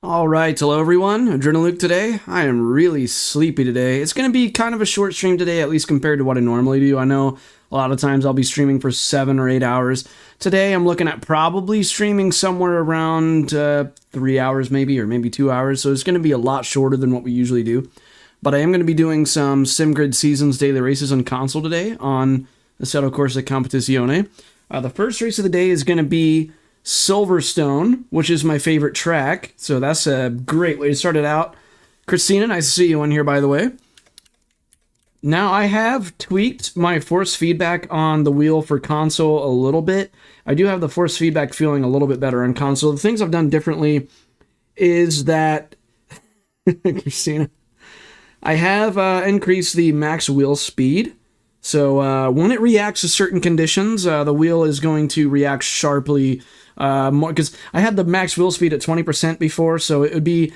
Alright, hello everyone, Adrenaluke today. I am really sleepy today. It's going to be kind of a short stream today, at least compared to what I normally do. I know a lot of times I'll be streaming for 7 or 8 hours. Today I'm looking at probably streaming somewhere around 3 hours maybe, or maybe 2 hours, so it's going to be a lot shorter than what we usually do. But I am going to be doing some Simgrid Seasons Daily Races on console today on the Assetto Corsa Competizione. The first race of the day is going to be Silverstone, which is my favorite track, so that's a great way to start it out. Christina, nice to see you on here, by the way. Now, I have tweaked my force feedback on the wheel for console a little bit. I do have the force feedback feeling a little bit better on console. The things I've done differently is that, Christina, I have increased the max wheel speed. So when it reacts to certain conditions, the wheel is going to react sharply more, because I had the max wheel speed at 20% before, so it'd be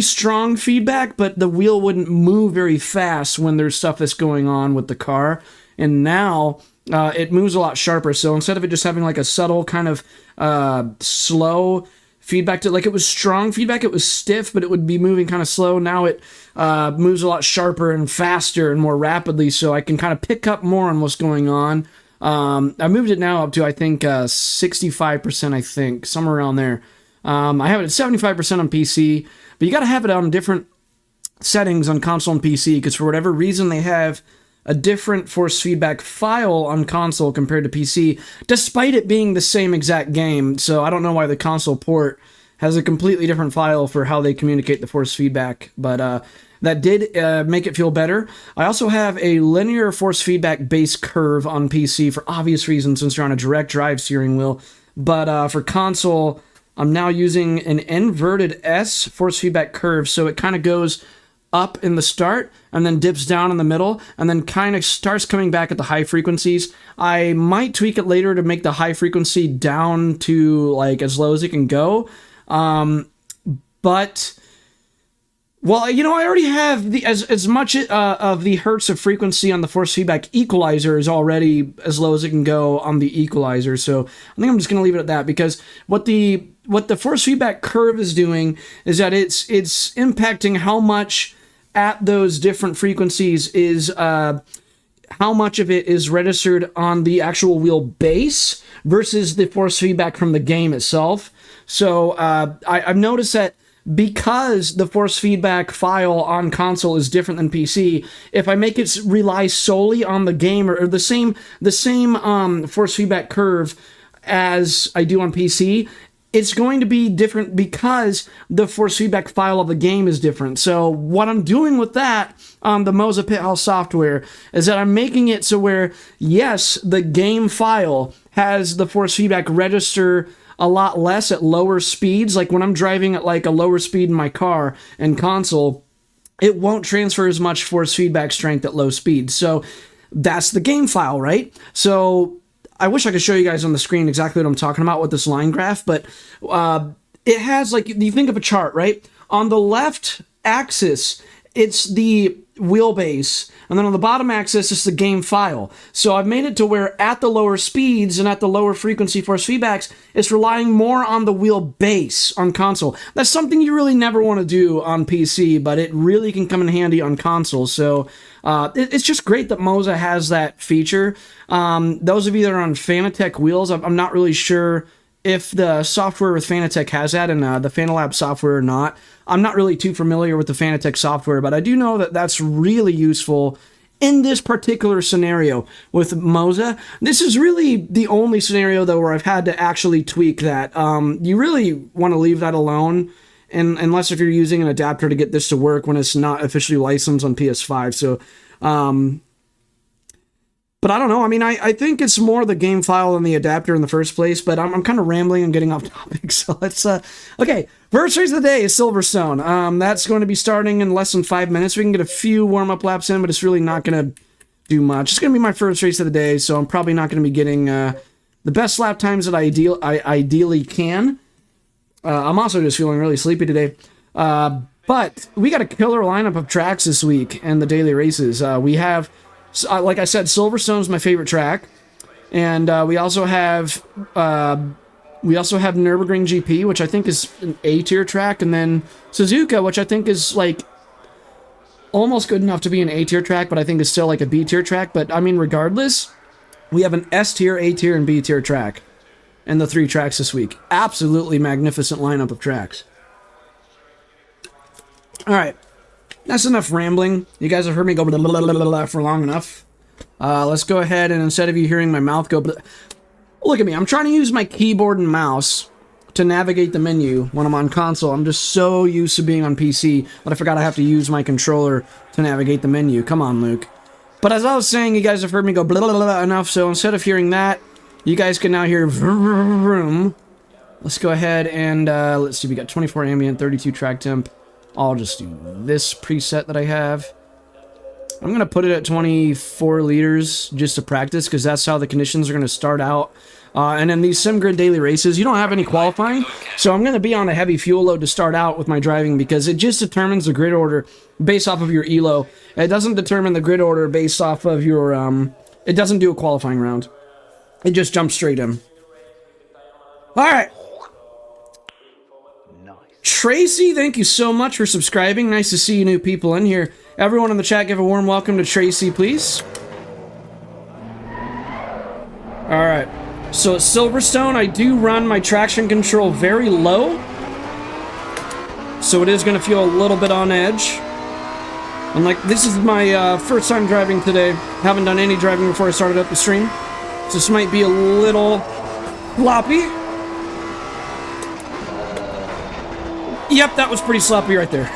strong feedback, but the wheel wouldn't move very fast when there's stuff that's going on with the car. And now it moves a lot sharper. So instead of it just having like a subtle kind of slow feedback, to like it was strong feedback, it was stiff, but it would be moving kind of slow. Now it moves a lot sharper and faster and more rapidly, so I can kind of pick up more on what's going on. I moved it now up to, I think, 65%, I think, somewhere around there. I have it at 75% on PC, but you got to have it on different settings on console and PC, because for whatever reason they have a different force feedback file on console compared to PC, despite it being the same exact game. So I don't know why the console port has a completely different file for how they communicate the force feedback, but that did make it feel better. I also have a linear force feedback base curve on PC for obvious reasons since you're on a direct drive steering wheel, but for console, I'm now using an inverted S force feedback curve, so it kind of goes up in the start and then dips down in the middle and then kind of starts coming back at the high frequencies. I might tweak it later to make the high frequency down to like as low as it can go. But well, you know, I already have the as much of the hertz of frequency on the force feedback equalizer is already as low as it can go on the equalizer. So I think I'm just going to leave it at that, because what the force feedback curve is doing is that it's impacting how much at those different frequencies is how much of it is registered on the actual wheel base versus the force feedback from the game itself. So I've noticed that because the force feedback file on console is different than PC, if I make it rely solely on the game or the same force feedback curve as I do on PC, it's going to be different because the force feedback file of the game is different. So what I'm doing with that on the Moza Pithouse software is that I'm making it so where, yes, the game file has the force feedback register a lot less at lower speeds. Like when I'm driving at like a lower speed in my car and console, it won't transfer as much force feedback strength at low speeds. So that's the game file, right? So I wish I could show you guys on the screen exactly what I'm talking about with this line graph, but it has, like, you think of a chart, right? On the left axis, it's the wheelbase, and then on the bottom axis is the game file. So I've made it to where at the lower speeds and at the lower frequency force feedbacks, it's relying more on the wheelbase on console. That's something you really never want to do on PC, but it really can come in handy on console. So it's just great that Moza has that feature. Those of you that are on Fanatec wheels, I'm not really sure if the software with Fanatec has that and the Fanalab software or not. I'm not really too familiar with the Fanatec software, but I do know that that's really useful in this particular scenario with Moza. This is really the only scenario, though, where I've had to actually tweak that. You really want to leave that alone, unless if you're using an adapter to get this to work when it's not officially licensed on PS5. So, but I don't know. I mean, I think it's more the game file than the adapter in the first place, but I'm kind of rambling and getting off topic. So let's, okay. First race of the day is Silverstone. That's going to be starting in less than 5 minutes. We can get a few warm-up laps in, but it's really not going to do much. It's going to be my first race of the day, so I'm probably not going to be getting the best lap times that I ideally can. I'm also just feeling really sleepy today. But we got a killer lineup of tracks this week in the daily races. We have, like I said, Silverstone's my favorite track, and we also have Nürburgring GP, which I think is an A-tier track, and then Suzuka, which I think is like almost good enough to be an A-tier track, but I think is still like a B-tier track. But I mean, regardless, we have an S-tier, A-tier, and B-tier track in the 3 tracks this week. Absolutely magnificent lineup of tracks. All right. That's enough rambling. You guys have heard me go blah, blah, blah, blah, blah for long enough. Let's go ahead and instead of you hearing my mouth go blah, look at me. I'm trying to use my keyboard and mouse to navigate the menu when I'm on console. I'm just so used to being on PC that I forgot I have to use my controller to navigate the menu. Come on, Luke. But as I was saying, you guys have heard me go blah, blah, blah, blah enough, so instead of hearing that, you guys can now hear vroom. Let's go ahead and let's see. We got 24 ambient, 32 track temp. I'll just do this preset that I have. I'm going to put it at 24 liters just to practice, because that's how the conditions are going to start out. And in these Simgrid daily races, you don't have any qualifying, so I'm going to be on a heavy fuel load to start out with my driving, because it just determines the grid order based off of your ELO. It doesn't determine the grid order based off of your... it doesn't do a qualifying round. It just jumps straight in. Alright. Tracy, thank you so much for subscribing. Nice to see you new people in here. Everyone in the chat, give a warm welcome to Tracy, please. Alright. So at Silverstone, I do run my traction control very low. So it is going to feel a little bit on edge. And like, this is my first time driving today. Haven't done any driving before I started up the stream. So this might be a little sloppy. Yep, that was pretty sloppy right there.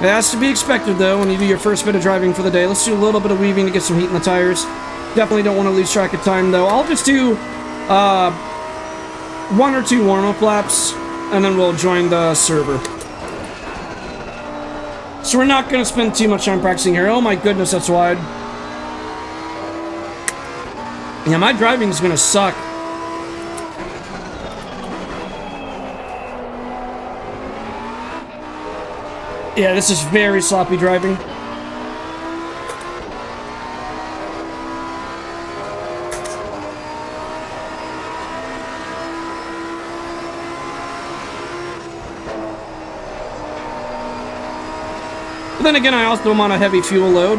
It has to be expected, though, when you do your first bit of driving for the day. Let's do a little bit of weaving to get some heat in the tires. Definitely don't want to lose track of time, though. I'll just do 1 or 2 warm-up laps, and then we'll join the server. So we're not going to spend too much time practicing here. Oh my goodness, that's wide. Yeah, my driving's going to suck. Yeah, this is very sloppy driving. But then again, I also am on a heavy fuel load.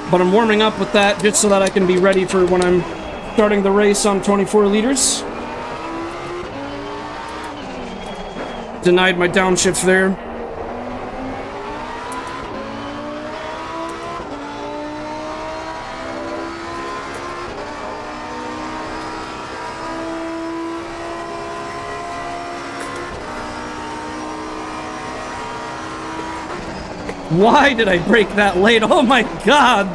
But I'm warming up with that just so that I can be ready for when I'm starting the race on 24 liters. Denied my downshift there. Why did I brake that late? Oh my god!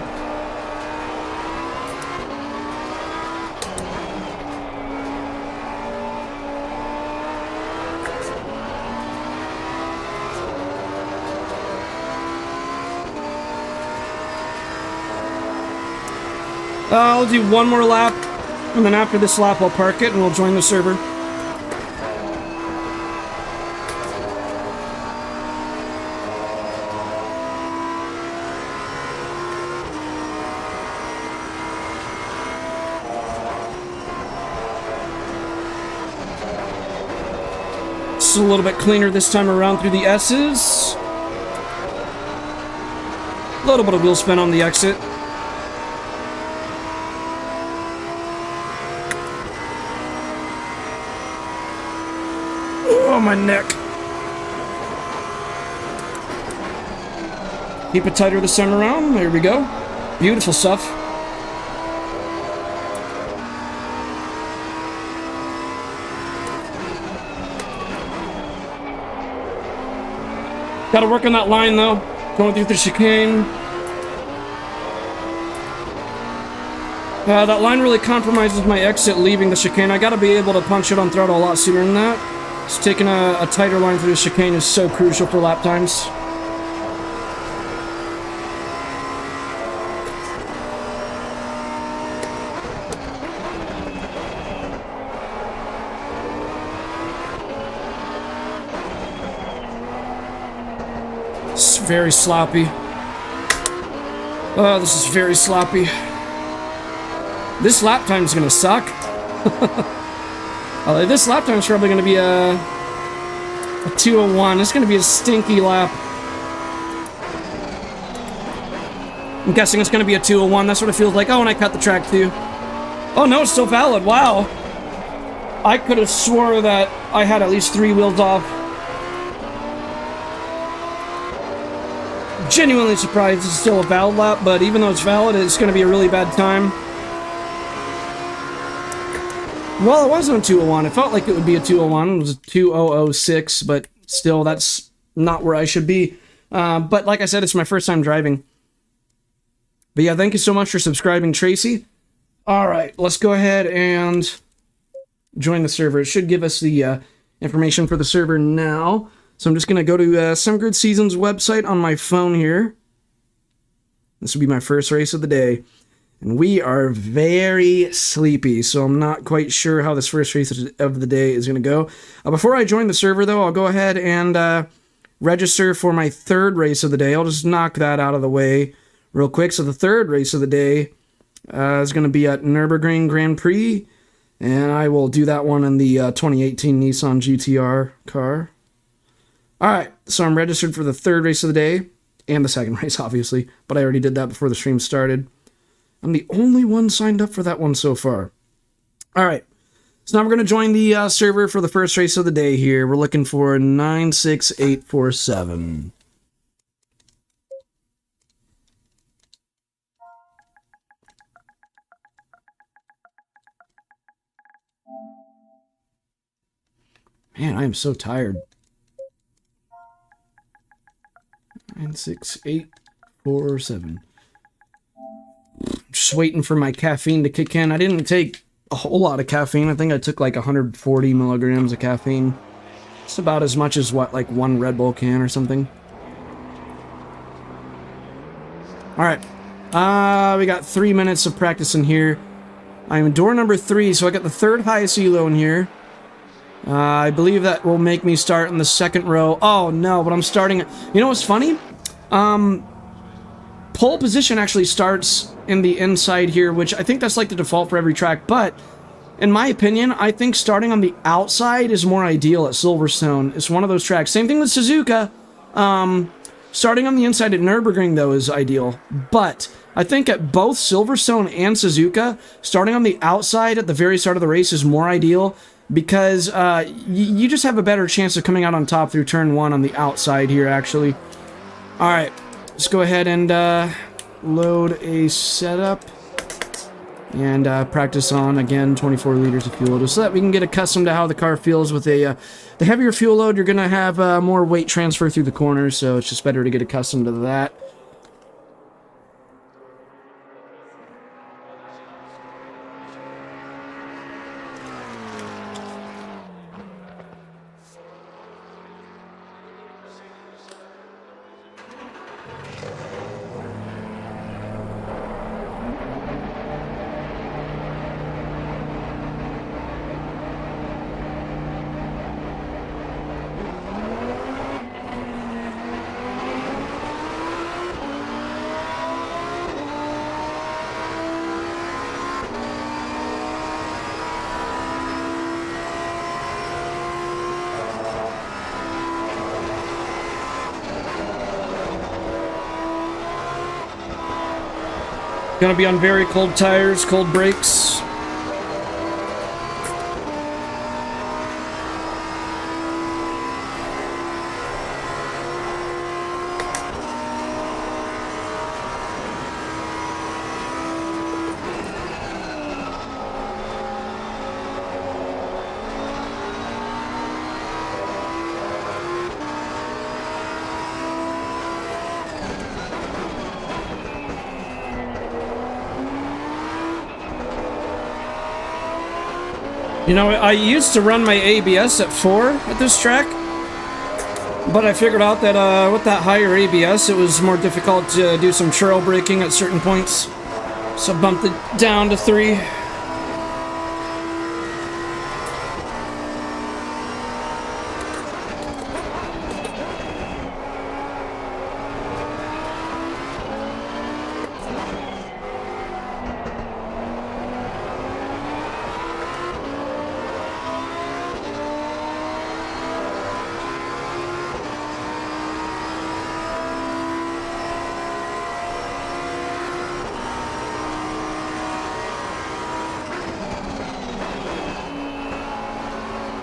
I'll do one more lap, and then after this lap I'll park it and we'll join the server. A little bit cleaner this time around through the S's. A little bit of wheel spin on the exit. Oh, my neck. Keep it tighter this time around. There we go. Beautiful stuff. Gotta work on that line, though. Going through the chicane. That line really compromises my exit leaving the chicane. I gotta be able to punch it on throttle a lot sooner than that. Just taking a tighter line through the chicane is so crucial for lap times. Very sloppy. Oh, this is very sloppy. This lap time's gonna suck. This lap time's probably gonna be a 2:01. It's gonna be a stinky lap. I'm guessing it's gonna be a 2:01. That's what it feels like. Oh, and I cut the track too. Oh no, it's still valid. Wow. I could have swore that I had at least 3 wheels off. Genuinely surprised it's still a valid lap, but even though it's valid, it's going to be a really bad time. Well, it wasn't a 2:01. It felt like it would be a 2:01. It was a 2:006, but still, that's not where I should be. But like I said, it's my first time driving. But yeah, thank you so much for subscribing, Tracy. All right, let's go ahead and join the server. It should give us the information for the server now. So I'm just going to go to Simgrid Seasons website on my phone here. This will be my first race of the day. And we are very sleepy, so I'm not quite sure how this first race of the day is going to go. Before I join the server, though, I'll go ahead and register for my third race of the day. I'll just knock that out of the way real quick. So the third race of the day is going to be at Nürburgring Grand Prix. And I will do that one in the 2018 Nissan GTR car. Alright, so I'm registered for the third race of the day, and the second race, obviously, but I already did that before the stream started. I'm the only one signed up for that one so far. Alright, So now we're going to join the server for the first race of the day here. We're looking for 96847. Man, I am so tired. 96847. Just waiting for my caffeine to kick in. I didn't take a whole lot of caffeine. I think I took like 140 milligrams of caffeine. It's about as much as what, like one Red Bull can or something. Alright. We got 3 minutes of practice in here. I'm door number 3, so I got the third highest elo in here. I believe that will make me start in the second row. Oh no, but I'm starting... You know what's funny? Pole position actually starts in the inside here, which I think that's like the default for every track, but in my opinion, I think starting on the outside is more ideal at Silverstone. It's one of those tracks. Same thing with Suzuka. Starting on the inside at Nürburgring, though, is ideal. But I think at both Silverstone and Suzuka, starting on the outside at the very start of the race is more ideal because you just have a better chance of coming out on top through turn 1 on the outside here, actually. Alright, let's go ahead and load a setup and practice on, again, 24 liters of fuel just so that we can get accustomed to how the car feels with a the heavier fuel load. You're going to have more weight transfer through the corners, so it's just better to get accustomed to that. Gonna be on very cold tires, cold brakes. You know, I used to run my ABS at 4 at this track, but I figured out that with that higher ABS, it was more difficult to do some trail braking at certain points, so I bumped it down to 3.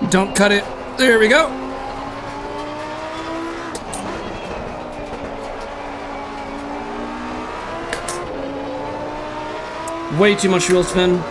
Don't cut it. There we go. Way too much wheel spin.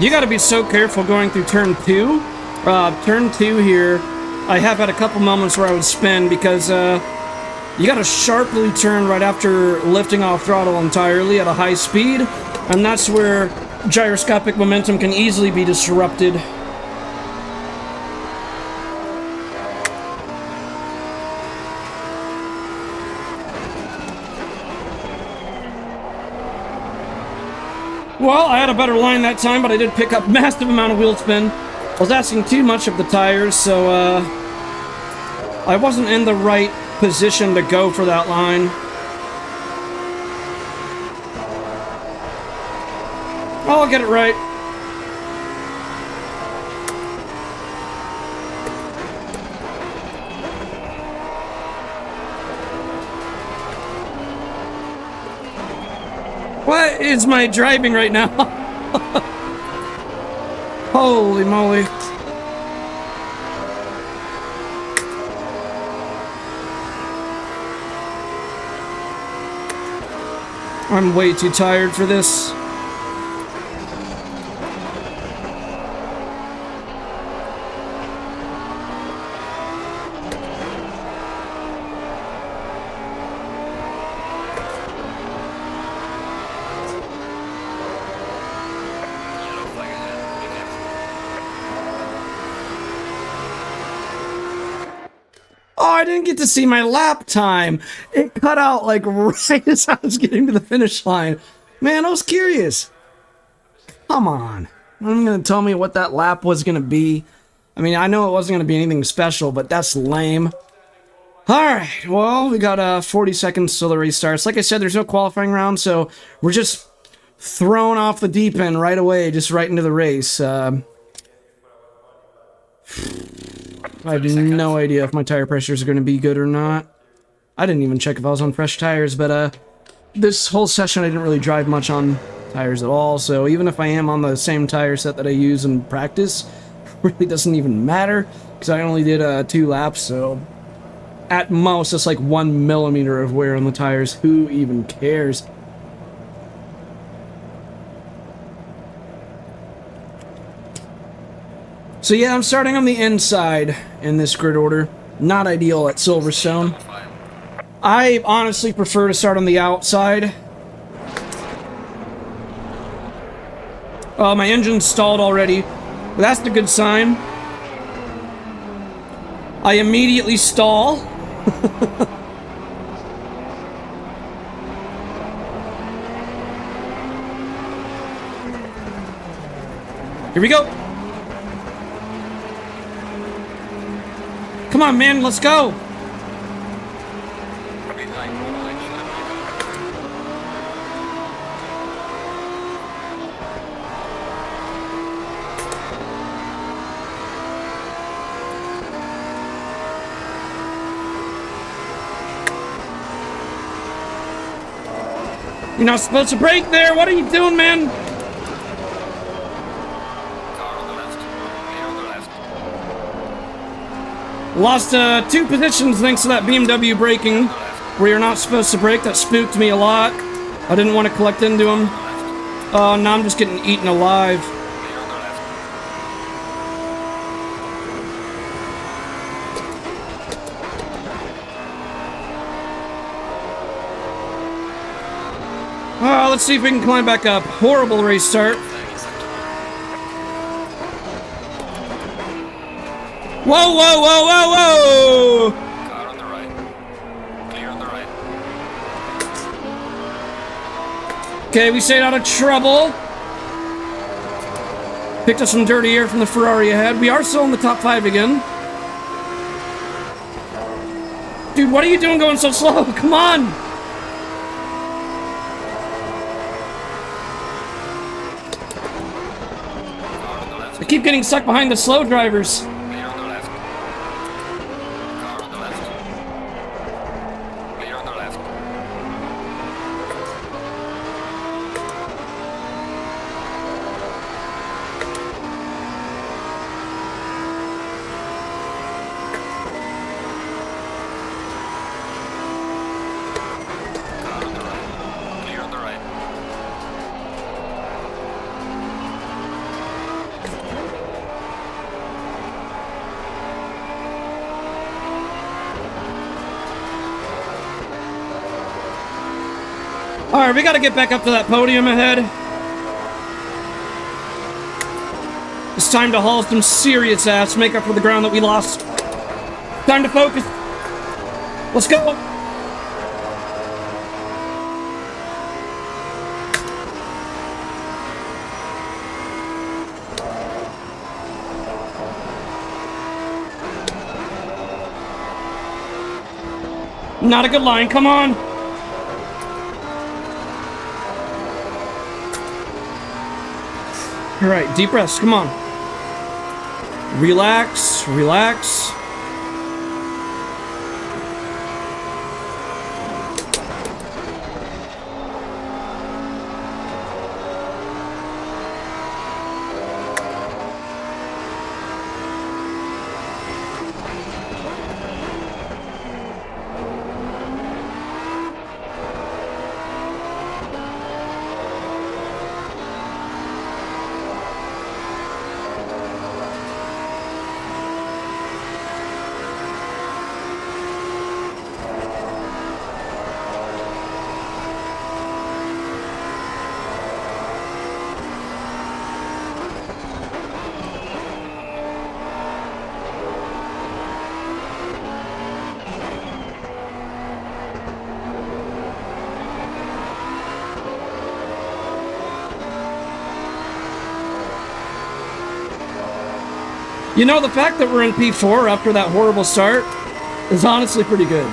You gotta be so careful going through turn 2. Turn 2 here, I have had a couple moments where I would spin because you gotta sharply turn right after lifting off throttle entirely at a high speed, and that's where gyroscopic momentum can easily be disrupted. Well, I had a better line that time, but I did pick up massive amount of wheel spin. I was asking too much of the tires, so I wasn't in the right position to go for that line. I'll get it right. What is my driving right now? Holy moly. I'm way too tired for this. Oh, I didn't get to see my lap time. It cut out like right as I was getting to the finish line. Man, I was curious. Come on. I'm going to tell me what that lap was going to be. I mean, I know it wasn't going to be anything special, but that's lame. Alright, well, we got 40 seconds till the race starts. Like I said, there's no qualifying round, so we're just thrown off the deep end right away, just right into the race. I have no idea if my tire pressures are going to be good or not. I didn't even check if I was on fresh tires, but this whole session I didn't really drive much on tires at all, so even if I am on the same tire set that I use in practice, it really doesn't even matter, because I only did 2 laps, so at most it's like 1 millimeter of wear on the tires. Who even cares? So yeah, I'm starting on the inside in this grid order. Not ideal at Silverstone. I honestly prefer to start on the outside. Oh, my engine's stalled already. Well, that's the good sign. I immediately stall. Here we go. Come on, man, let's go! You're not supposed to brake there! What are you doing, man? Lost 2 positions thanks to that BMW braking, where you're not supposed to brake. That spooked me a lot. I didn't want to collect into him. Oh, now I'm just getting eaten alive. Let's see if we can climb back up. Horrible race start. Whoa, whoa, whoa, whoa, whoa! Car on the right. Clear on the right. Okay, we stayed out of trouble. Picked up some dirty air from the Ferrari ahead. We are still in the top 5 again. Dude, what are you doing going so slow? Come on! I keep getting stuck behind the slow drivers. Alright, we gotta get back up to that podium ahead. It's time to haul some serious ass, make up for the ground that we lost. Time to focus. Let's go. Not a good line, come on. All right, deep breaths, come on. Relax, relax. You know, the fact that we're in P4 after that horrible start is honestly pretty good.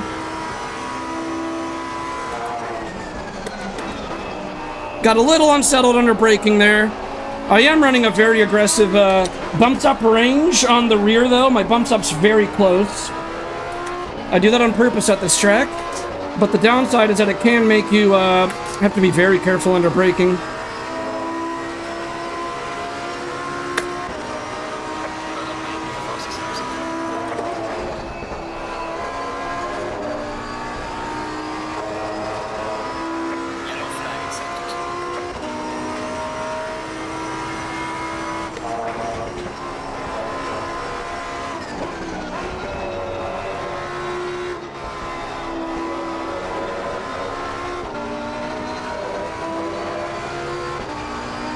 Got a little unsettled under braking there. I am running a very aggressive bumped up range on the rear though. My bumped up's very close. I do that on purpose at this track. But the downside is that it can make you have to be very careful under braking.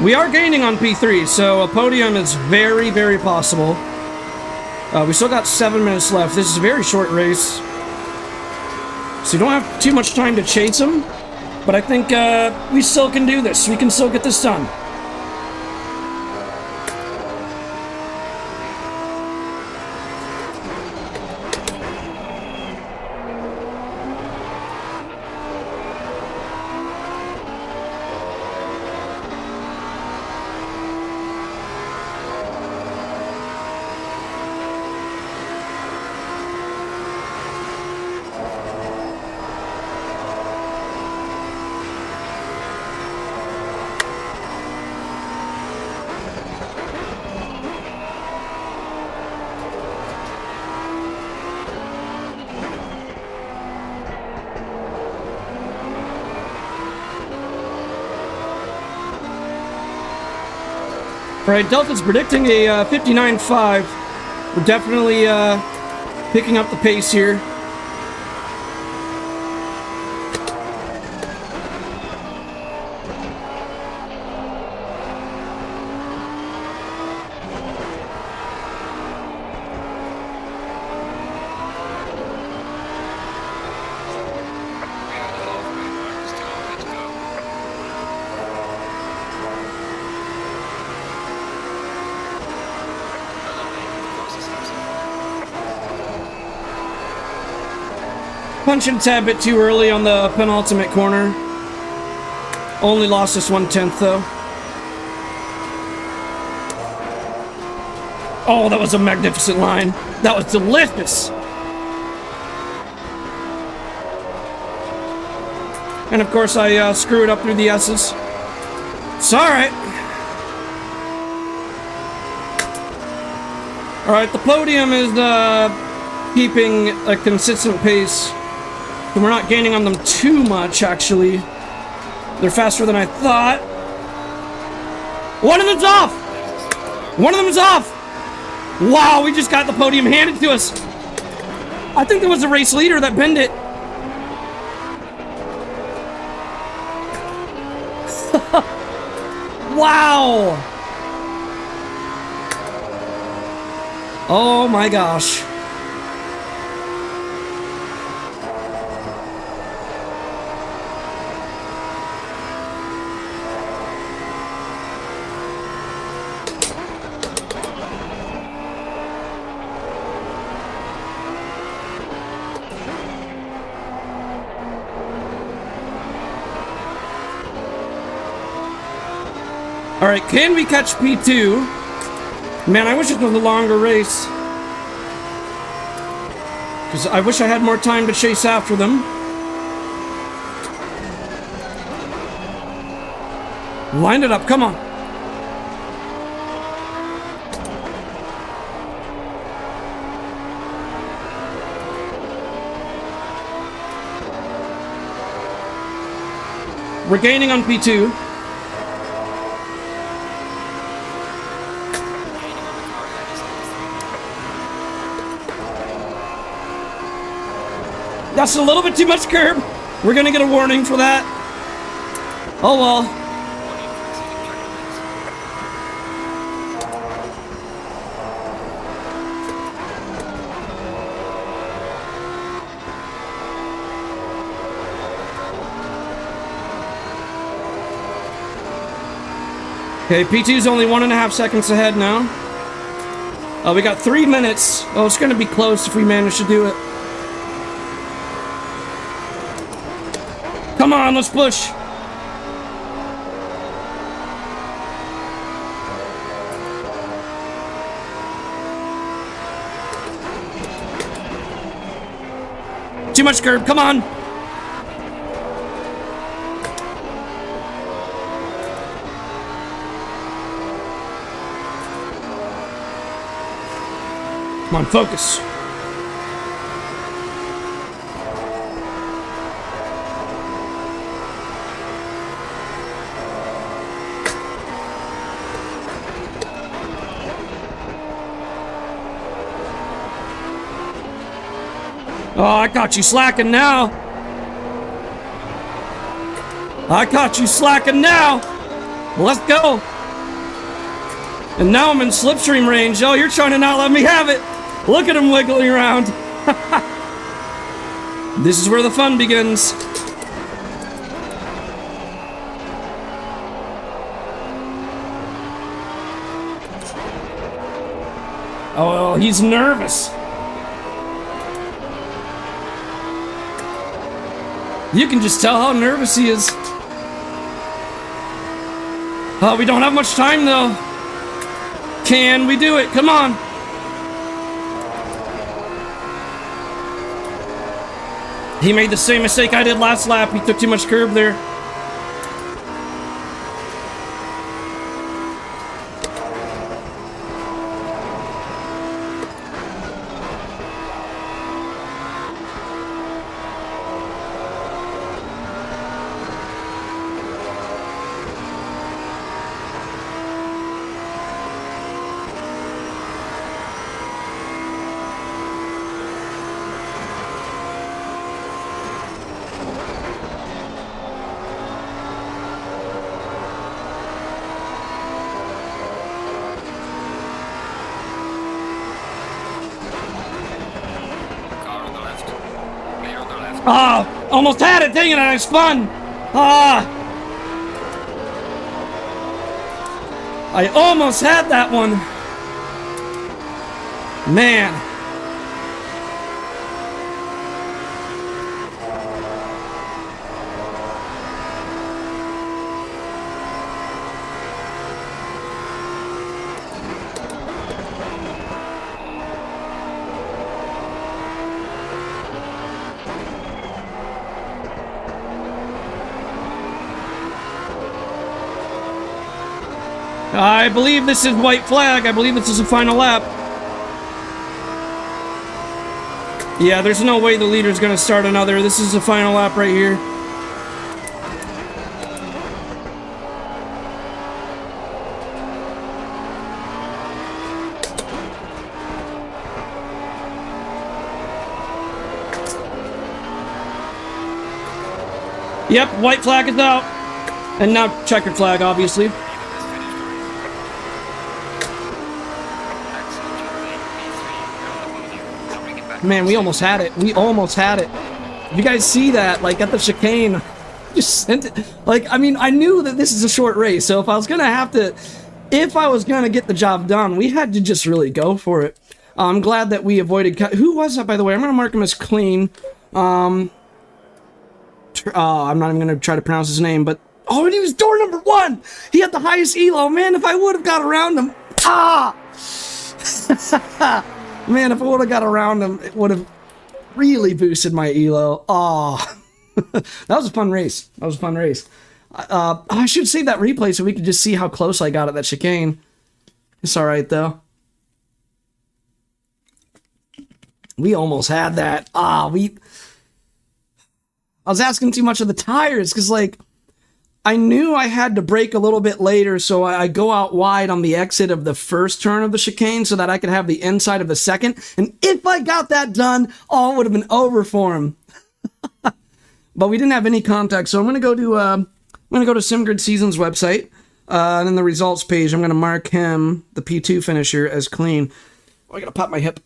We are gaining on P3, so a podium is very, very possible. We still got 7 minutes left. This is a very short race. So you don't have too much time to chase them. But I think we still can do this. We can still get this done. Alright, Delta's predicting a 59.5. We're definitely picking up the pace here. Punching a tad bit too early on the penultimate corner. Only lost us 1/10 though. Oh, that was a magnificent line. That was delicious. And of course I screwed up through the S's. It's alright. Alright, the podium is keeping a consistent pace. And we're not gaining on them too much, actually. They're faster than I thought. One of them's off! One of them's off! Wow, we just got the podium handed to us. I think there was a race leader that pinned it. Wow! Oh my gosh. All right, can we catch P2? Man, I wish it was a longer race. Because I wish I had more time to chase after them. Line it up, come on. We're gaining on P2. That's a little bit too much curb. We're gonna get a warning for that. Oh well. Okay, P2's only 1.5 seconds ahead now. We got 3 minutes. Oh, it's gonna be close if we manage to do it. Come on, let's push. Too much curb, come on. Come on, focus. Oh, I caught you slacking now. I caught you slacking now. Let's go. And now I'm in slipstream range. Oh, you're trying to not let me have it. Look at him wiggling around. This is where the fun begins. Oh, he's nervous. You can just tell how nervous he is. Oh, we don't have much time though. Can we do it? Come on. He made the same mistake I did last lap. He took too much curb there. Ah, almost had it, dang it, I spun. Ah. I almost had that one. Man. I believe this is white flag. I believe this is the final lap. Yeah, there's no way the leader's gonna start another. This is the final lap right here. Yep, white flag is out. And now checkered flag, obviously. Man, we almost had it. We almost had it. You guys see that? Like, at the chicane. Just sent it. Like, I mean, I knew that this is a short race, so if I was gonna have to... If I was gonna get the job done, we had to just really go for it. I'm glad that we avoided... Who was that, by the way? I'm gonna mark him as clean. I'm not even gonna try to pronounce his name, but... Oh, and he was door number 1. He had the highest elo. Man, if I would have got around him. Ah! Man, if I would have got around him, it would have really boosted my elo. Oh. That was a fun race. That was a fun race. I should save that replay so we could just see how close I got at that chicane. It's alright, though. We almost had that. I was asking too much of the tires, because, like, I knew I had to brake a little bit later, so I go out wide on the exit of the first turn of the chicane so that I could have the inside of the second. And if I got that done, all would have been over for him. But we didn't have any contact, so I'm gonna go to Simgrid Seasons website, and then the results page. I'm gonna mark him, the P2 finisher, as clean. Oh, I gotta pop my hip.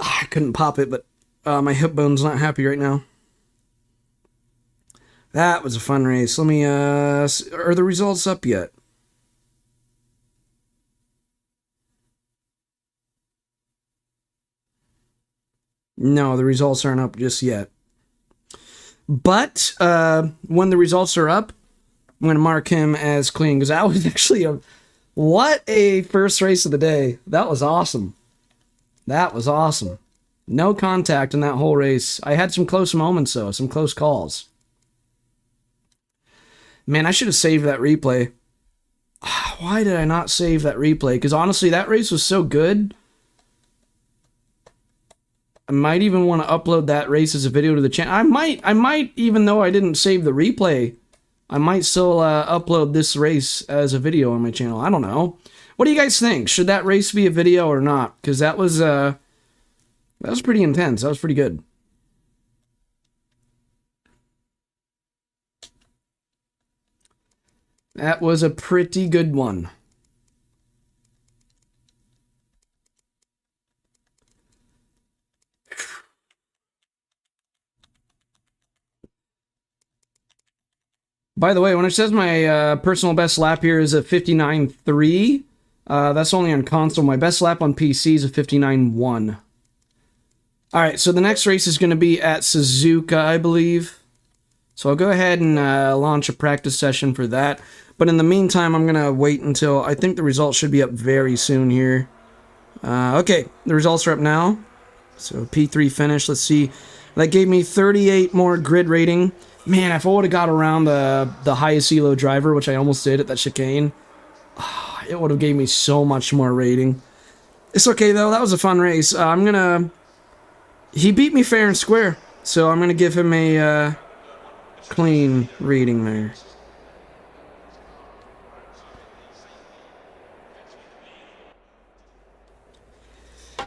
I couldn't pop it, but my hip bone's not happy right now. That was a fun race. Let me, are the results up yet? No, the results aren't up just yet. But, when the results are up, I'm going to mark him as clean, because that was actually what a first race of the day. That was awesome. That was awesome. No contact in that whole race. I had some close moments, though, some close calls. Man, I should have saved that replay. Why did I not save that replay? Because honestly, that race was so good. I might even want to upload that race as a video to the channel. I might, even though I didn't save the replay, I might still upload this race as a video on my channel. I don't know. What do you guys think? Should that race be a video or not? Because that was pretty intense. That was pretty good. That was a pretty good one. By the way, when it says my personal best lap here is a 59.3, that's only on console. My best lap on PC is a 59.1. Alright, so the next race is going to be at Suzuka, I believe. So I'll go ahead and launch a practice session for that. But in the meantime, I'm going to wait until... I think the results should be up very soon here. Okay, the results are up now. So P3 finish, let's see. That gave me 38 more grid rating. Man, if I would have got around the highest elo driver, which I almost did at that chicane, it would have gave me so much more rating. It's okay, though. That was a fun race. He beat me fair and square, so I'm going to give him a clean rating there.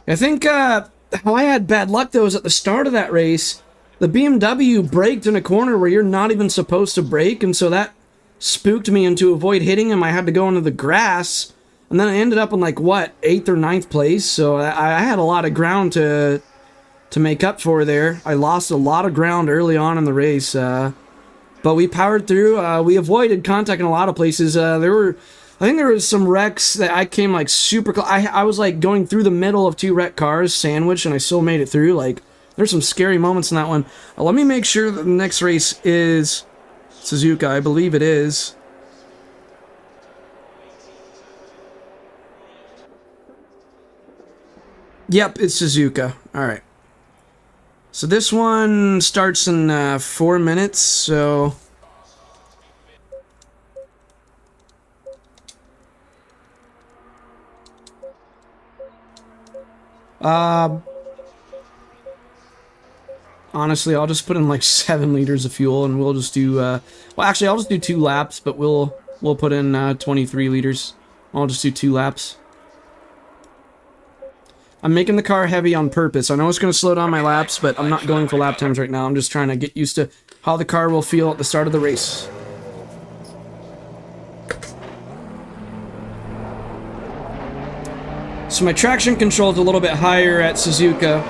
I think how I had bad luck, though, is at the start of that race, the BMW braked in a corner where you're not even supposed to brake, and so that spooked me, and to avoid hitting him, I had to go into the grass, and then I ended up in, like, what, 8th or 9th place, so I had a lot of ground to make up for there. I lost a lot of ground early on in the race, but we powered through. We avoided contact in a lot of places. I think there was some wrecks that I came, like, super close. I was, like, going through the middle of 2 wrecked cars, sandwiched, and I still made it through. Like, there's some scary moments in that one. Let me make sure that the next race is Suzuka. I believe it is. Yep, it's Suzuka. Alright. So this one starts in 4 minutes, so... honestly, I'll just put in like 7 liters of fuel, and we'll just do, well, actually, I'll just do 2 laps, but we'll put in 23 liters. I'll just do 2 laps. I'm making the car heavy on purpose. I know it's going to slow down my laps, but I'm not going for lap times right now. I'm just trying to get used to how the car will feel at the start of the race. So my traction control is a little bit higher at Suzuka.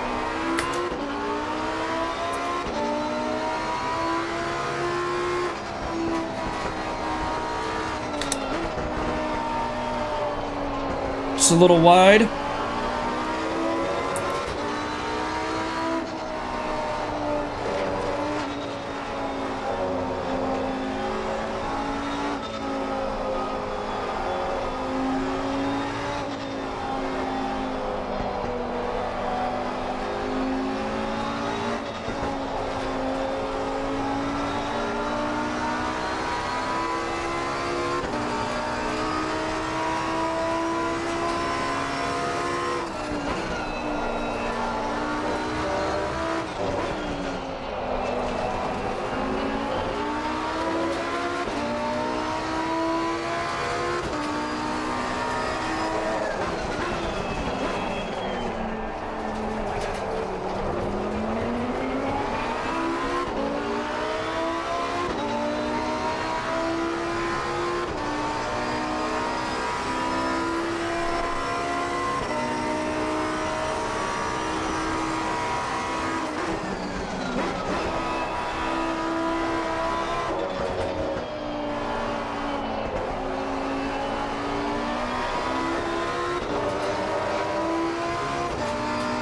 Just a little wide.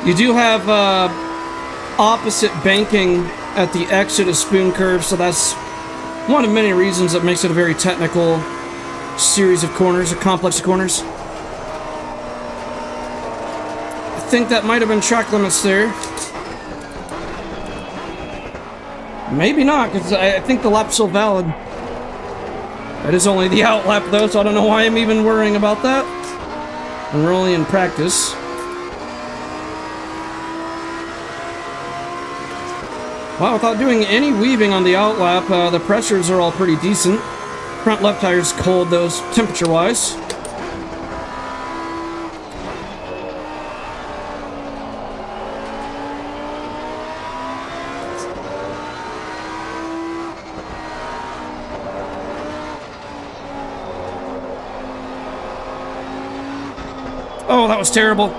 You do have opposite banking at the exit of Spoon Curve, so that's one of many reasons that makes it a very technical series of corners, a complex of corners. I think that might have been track limits there. Maybe not, because I think the lap's still valid. That is only the out lap, though, so I don't know why I'm even worrying about that. And we're only in practice. Well, without doing any weaving on the out lap, the pressures are all pretty decent. Front left tire's cold, though, temperature-wise. Oh, that was terrible.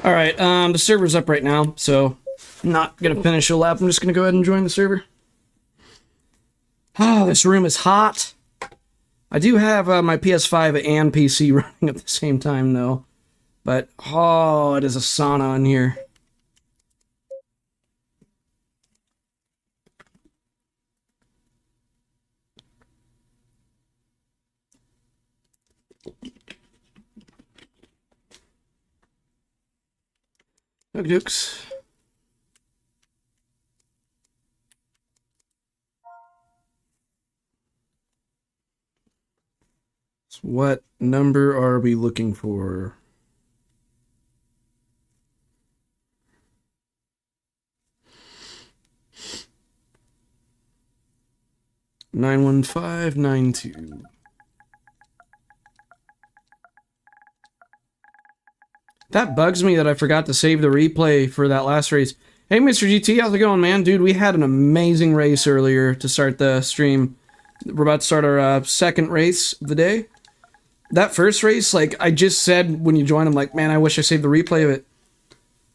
Alright, the server's up right now, so I'm not gonna finish a lap. I'm just gonna go ahead and join the server. Ah, this room is hot. I do have my PS5 and PC running at the same time, though. But, oh, it is a sauna in here. Okie dokes. So what number are we looking for? Nine 91592. That bugs me that I forgot to save the replay for that last race. Hey, Mr. GT, how's it going, man? Dude, we had an amazing race earlier to start the stream. We're about to start our second race of the day. That first race, like I just said when you joined, I'm like, man, I wish I saved the replay of it.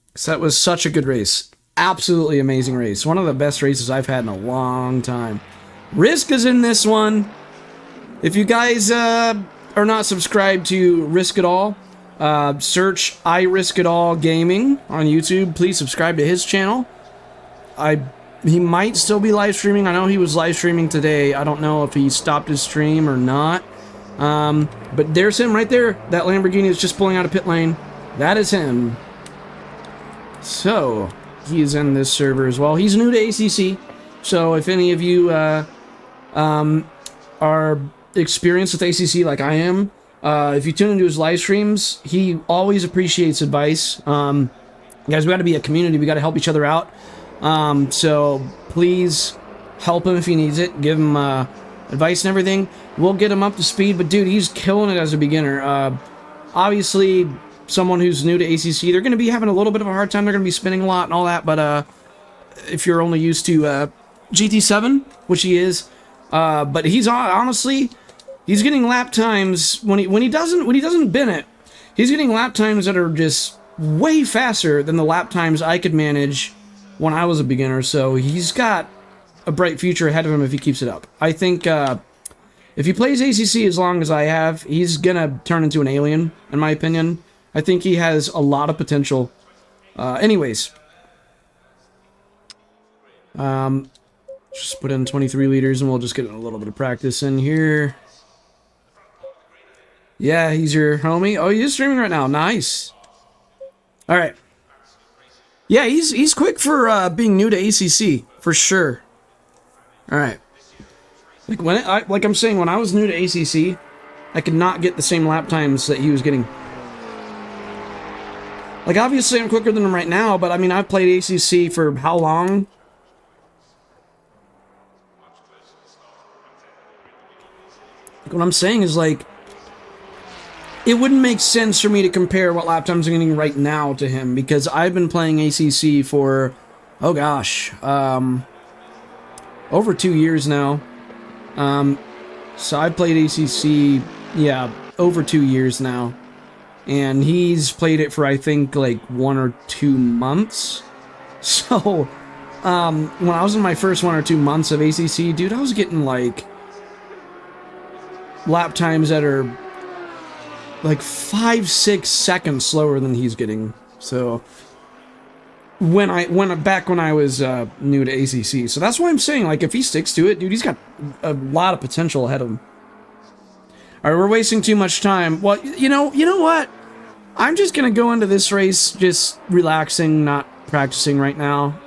Because that was such a good race. Absolutely amazing race. One of the best races I've had in a long time. Risk is in this one. If you guys are not subscribed to Risk It All, search I Risk It All Gaming on YouTube. Please subscribe to his channel. He might still be live streaming. I know he was live streaming today. I don't know if he stopped his stream or not. But there's him right there. That Lamborghini is just pulling out of pit lane. That is him. So, he is in this server as well. He's new to ACC. So, if any of you are experienced with ACC like I am, if you tune into his live streams, he always appreciates advice. Guys, we got to be a community. We got to help each other out. So please help him if he needs it. Give him advice and everything. We'll get him up to speed. But dude, he's killing it as a beginner. Obviously, someone who's new to ACC, they're going to be having a little bit of a hard time. They're going to be spinning a lot and all that. But if you're only used to GT7, which he is, but he's honestly. He's getting lap times when he doesn't bin it. He's getting lap times that are just way faster than the lap times I could manage when I was a beginner. So he's got a bright future ahead of him if he keeps it up. I think if he plays ACC as long as I have, he's gonna turn into an alien, in my opinion. I think he has a lot of potential. Anyways, Just put in 23 liters and we'll just get a little bit of practice in here. Yeah, he's your homie. Oh, he is streaming right now. Nice. All right. Yeah, he's quick for being new to ACC for sure. All right. Like I'm saying, when I was new to ACC, I could not get the same lap times that he was getting. Like, obviously, I'm quicker than him right now, but I mean, I've played ACC for how long? Like, what I'm saying is, like, it wouldn't make sense for me to compare what lap times I'm getting right now to him, because I've been playing ACC for, oh gosh, over 2 years now. So I've played ACC, yeah, over 2 years now. And he's played it for, I think, like 1 or 2 months. So, when I was in my first 1 or 2 months of ACC, dude, I was getting, like, lap times that are, like, 5-6 seconds slower than he's getting. So, back when I was new to ACC. So that's why I'm saying, like, if he sticks to it, dude, he's got a lot of potential ahead of him. Alright, we're wasting too much time. Well, you know what? I'm just gonna go into this race just relaxing, not practicing right now.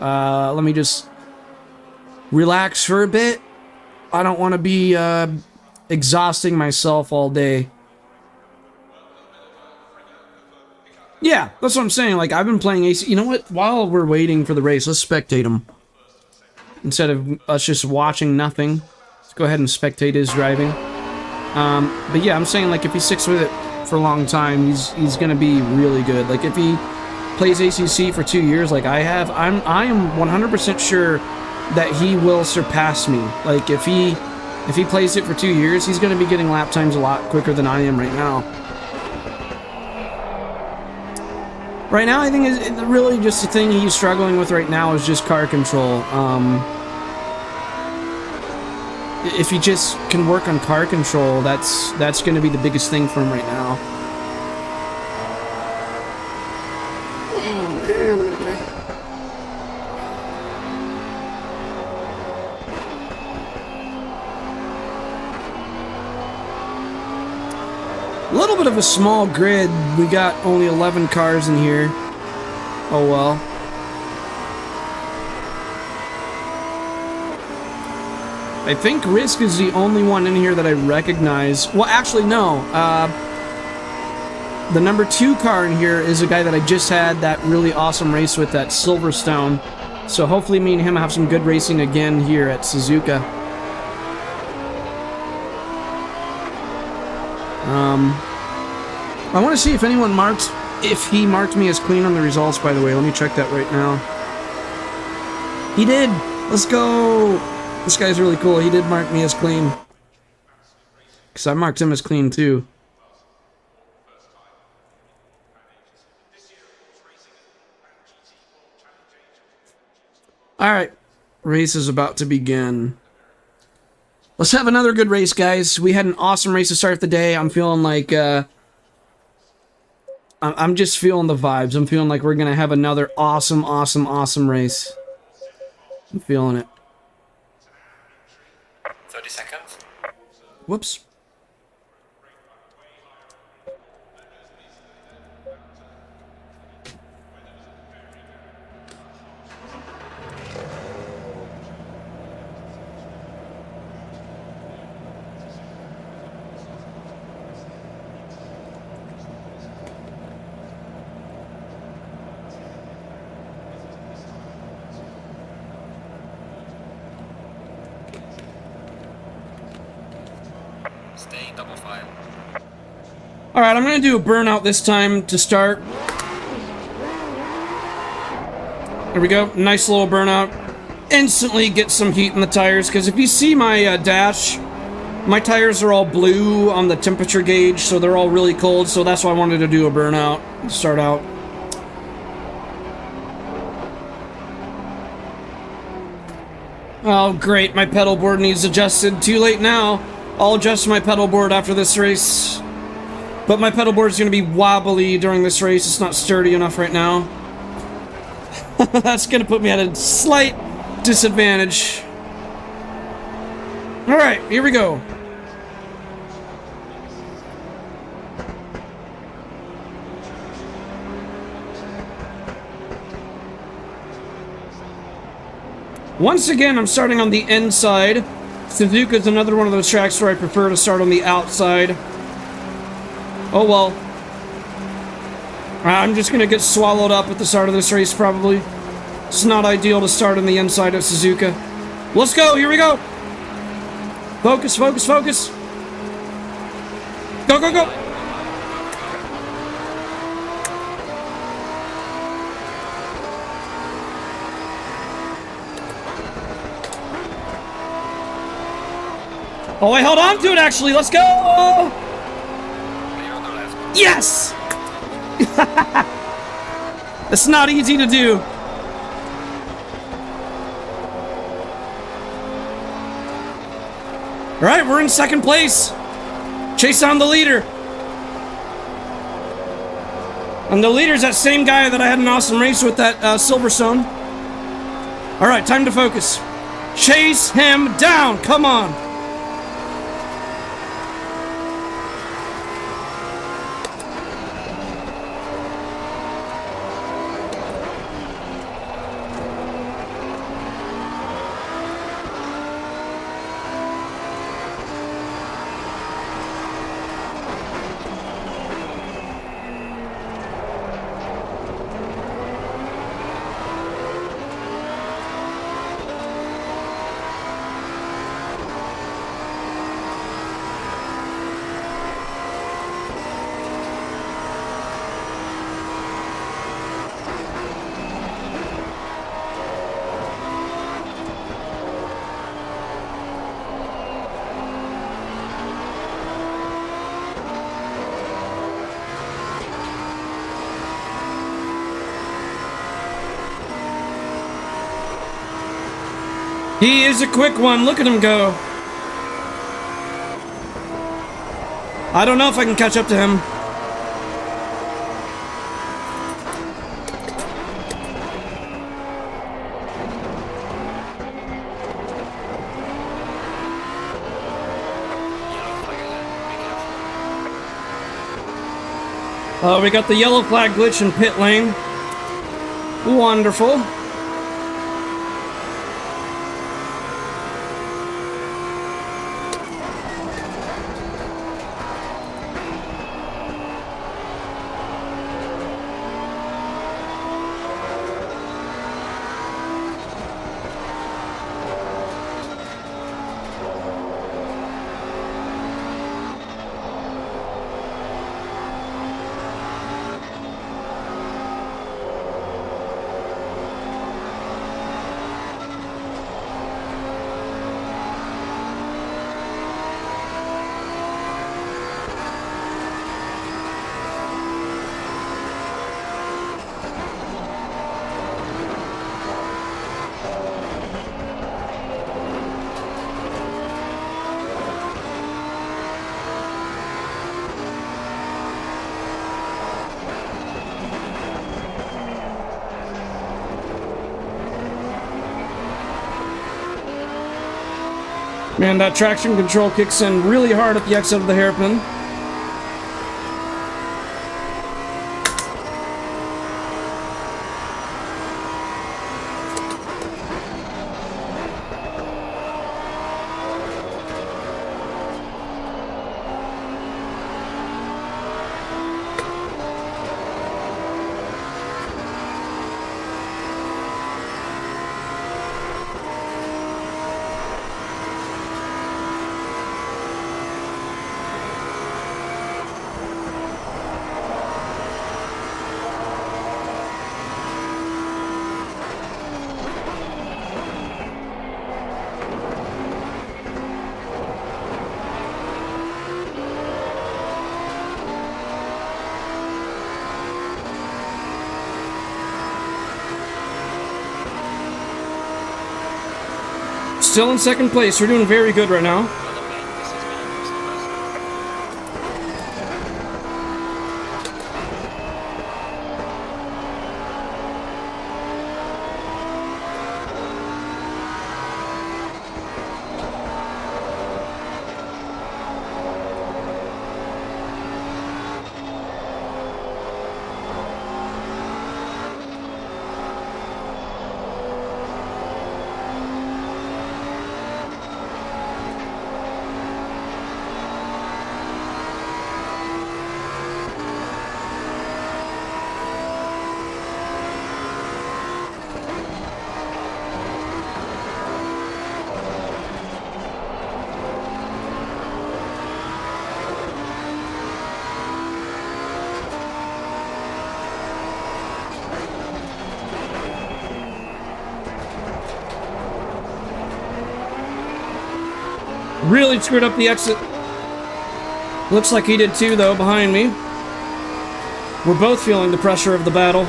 Let me just relax for a bit. I don't want to be exhausting myself all day. Yeah, that's what I'm saying. Like, I've been playing AC. You know what? While we're waiting for the race, let's spectate him. Instead of us just watching nothing. Let's go ahead and spectate his driving. But yeah, I'm saying, like, if he sticks with it for a long time, he's gonna be really good. Like, if he plays ACC for 2 years like I have, I am 100% sure that he will surpass me. Like, if he plays it for 2 years, he's gonna be getting lap times a lot quicker than I am right now. Right now, I think it's really just the thing he's struggling with right now is just car control. If he just can work on car control, that's going to be the biggest thing for him right now. A little bit of a small grid. We got only 11 cars in here. Oh well. I think Risk is the only one in here that I recognize. Well, actually, no. The number 2 car in here is a guy that I just had that really awesome race with at Silverstone. So hopefully me and him have some good racing again here at Suzuka. I want to see if anyone if he marked me as clean on the results, by the way. Let me check that right now. He did! Let's go! This guy's really cool. He did mark me as clean. Because I marked him as clean, too. Alright. Race is about to begin. Let's have another good race, guys. We had an awesome race to start the day. I'm feeling like, I'm just feeling the vibes. I'm feeling like we're going to have another awesome, awesome, awesome race. I'm feeling it. 30 seconds. Whoops. Staying double file. Alright, I'm going to do a burnout this time to start. There we go. Nice little burnout. Instantly get some heat in the tires, because if you see my dash, my tires are all blue on the temperature gauge, so they're all really cold, so that's why I wanted to do a burnout to start out. Oh, great. My pedal board needs adjusted. Too late now. I'll adjust my pedal board after this race. But my pedal board is going to be wobbly during this race. It's not sturdy enough right now. That's going to put me at a slight disadvantage. All right, here we go. Once again, I'm starting on the inside. Suzuka is another one of those tracks where I prefer to start on the outside. Oh well. I'm just gonna get swallowed up at the start of this race, probably. It's not ideal to start on the inside of Suzuka. Let's go, here we go! Focus, focus, focus! Go, go, go! Oh, I held on to it, actually. Let's go! Yes! It's not easy to do. All right, we're in second place. Chase down the leader. And the leader's that same guy that I had an awesome race with at Silverstone. All right, time to focus. Chase him down. Come on. He is a quick one. Look at him go. I don't know if I can catch up to him. We got the yellow flag glitch in pit lane. Wonderful. Man, that traction control kicks in really hard at the exit of the hairpin. Still in second place. We're doing very good right now. Really screwed up the exit. Looks like he did too, though, behind me. We're both feeling the pressure of the battle.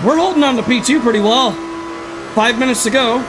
We're holding on to P2 pretty well. 5 minutes to go.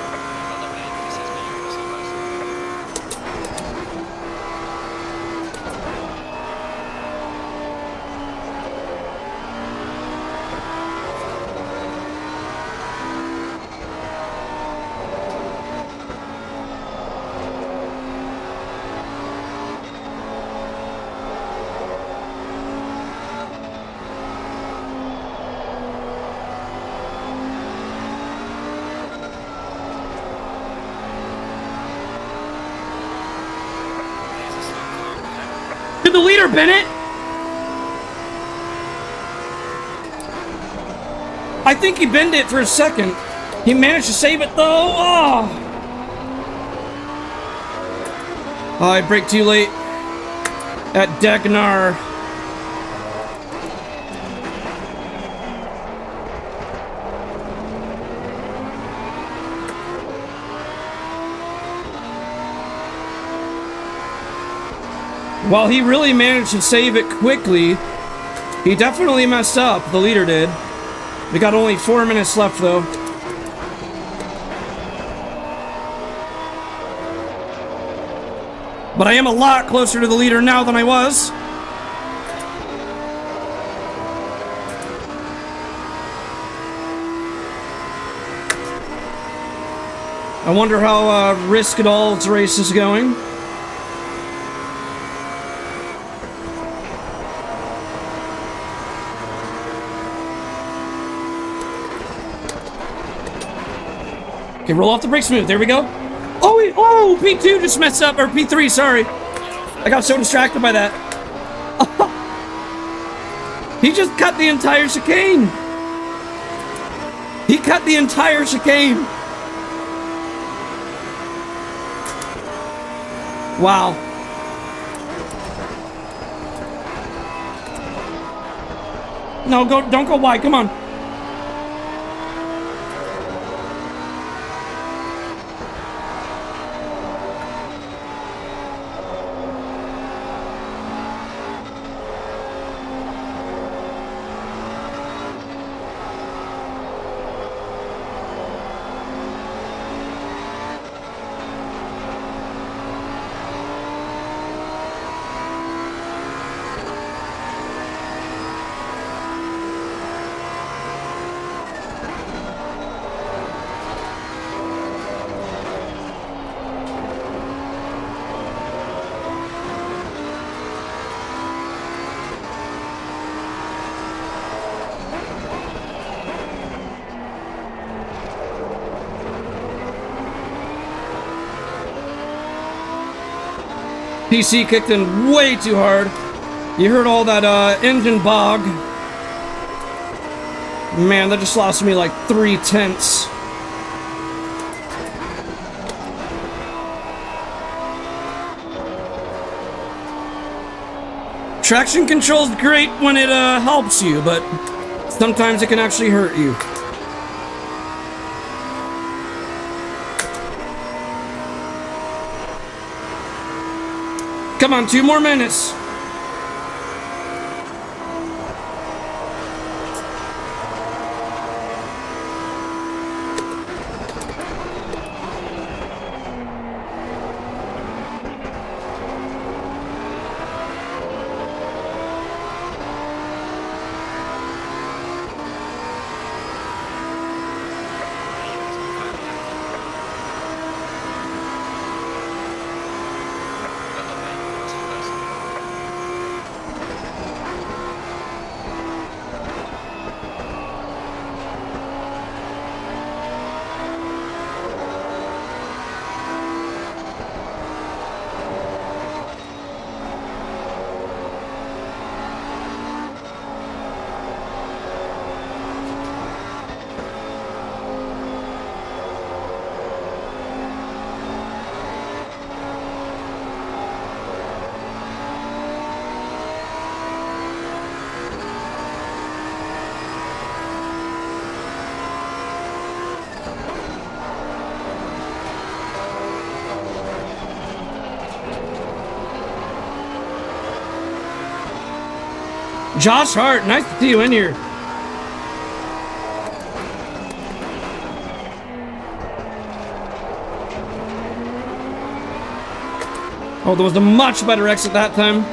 To the leader, Bennett! I think he bent it for a second. He managed to save it though. Oh, I braked too late at Dagnar. While he really managed to save it quickly, he definitely messed up. The leader did. We got only 4 minutes left, though. But I am a lot closer to the leader now than I was. I wonder how Risk It All's race is going. Okay, roll off the brake smooth. There we go. Oh, oh, P2 just messed up, or P3, sorry. I got so distracted by that. He just cut the entire chicane. He cut the entire chicane. Wow. No, don't go wide. Come on. PC kicked in way too hard. You heard all that engine bog. Man, that just lost me like 3/10. Traction control's great when it helps you, but sometimes it can actually hurt you. Come on, 2 more minutes. Josh Hart, nice to see you in here. Oh, there was a much better exit that time.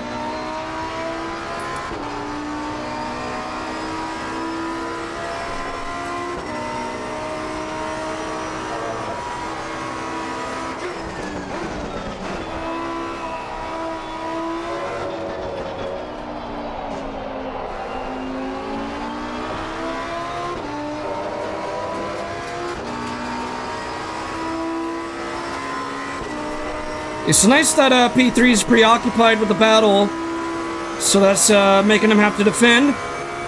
It's nice that P3 is preoccupied with the battle, so that's making him have to defend.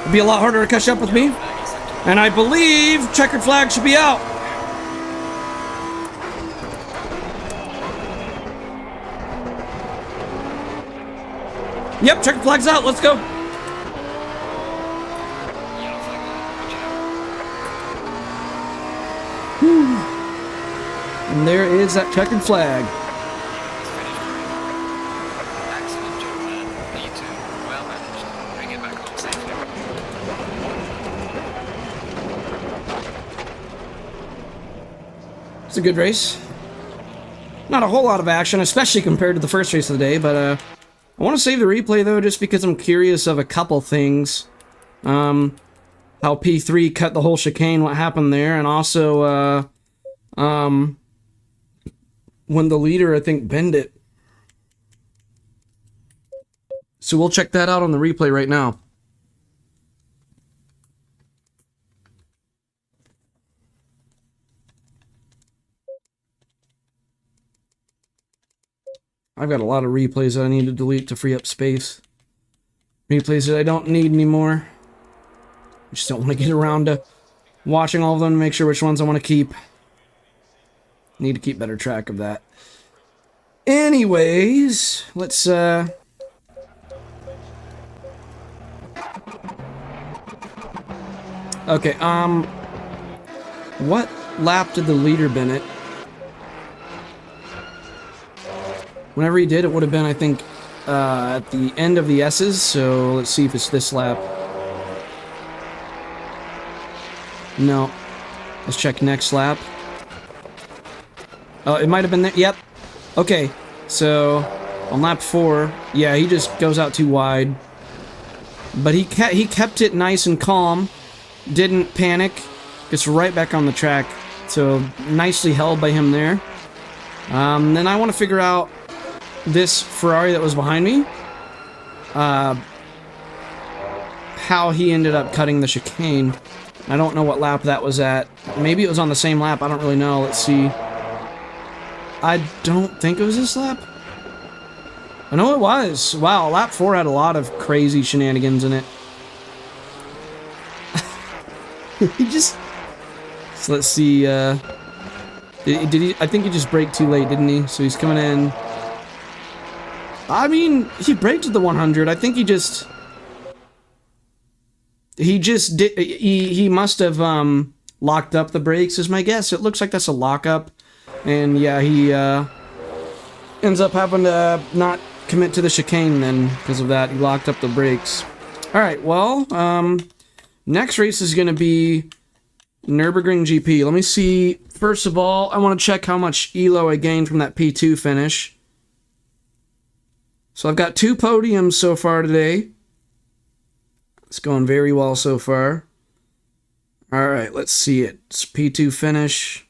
It'll be a lot harder to catch up with me. And I believe checkered flag should be out. Yep, checkered flag's out. Let's go. Whew. And there is that checkered flag. It's a good race. Not a whole lot of action, especially compared to the first race of the day, but I want to save the replay though, just because I'm curious of a couple things. How P3 cut the whole chicane, what happened there, and also when the leader, I think, bend it. So we'll check that out on the replay right now. I've got a lot of replays that I need to delete to free up space. Replays that I don't need anymore. I just don't want to get around to watching all of them and make sure which ones I want to keep. Need to keep better track of that. Anyways, let's okay, what lap did the leader Bennett? Whenever he did, it would have been, I think, at the end of the S's, so let's see if it's this lap. No. Let's check next lap. Oh, it might have been there. Yep. Okay, so on lap 4, yeah, he just goes out too wide. But he kept it nice and calm, didn't panic, gets right back on the track. So nicely held by him there. Then I want to figure out this Ferrari that was behind me, how he ended up cutting the chicane. I don't know what lap that was at. Maybe it was on the same lap, I don't really know. Let's see. I don't think it was this lap. I know it was. Wow, lap 4 had a lot of crazy shenanigans in it. He just... So let's see, did he... I think he just braked too late, didn't he? So he's coming in... I mean, he braked at the 100. I think he just did. He must have locked up the brakes, is my guess. It looks like that's a lockup, and yeah, he ends up having to not commit to the chicane then because of that. He locked up the brakes. All right. Well, next race is going to be Nürburgring GP. Let me see. First of all, I want to check how much elo I gained from that P2 finish. So I've got 2 podiums so far today. It's going very well so far. Alright, let's see it. It's P2 finish.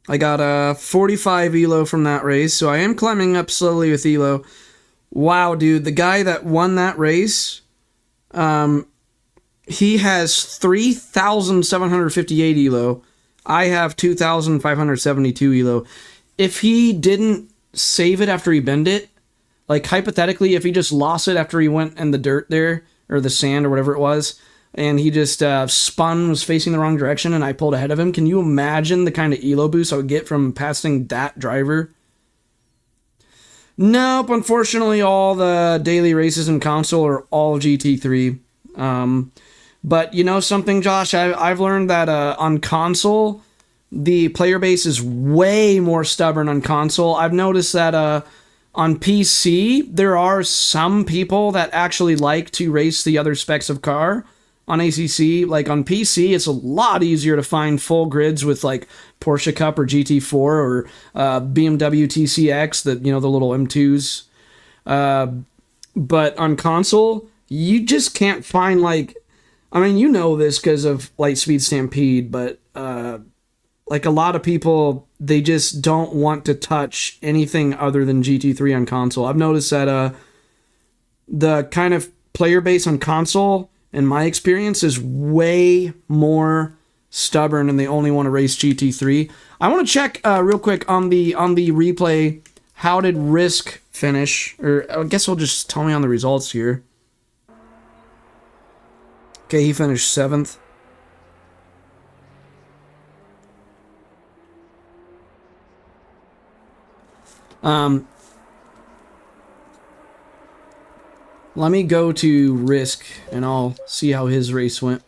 I got a 45 elo from that race, so I am climbing up slowly with elo. Wow, dude, the guy that won that race, he has 3,758 elo. I have 2,572 elo. If he didn't save it after he bent it, like, hypothetically, if he just lost it after he went in the dirt there, or the sand, or whatever it was, and he just spun, was facing the wrong direction, and I pulled ahead of him, can you imagine the kind of elo boost I would get from passing that driver? Nope, unfortunately, all the daily races in console are all GT3. But you know something, Josh? I've learned that on console, the player base is way more stubborn on console. I've noticed that... On PC, there are some people that actually like to race the other specs of car on ACC. Like on PC, it's a lot easier to find full grids with like Porsche Cup or GT4 or BMW TCX, the little M2s. But on console, you just can't find like, I mean, you know this because of Lightspeed Stampede, but like a lot of people, they just don't want to touch anything other than GT3 on console. I've noticed that the kind of player base on console, in my experience, is way more stubborn and they only want to race GT3. I want to check real quick on the replay. How did Risk finish? Or I guess he'll just tell me on the results here. Okay, he finished 7th. Let me go to Risk and I'll see how his race went.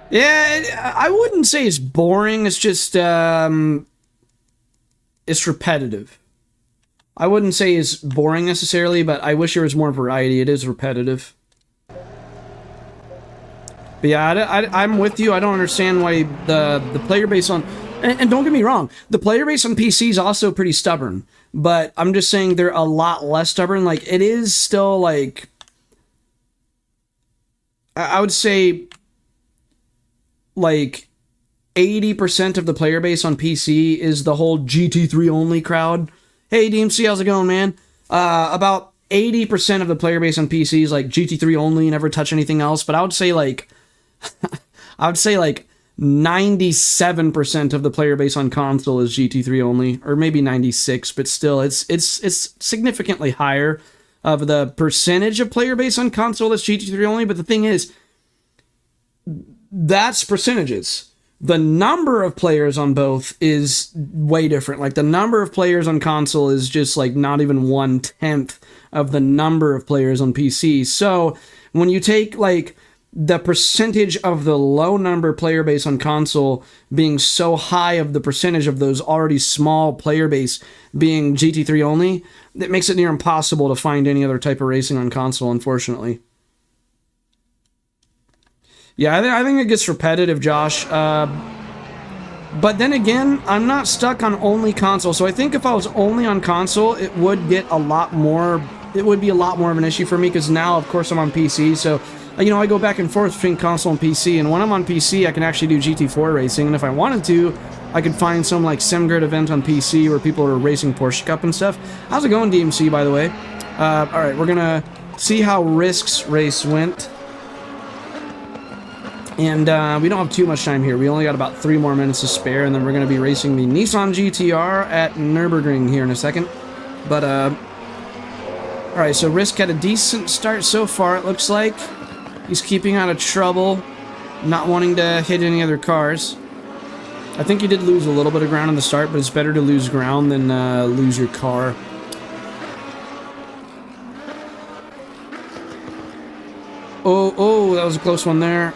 Yeah, I wouldn't say it's boring. It's just, it's repetitive. I wouldn't say it's boring necessarily, but I wish there was more variety. It is repetitive. But yeah, I'm with you. I don't understand why the player base on... And don't get me wrong, the player base on PC is also pretty stubborn. But I'm just saying they're a lot less stubborn. Like, it is still, like... I would say... like 80% of the player base on PC is the whole GT3 only crowd. Hey DMC, how's it going, man? About 80% of the player base on PC is like GT3 only, never touch anything else. But I would say like 97% of the player base on console is GT3 only, or maybe 96, but still it's significantly higher of the percentage of player base on console that's GT3 only. But the thing is, that's percentages. The number of players on both is way different. Like, the number of players on console is just like not even 1/10 of the number of players on PC. So when you take like the percentage of the low number player base on console being so high of the percentage of those already small player base being GT3 only, it makes it near impossible to find any other type of racing on console, unfortunately. Yeah, I think it gets repetitive, Josh. But then again, I'm not stuck on only console. So I think if I was only on console, it would get a lot more... It would be a lot more of an issue for me, because now, of course, I'm on PC. So, I go back and forth between console and PC. And when I'm on PC, I can actually do GT4 racing. And if I wanted to, I could find some, like, Simgrid event on PC where people are racing Porsche Cup and stuff. How's it going, DMC, by the way? Alright, we're gonna see how Risk's race went. And we don't have too much time here. We only got about 3 more minutes to spare, and then we're going to be racing the Nissan GTR at Nürburgring here in a second. But, alright, so Risk had a decent start so far, it looks like. He's keeping out of trouble, not wanting to hit any other cars. I think he did lose a little bit of ground in the start, but it's better to lose ground than lose your car. Oh, that was a close one there.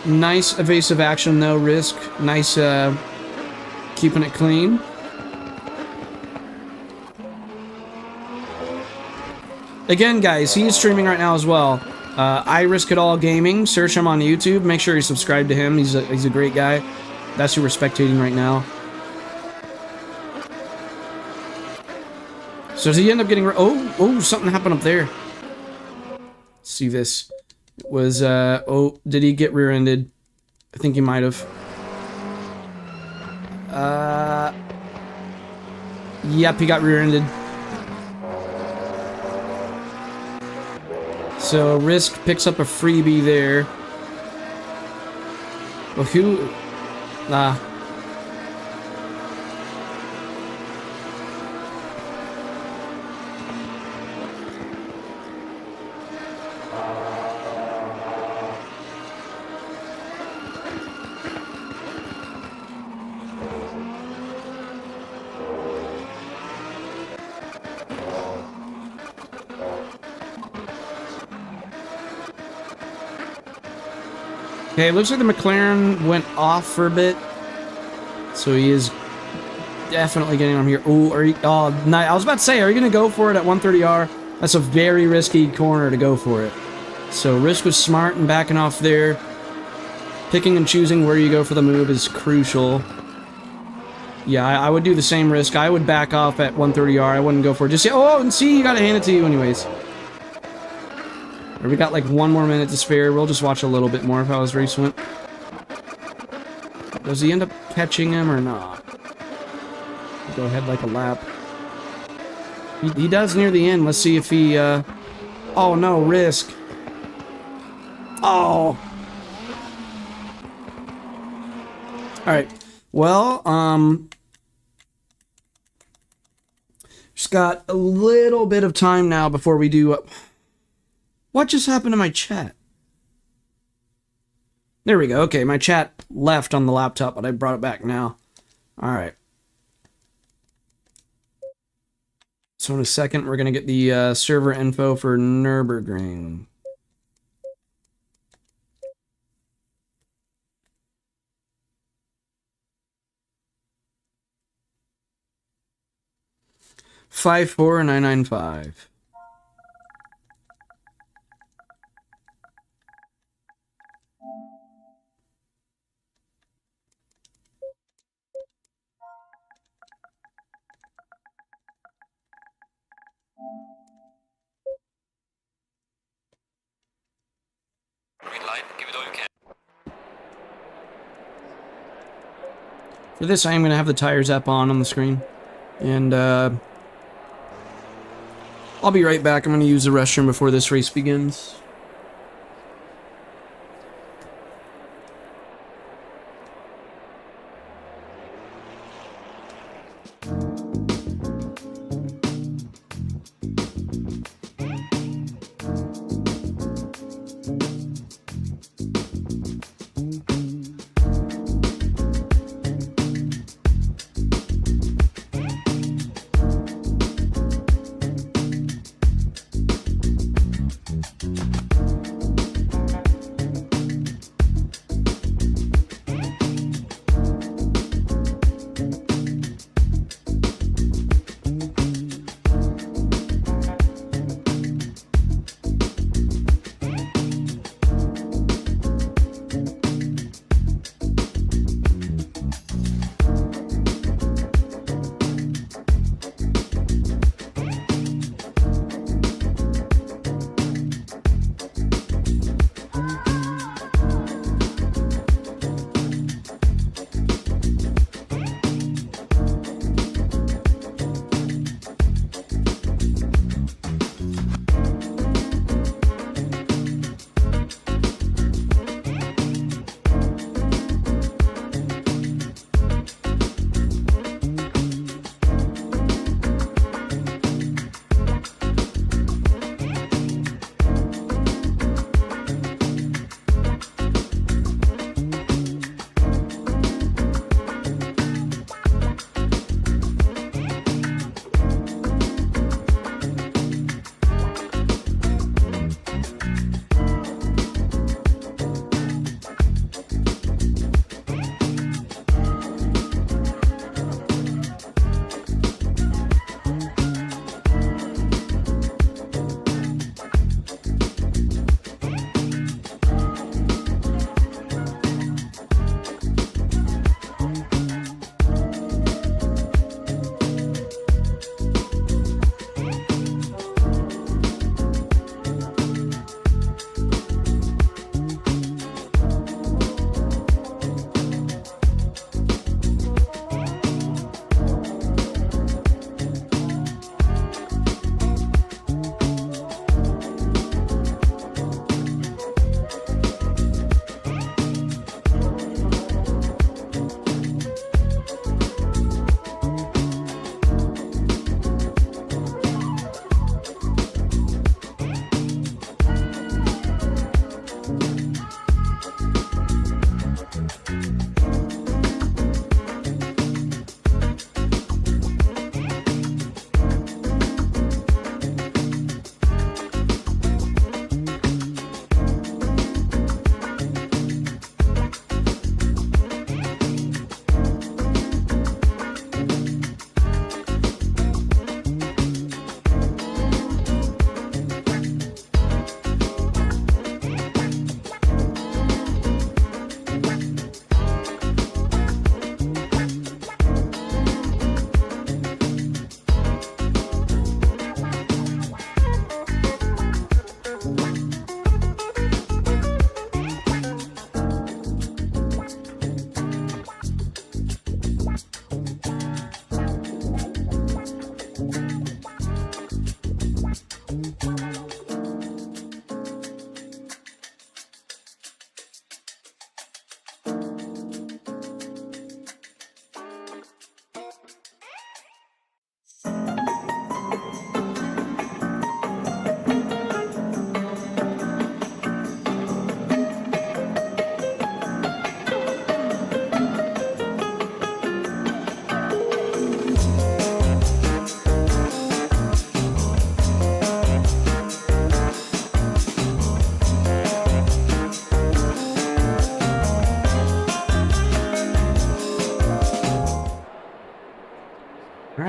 Nice evasive action though, Risk. Nice keeping it clean. Again, guys, he is streaming right now as well. I Risk It All Gaming. Search him on YouTube. Make sure you subscribe to him. He's a great guy. That's who we're spectating right now. So does he end up getting... Oh, something happened up there. Let's see this. Was, oh, did he get rear-ended? I think he might have. Yep, he got rear-ended. So, Risk picks up a freebie there. Well, who... Okay, it looks like the McLaren went off for a bit. So he is definitely getting on here. Ooh, I was about to say, are you going to go for it at 130R? That's a very risky corner to go for it. So Risk was smart in backing off there. Picking and choosing where you go for the move is crucial. Yeah, I would do the same Risk. I would back off at 130R. I wouldn't go for it. Just say, oh, and see, you got to hand it to you anyways. We got like 1 more minute to spare. We'll just watch a little bit more of how his race went. Does he end up catching him or not? Go ahead like a lap. He does near the end. Let's see if he, oh no, Risk. Oh. Alright. Well, just got a little bit of time now before we do... What just happened to my chat? There we go. Okay, my chat left on the laptop, but I brought it back now. Alright. So in a second, we're going to get the server info for Nürburgring. $54995. Green light, give it all you can. For this, I am going to have the tires app on the screen. And, I'll be right back. I'm going to use the restroom before this race begins.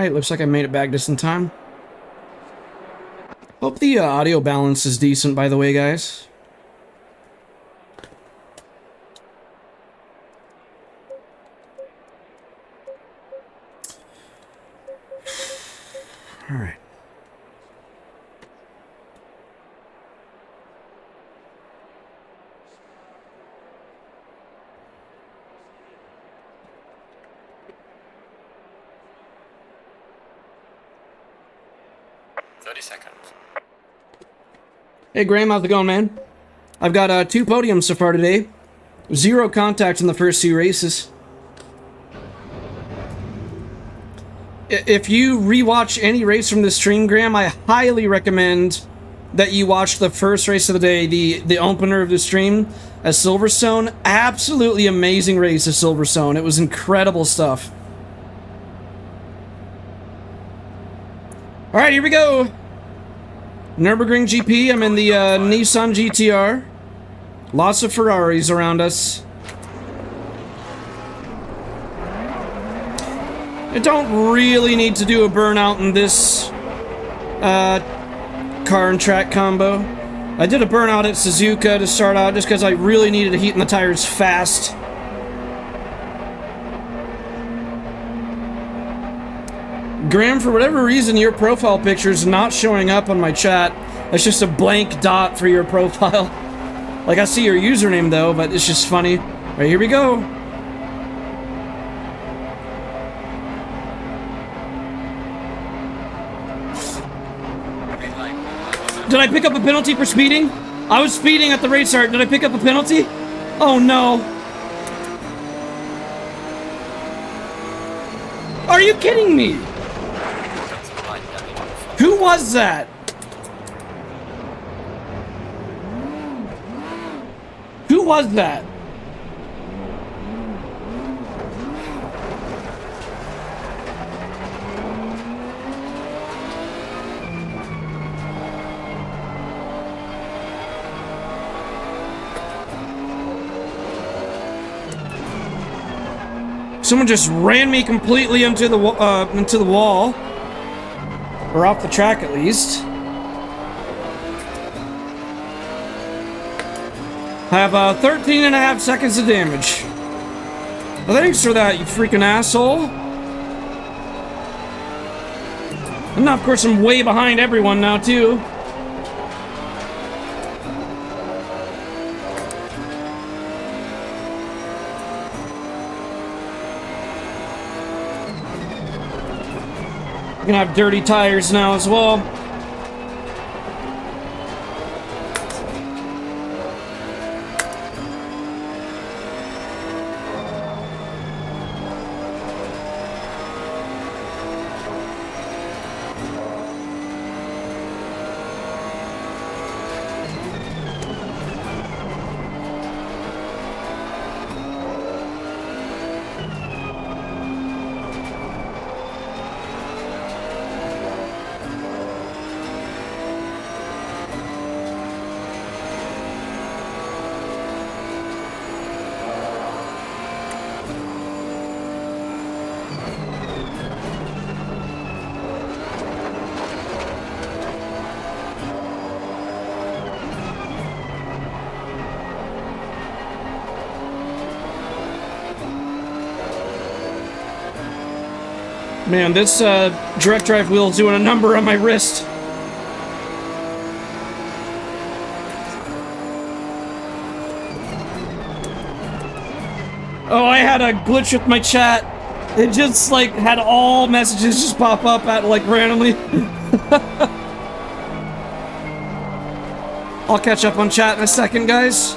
Alright, looks like I made it back just in time. Hope the audio balance is decent, by the way, guys. Alright. Hey Graham, how's it going, man? I've got 2 podiums so far today. 0 contact in the first 2 races. If you rewatch any race from this stream, Graham, I highly recommend that you watch the first race of the day, the opener of the stream at Silverstone. Absolutely amazing race at Silverstone. It was incredible stuff. Alright, here we go. Nürburgring GP, I'm in the Nissan GTR. Lots of Ferraris around us. I don't really need to do a burnout in this car and track combo. I did a burnout at Suzuka to start out just because I really needed to heat in the tires fast. Graham, for whatever reason, your profile picture is not showing up on my chat. It's just a blank dot for your profile. Like, I see your username, though, but it's just funny. Alright, here we go. Did I pick up a penalty for speeding? I was speeding at the race start. Did I pick up a penalty? Oh, no. Are you kidding me? Who was that? Who was that? Someone just ran me completely into the wall. Or off the track, at least. I have 13 and a half seconds of damage. Well, thanks for that, you freaking asshole. And now, of course, I'm way behind everyone now, too. I'm gonna have dirty tires now as well. Man, this direct drive wheel is doing a number on my wrist. Oh, I had a glitch with my chat. It just, like, had all messages just pop up at, like, randomly. I'll catch up on chat in a second, guys.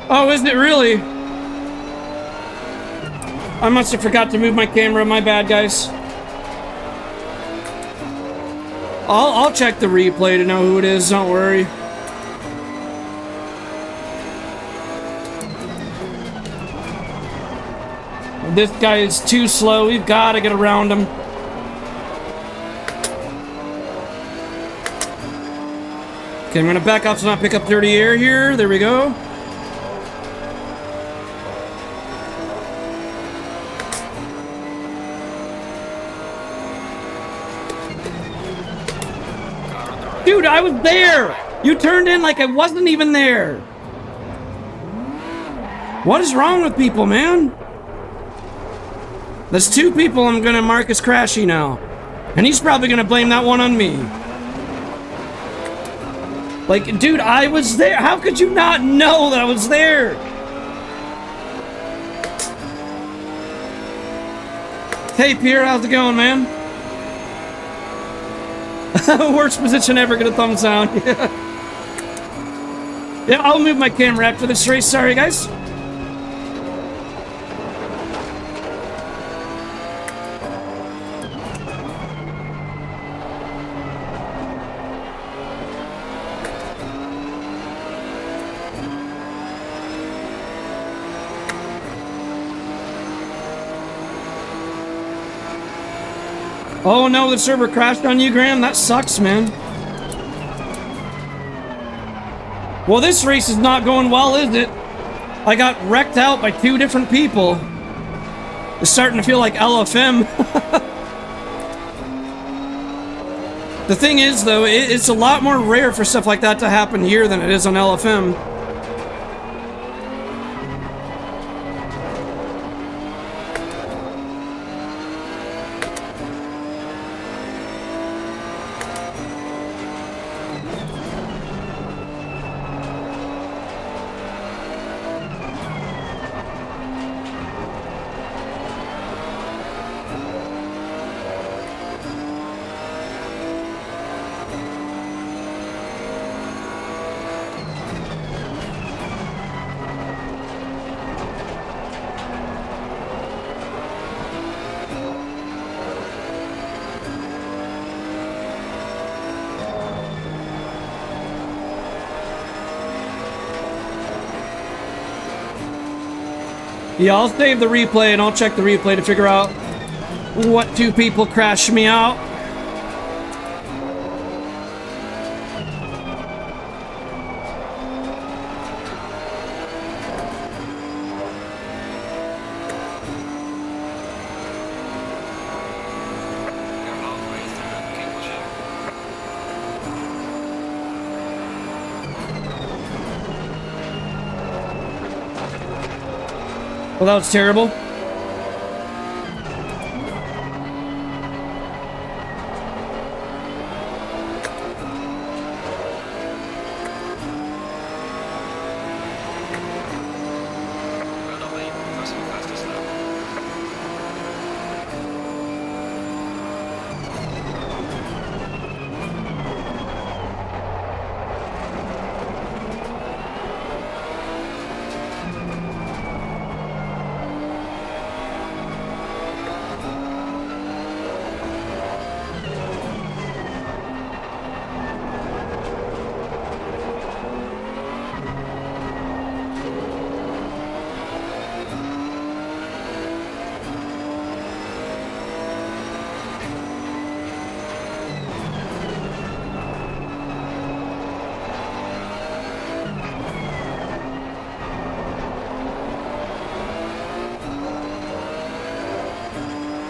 Oh, isn't it really? I must have forgot to move my camera. My bad, guys. I'll check the replay to know who it is. Don't worry. This guy is too slow. We've got to get around him. Okay, I'm going to back off so not pick up dirty air here. There we go. Dude, I was there! You turned in like I wasn't even there. What is wrong with people, man? There's 2 people I'm gonna mark as crashy now. And he's probably gonna blame that one on me. Like, dude, I was there. How could you not know that I was there? Hey, Pierre, how's it going, man? Worst position ever, get a thumbs down. Yeah, I'll move my camera after this race. Sorry, guys. Oh no, the server crashed on you, Graham? That sucks, man. Well, this race is not going well, is it? I got wrecked out by 2 different people. It's starting to feel like LFM. The thing is, though, it's a lot more rare for stuff like that to happen here than it is on LFM. Yeah, I'll save the replay and I'll check the replay to figure out what 2 people crashed me out. Well, that was terrible.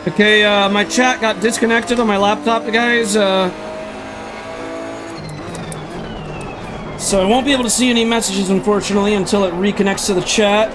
Okay, my chat got disconnected on my laptop, guys, so I won't be able to see any messages, unfortunately, until it reconnects to the chat.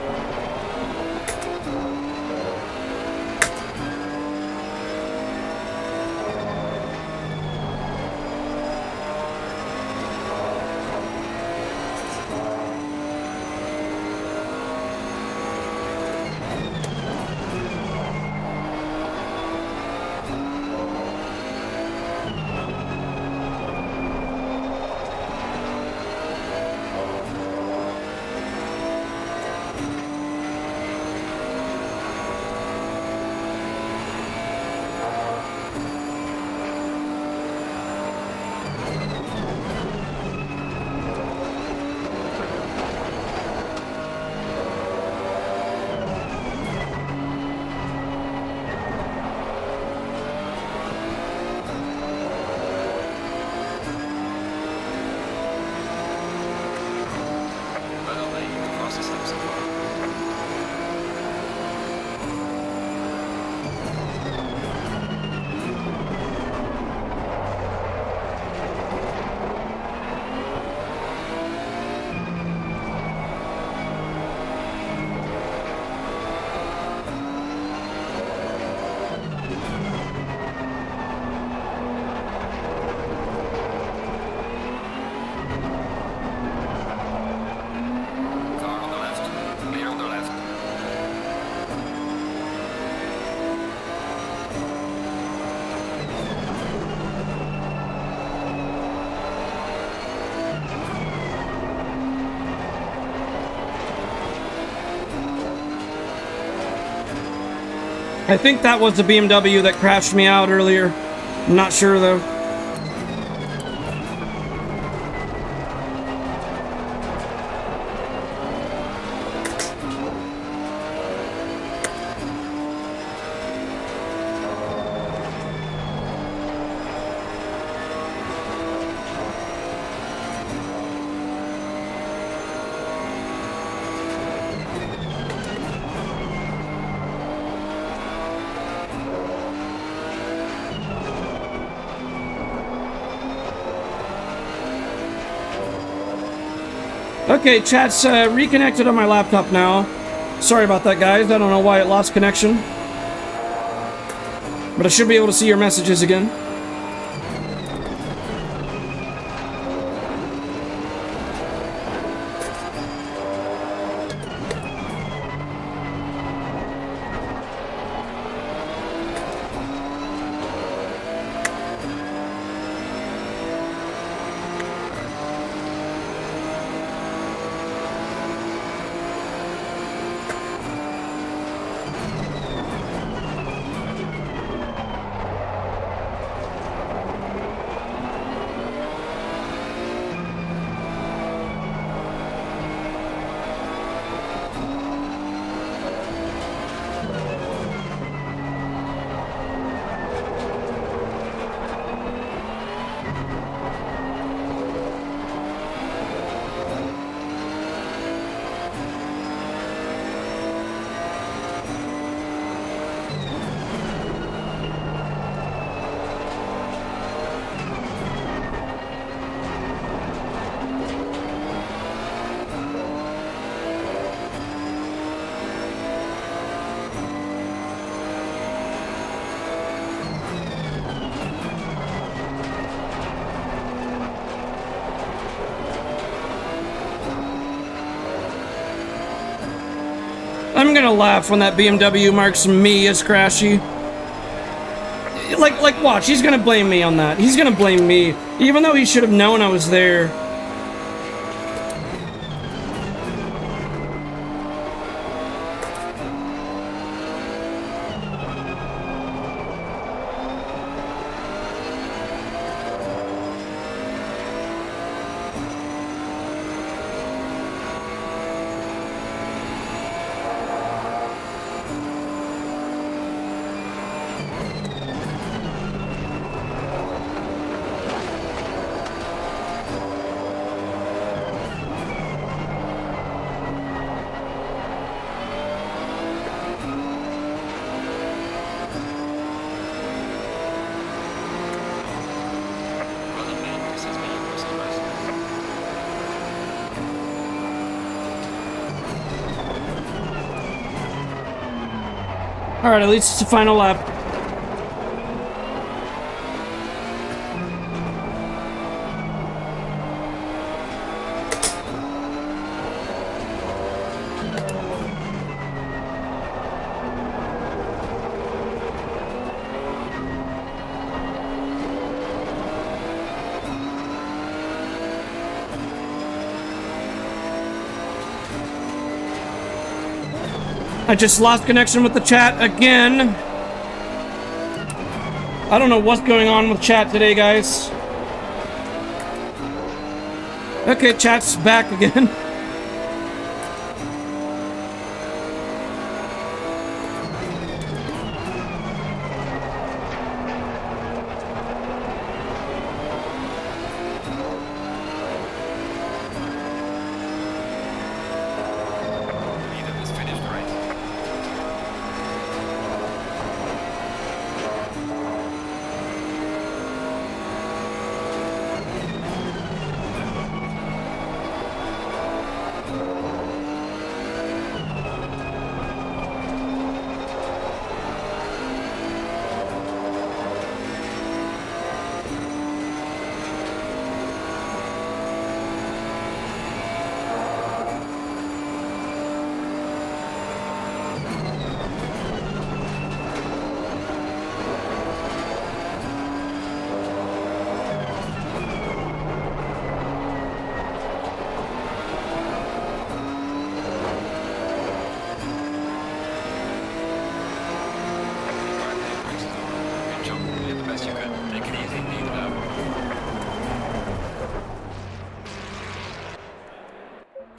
I think that was the BMW that crashed me out earlier. I'm not sure though. Okay, chat's reconnected on my laptop now. Sorry about that, guys. I don't know why it lost connection. But I should be able to see your messages again. I'm gonna laugh when that BMW marks me as crashy. Like, watch, he's gonna blame me on that. He's gonna blame me, even though he should have known I was there. Alright, at least it's the final lap. I just lost connection with the chat again. I don't know what's going on with chat today, guys. Okay, chat's back again.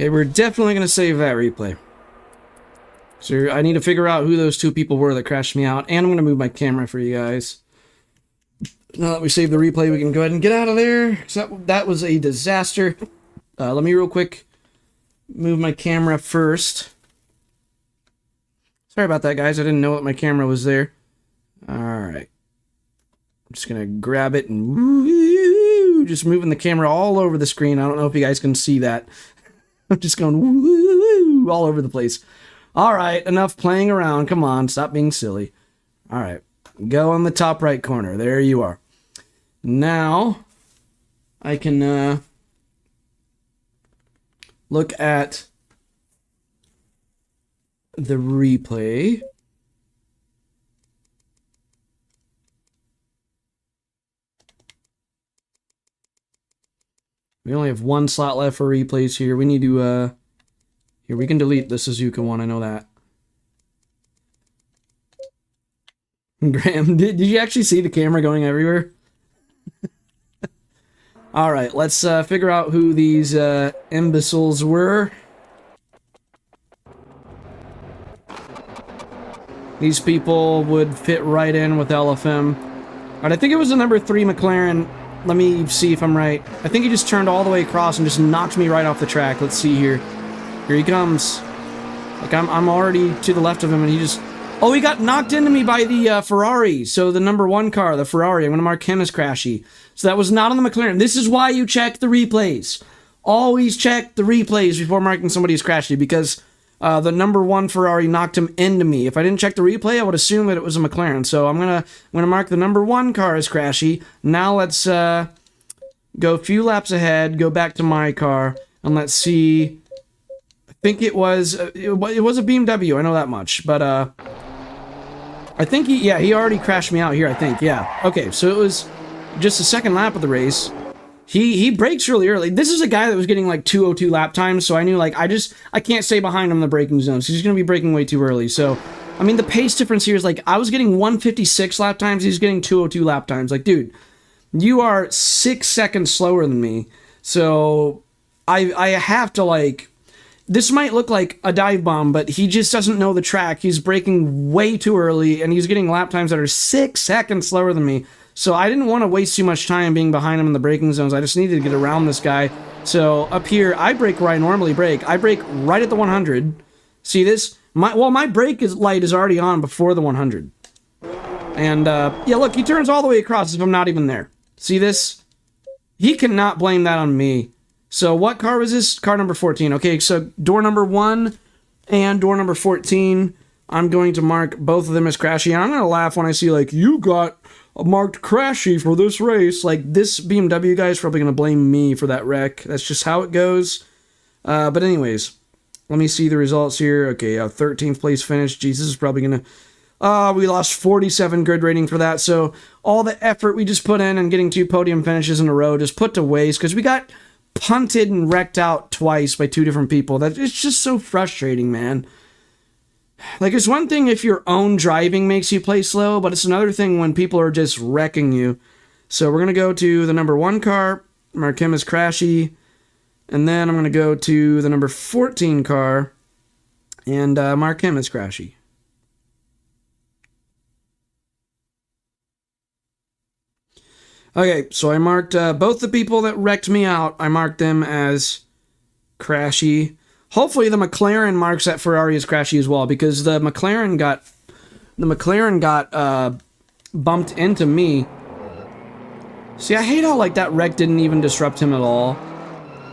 Okay, we're definitely going to save that replay. So I need to figure out who those two people were that crashed me out, and I'm going to move my camera for you guys. Now that we saved the replay, we can go ahead and get out of there. So that was a disaster. Let me real quick move my camera first. Sorry about that, guys. I didn't know that my camera was there. Alright. I'm just going to grab it and woo, just moving the camera all over the screen. I don't know if you guys can see that. I'm just going woo, all over the place. Alright, enough playing around. Come on, stop being silly. Alright, go on the top right corner. There you are. Now, I can look at the replay. We only have one slot left for replays here. We need to, here, we can delete the Suzuka one, I know that. Graham, did you actually see the camera going everywhere? Alright, let's figure out who these imbeciles were. These people would fit right in with LFM. Alright, I think it was the number 3 McLaren. Let me see if I'm right. I think he just turned all the way across and just knocked me right off the track. Let's see here. Here he comes. Like, I'm already to the left of him, and he just... Oh, he got knocked into me by the Ferrari. So the number 1 car, the Ferrari. I'm going to mark him as crashy. So that was not on the McLaren. This is why you check the replays. Always check the replays before marking somebody as crashy, because the number 1 Ferrari knocked him into me. If I didn't check the replay, I would assume that it was a McLaren. So I'm gonna mark the number 1 car as crashy. Now let's go a few laps ahead, go back to my car, and let's see. I think it was a BMW. I know that much, but I think he already crashed me out here. I think, yeah. Okay, so it was just the second lap of the race. He brakes really early. This is a guy that was getting like 202 lap times, so I knew like I can't stay behind him in the braking zones. He's going to be braking way too early. So, I mean, the pace difference here is like I was getting 156 lap times, he's getting 202 lap times. Like, dude, you are 6 seconds slower than me. So, I have to like... This might look like a dive bomb, but he just doesn't know the track. He's braking way too early, and he's getting lap times that are 6 seconds slower than me. So I didn't want to waste too much time being behind him in the braking zones. I just needed to get around this guy. So up here, I brake where I normally brake. I brake right at the 100. See this? My brake light is already on before the 100. And, yeah, look, he turns all the way across if I'm not even there. See this? He cannot blame that on me. So what car was this? Car number 14. Okay, so door number 1 and door number 14, I'm going to mark both of them as crashy. And I'm going to laugh when I see, like, you got marked crashy for this race. Like, this BMW guy is probably going to blame me for that wreck. That's just how it goes. But anyways, let me see the results here. Okay, 13th place finish. Jesus is probably going to... we lost 47 grid rating for that. So all the effort we just put in and getting 2 podium finishes in a row just put to waste because we got punted and wrecked out twice by 2 different people. That it's just so frustrating, man. Like, it's one thing if your own driving makes you play slow, but it's another thing when people are just wrecking you. So we're going to go to the number 1 car, mark him as crashy, and then I'm going to go to the number 14 car and mark him as crashy. Okay, so I marked both the people that wrecked me out, I marked them as crashy. Hopefully the McLaren marks that Ferrari as crashy as well, because the McLaren got bumped into me. See, I hate how like that wreck didn't even disrupt him at all.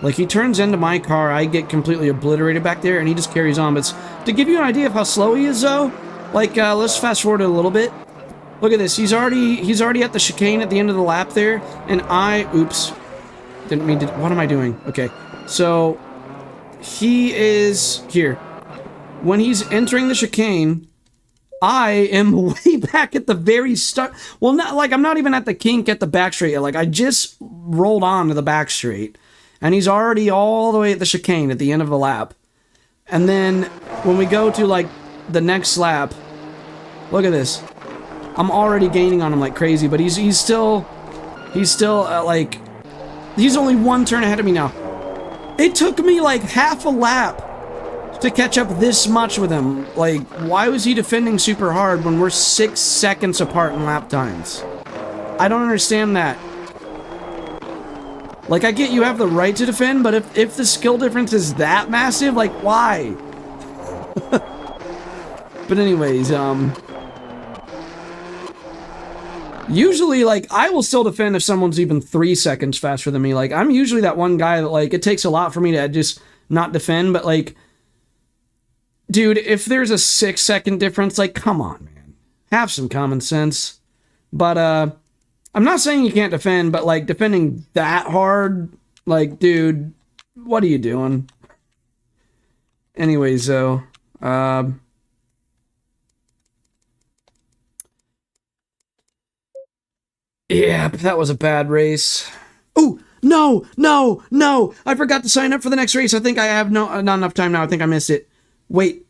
Like, he turns into my car, I get completely obliterated back there, and he just carries on. But to give you an idea of how slow he is, though, like, let's fast forward a little bit. Look at this. He's already at the chicane at the end of the lap there, and oops. Didn't mean to... What am I doing? Okay. So, he is here. When he's entering the chicane, I am way back at the very start. Well, not like I'm not even at the kink at the back straight yet. Like, I just rolled on to the back straight, and he's already all the way at the chicane at the end of the lap. And then when we go to like the next lap, look at this. I'm already gaining on him like crazy, but he's still like, he's only 1 turn ahead of me now. It took me like half a lap to catch up this much with him. Like, why was he defending super hard when we're 6 seconds apart in lap times? I don't understand that. Like, I get you have the right to defend, but if the skill difference is that massive, like, why? But anyways, usually, like, I will still defend if someone's even 3 seconds faster than me. Like, I'm usually that one guy that, like, it takes a lot for me to just not defend, but, like, dude, if there's a 6 second difference, like, come on, man. Have some common sense. But, I'm not saying you can't defend, but, like, defending that hard, like, dude, what are you doing? Anyways, though, yeah, but that was a bad race. Oh, no, no, no. I forgot to sign up for the next race. I think I have not enough time now. I think I missed it. Wait.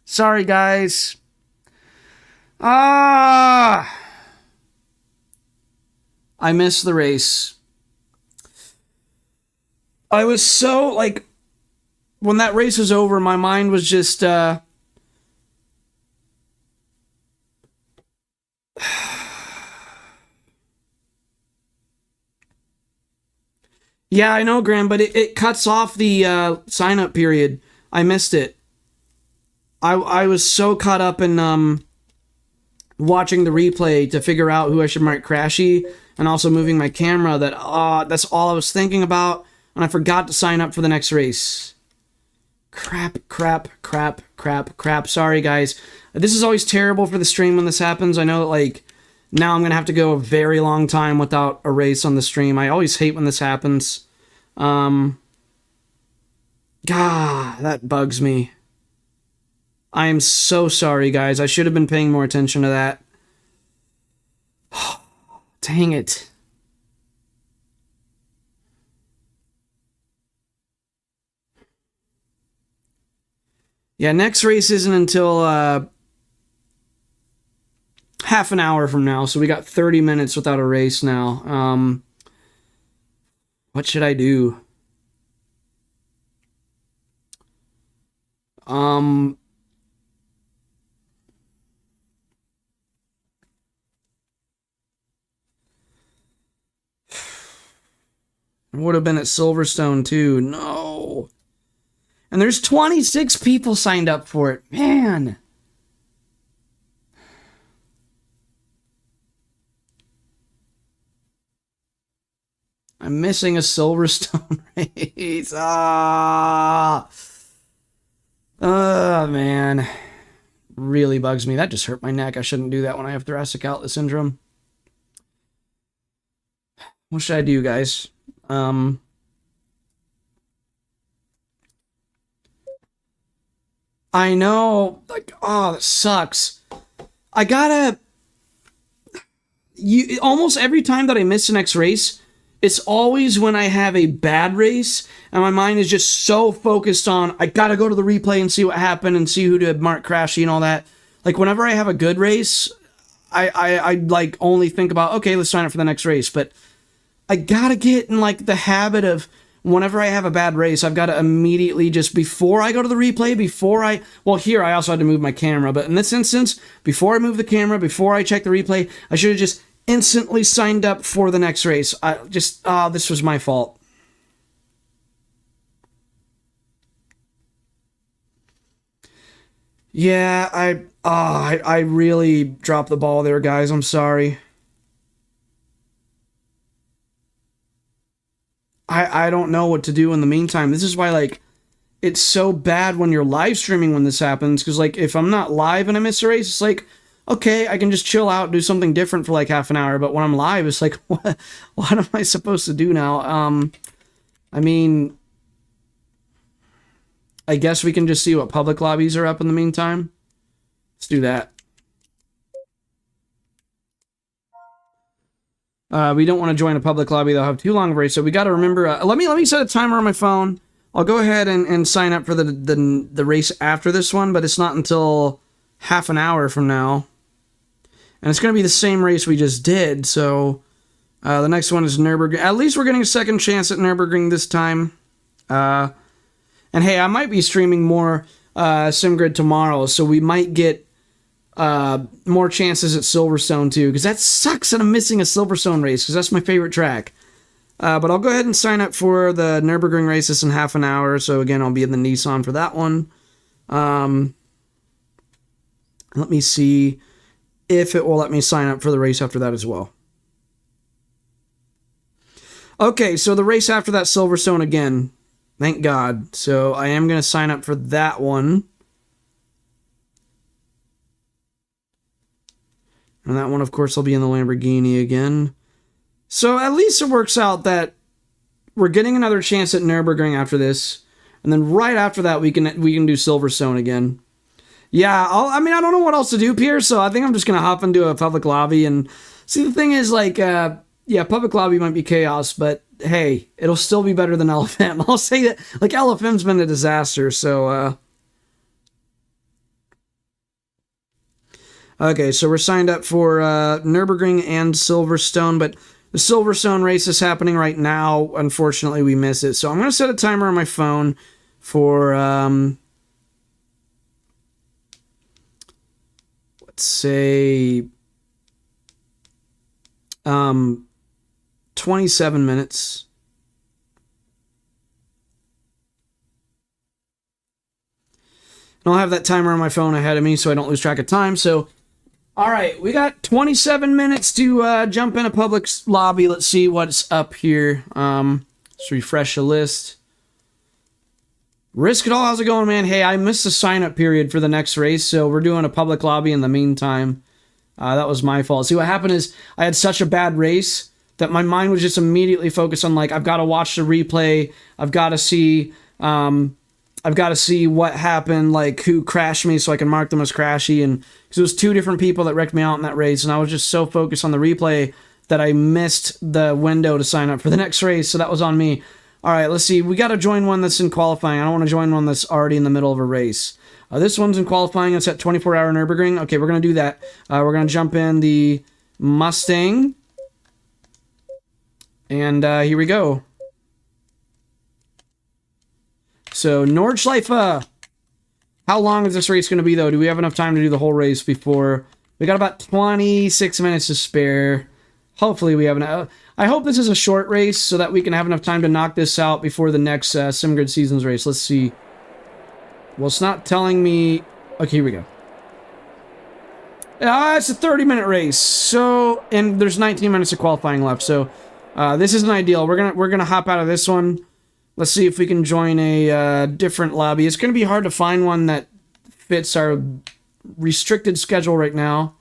Sorry, guys. I missed the race. I was so, like, when that race was over, my mind was just, yeah, I know, Graham, but it cuts off the sign-up period. I missed it. I was so caught up in watching the replay to figure out who I should mark Crashy, and also moving my camera that that's all I was thinking about, and I forgot to sign up for the next race. Crap. Sorry, guys. This is always terrible for the stream when this happens. I know that, like, now I'm going to have to go a very long time without a race on the stream. I always hate when this happens. God, that bugs me. I am so sorry, guys. I should have been paying more attention to that. Dang it. Yeah, next race isn't until half an hour from now, so we got 30 minutes without a race now. What should I do? Would have been at Silverstone too. No. And there's 26 people signed up for it. Man. I'm missing a Silverstone race. Oh, man. Really bugs me. That just hurt my neck. I shouldn't do that when I have thoracic outlet syndrome. What should I do, guys? I know, like, oh, that sucks. I gotta, almost every time that I miss the next race, it's always when I have a bad race, and my mind is just so focused on, I gotta go to the replay and see what happened, and see who to mark Crashy and all that. Like, whenever I have a good race, I like, only think about, okay, let's sign up for the next race, but I gotta get in, like, the habit of, whenever I have a bad race, I've got to immediately just, before I go to the replay, well, here, I also had to move my camera, but in this instance, before I move the camera, before I check the replay, I should have just instantly signed up for the next race. This was my fault. Yeah, I really dropped the ball there, guys. I'm sorry. I don't know what to do in the meantime. This is why, like, it's so bad when you're live streaming when this happens, because, like, if I'm not live and I miss a race, it's like, okay, I can just chill out, do something different for, like, half an hour, but when I'm live, it's like, what am I supposed to do now? I mean, I guess we can just see what public lobbies are up in the meantime. Let's do that. We don't want to join a public lobby. They'll have too long of a race. So we got to remember. Let me set a timer on my phone. I'll go ahead and sign up for the race after this one, but it's not until half an hour from now, and it's going to be the same race we just did. So, The next one is Nürburgring. At least we're getting a second chance at Nürburgring this time. And hey, I might be streaming more Simgrid tomorrow, so we might get more chances at Silverstone too, because that sucks that I'm missing a Silverstone race, because that's my favorite track. But I'll go ahead and sign up for the Nürburgring races in half an hour, so again, I'll be in the Nissan for that one. Let me see if it will let me sign up for the race after that as well. Okay, so the race after that, Silverstone again. Thank God. So I am going to sign up for that one. And that one, of course, will be in the Lamborghini again. So at least it works out that we're getting another chance at Nürburgring after this. And then right after that, we can do Silverstone again. Yeah, I mean, I don't know what else to do, Pierre, so I think I'm just going to hop into a public lobby. And see, the thing is, like, yeah, public lobby might be chaos, but hey, it'll still be better than LFM. I'll say that, like, LFM's been a disaster, so, okay, so we're signed up for Nürburgring and Silverstone, but the Silverstone race is happening right now. Unfortunately, we miss it. So I'm going to set a timer on my phone for, let's say, 27 minutes. And I'll have that timer on my phone ahead of me so I don't lose track of time. So, all right, we got 27 minutes to jump in a public lobby. Let's see what's up here. Let's refresh the list. Risk It All, how's it going, man? Hey, I missed the sign-up period for the next race, so we're doing a public lobby in the meantime. That was my fault. See, what happened is I had such a bad race that my mind was just immediately focused on, like, I've got to watch the replay. I've got to see what happened, like, who crashed me so I can mark them as crashy. And because it was two different people that wrecked me out in that race, and I was just so focused on the replay that I missed the window to sign up for the next race, so that was on me. All right, let's see. We got to join one that's in qualifying. I don't want to join one that's already in the middle of a race. This one's in qualifying. It's at 24-hour Nürburgring. Okay, we're going to do that. We're going to jump in the Mustang. And here we go. So, Nordschleife. How long is this race going to be, though? Do we have enough time to do the whole race before... We got about 26 minutes to spare. Hopefully we have enough. I hope this is a short race so that we can have enough time to knock this out before the next Simgrid Seasons race. Let's see. Well, it's not telling me... Okay, here we go. It's a 30-minute race. So, and there's 19 minutes of qualifying left. So, this isn't ideal. We're gonna hop out of this one. Let's see if we can join a different lobby. It's gonna be hard to find one that fits our restricted schedule right now.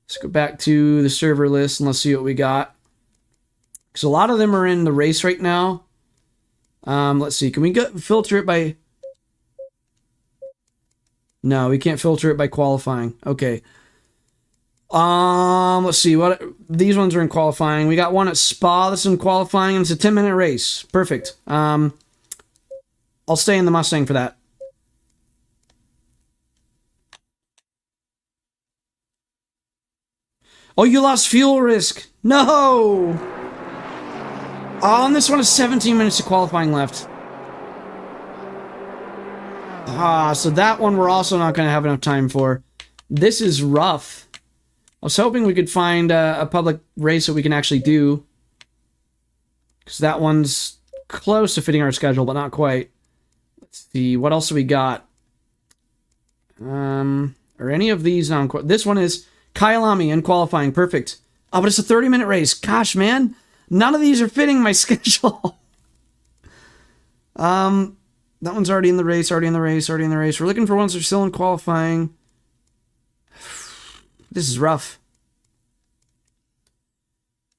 Let's go back to the server list and let's see what we got. Because a lot of them are in the race right now. Let's see. Can we filter it by... No, we can't filter it by qualifying. Okay. Let's see. What these ones are in qualifying. We got one at Spa that's in qualifying, and it's a 10-minute race. Perfect. I'll stay in the Mustang for that. Oh, you lost fuel risk. No! Oh, and this one is 17 minutes of qualifying left. So that one we're also not going to have enough time for. This is rough. I was hoping we could find a public race that we can actually do. Because that one's close to fitting our schedule, but not quite. Let's see, what else do we got? Are any of these non... This one is... Kyalami in qualifying, perfect. Oh, but it's a 30-minute race. Gosh, man. None of these are fitting my schedule. That one's already in the race, already in the race. We're looking for ones that are still in qualifying. This is rough.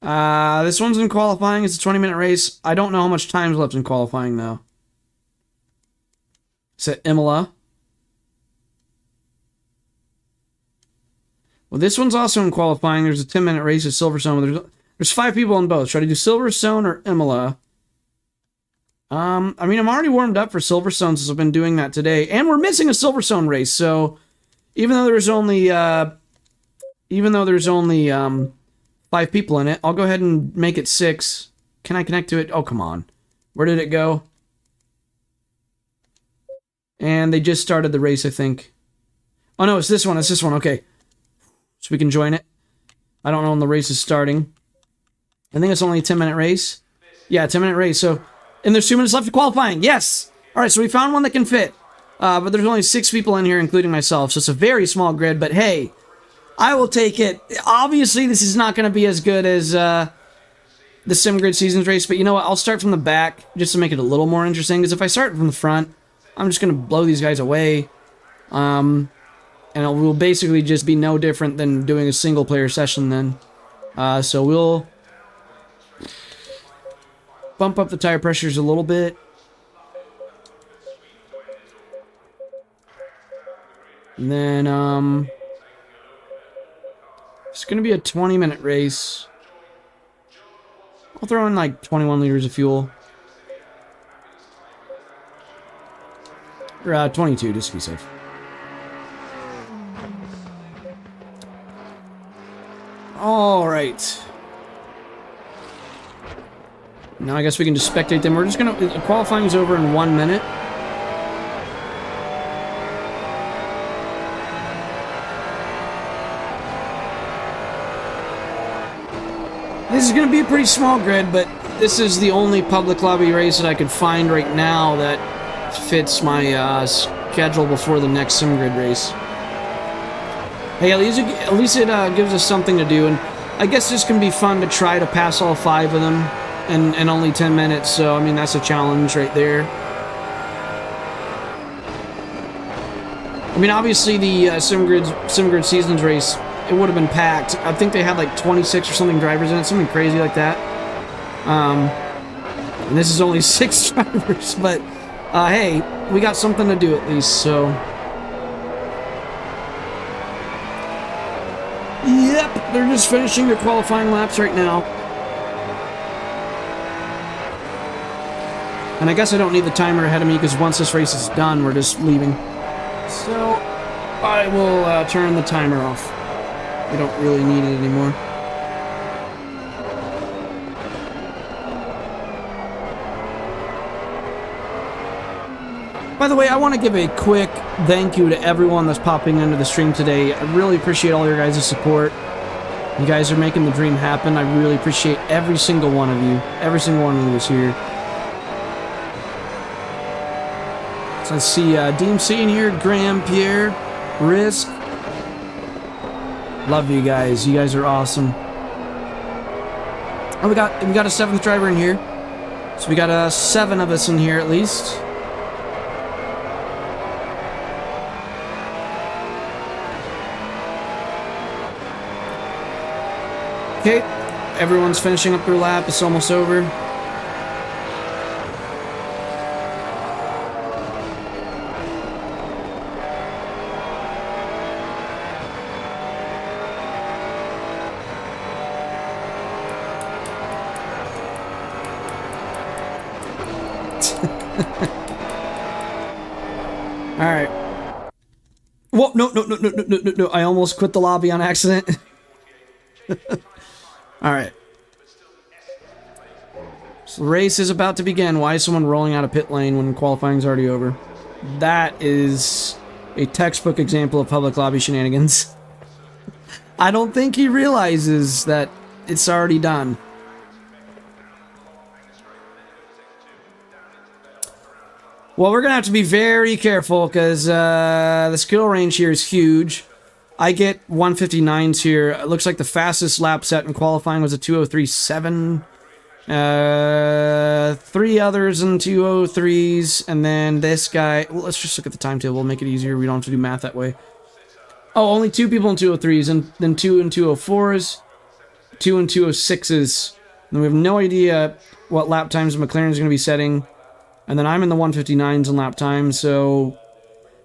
This one's in qualifying. It's a 20-minute race. I don't know how much time's left in qualifying, though. It's at Imola. Well, this one's also in qualifying. There's a 10-minute race at Silverstone. There's 5 people on both. Should I do Silverstone or Imola? I mean, I'm already warmed up for Silverstone since I've been doing that today. And we're missing a Silverstone race, so even though there's only 5 5 people in it. I'll go ahead and make it 6. Can I connect to it? Oh, come on. Where did it go? And they just started the race, I think. Oh, no, it's this one. It's this one. Okay. So we can join it. I don't know when the race is starting. I think it's only a 10-minute race. Yeah, 10-minute race. So, and there's 2 minutes left to qualifying. Yes! All right, so we found one that can fit. But there's only 6 people in here, including myself. So it's a very small grid. But hey, I will take it. Obviously, this is not going to be as good as the Simgrid Seasons race. But you know what? I'll start from the back just to make it a little more interesting. Because if I start from the front, I'm just going to blow these guys away. And it will basically just be no different than doing a single-player session then. So we'll bump up the tire pressures a little bit. And then, it's going to be a 20-minute race. I'll throw in like 21 liters of fuel. Or 22, just to be safe. Alright. Now I guess we can just spectate them. We're just going to... Qualifying's over in 1 minute. This is going to be a pretty small grid, but this is the only public lobby race that I could find right now that fits my schedule before the next Simgrid race. Hey, at least it gives us something to do, and I guess this can be fun to try to pass all 5 of them in only 10 minutes, so I mean that's a challenge right there. I mean obviously the Simgrid Seasons race, it would have been packed. I think they had like 26 or something drivers in it, something crazy like that. And this is only 6 drivers, but hey, we got something to do at least, so... Yep, they're just finishing their qualifying laps right now. And I guess I don't need the timer ahead of me, because once this race is done, we're just leaving. So, I will turn the timer off. We don't really need it anymore. By the way, I want to give a quick thank you to everyone that's popping into the stream today. I really appreciate all your guys' support. You guys are making the dream happen. I really appreciate every single one of you. Every single one of you is here. So I see DMC in here, Graham, Pierre, Risk. Love you guys. You guys are awesome. Oh, we got a 7th driver in here. So we got 7 of us in here at least. Okay, everyone's finishing up their lap. It's almost over. Alright. Whoa, no. I almost quit the lobby on accident. Alright. So the race is about to begin. Why is someone rolling out of pit lane when qualifying's already over? That is a textbook example of public lobby shenanigans. I don't think he realizes that it's already done. Well, we're gonna have to be very careful because the skill range here is huge. I get 159s here. It looks like the fastest lap set in qualifying was a 203.7. 3 others in 203s, and then this guy. Well, let's just look at the timetable. We'll make it easier. We don't have to do math that way. Oh, only 2 people in 203s, and then 2 in 204s, 2 in 206s. And we have no idea what lap times McLaren's going to be setting. And then I'm in the 159s in lap time, so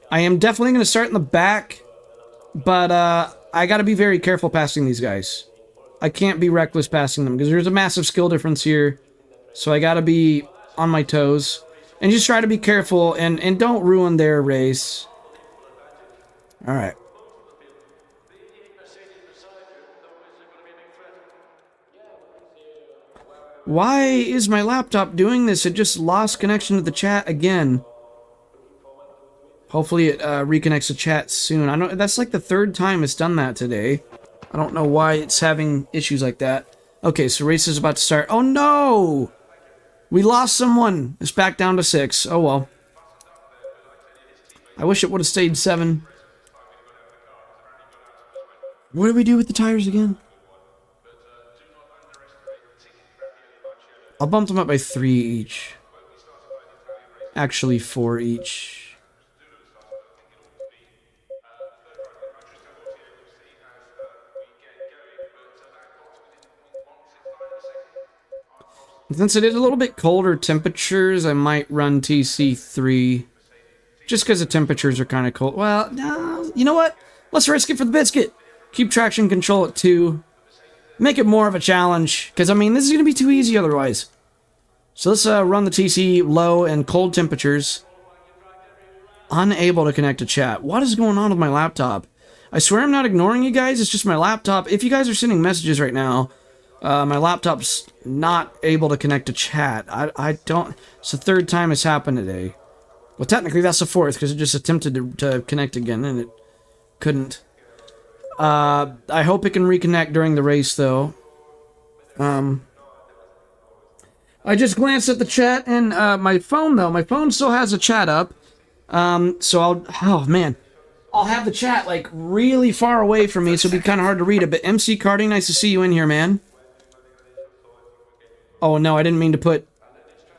I am definitely going to start in the back. But I got to be very careful passing these guys. I can't be reckless passing them because there's a massive skill difference here. So I got to be on my toes. And just try to be careful and don't ruin their race. Alright. Why is my laptop doing this? It just lost connection to the chat again. Hopefully it reconnects the chat soon. I know that's like the third time it's done that today. I don't know why it's having issues like that. Okay, so race is about to start. Oh no! We lost someone. It's back down to 6. Oh well. I wish it would have stayed 7. What do we do with the tires again? I'll bump them up by 3 each. Actually, 4 each. Since it is a little bit colder temperatures, I might run TC3. Just because the temperatures are kind of cold. Well, no, you know what? Let's risk it for the biscuit. Keep traction control at 2. Make it more of a challenge. Because, I mean, this is going to be too easy otherwise. So let's run the TC low and cold temperatures. Unable to connect to chat. What is going on with my laptop? I swear I'm not ignoring you guys. It's just my laptop. If you guys are sending messages right now, my laptop's not able to connect to chat. I don't... It's the 3rd time it's happened today. Well, technically that's the 4th, because it just attempted to connect again, and it couldn't. I hope it can reconnect during the race, though. I just glanced at the chat, and my phone, though. My phone still has a chat up. So I'll... Oh, man. I'll have the chat, like, really far away from me, so it'll be kind of hard to read it. But MC Karting, nice to see you in here, man. Oh, no, I didn't mean to put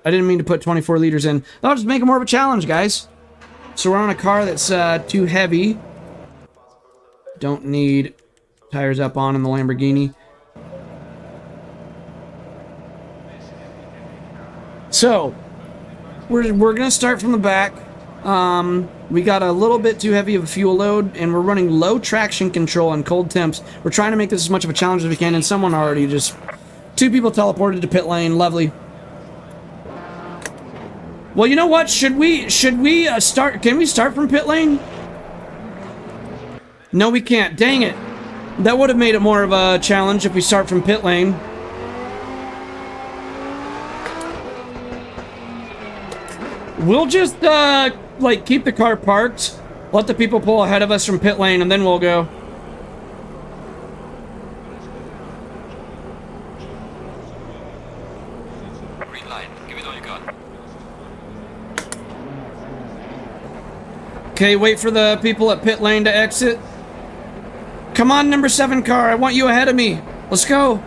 24 liters in. I'll just make it more of a challenge, guys. So we're on a car that's too heavy. Don't need tires up on in the Lamborghini. So, we're gonna start from the back. We got a little bit too heavy of a fuel load, and we're running low traction control on cold temps. We're trying to make this as much of a challenge as we can, and someone already just... 2 people teleported to pit lane. Lovely. Well, you know what? Should we start... Can we start from pit lane? No, we can't. Dang it. That would have made it more of a challenge if we start from pit lane. We'll just, like, keep the car parked. Let the people pull ahead of us from pit lane, and then we'll go. Green light. Give it all you got. Okay, wait for the people at pit lane to exit. Come on, number 7 car. I want you ahead of me. Let's go.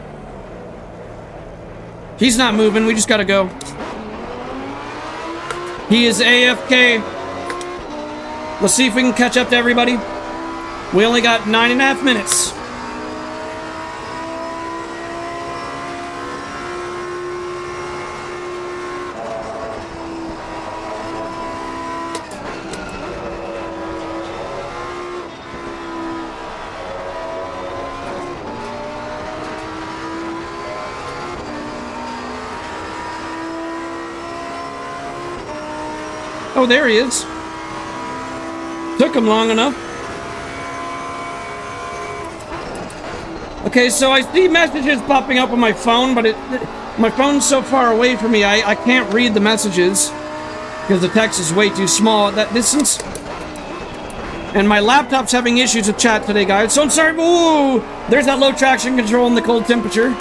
He's not moving. We just gotta go. He is AFK. Let's see if we can catch up to everybody. We only got 9.5 minutes. Oh, there he is. Took him long enough. Okay, so I see messages popping up on my phone, but my phone's so far away from me, I can't read the messages because the text is way too small at that distance. And my laptop's having issues with chat today, guys, so I'm sorry. Ooh, there's that low traction control and the cold temperature.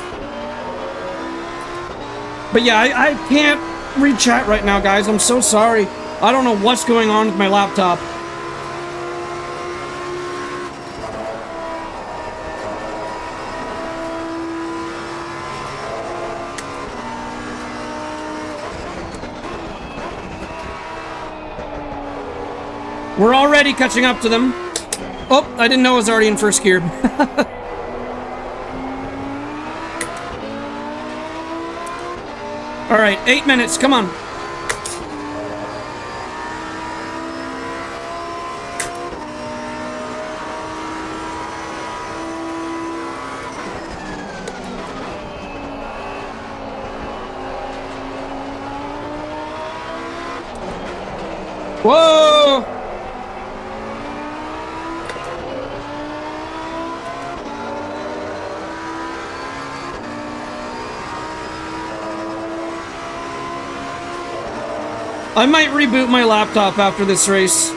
But yeah, I can't read chat right now, guys. I'm so sorry. I don't know what's going on with my laptop. We're already catching up to them. Oh, I didn't know I was already in first gear. All right, 8 minutes, come on. Whoa! I might reboot my laptop after this race.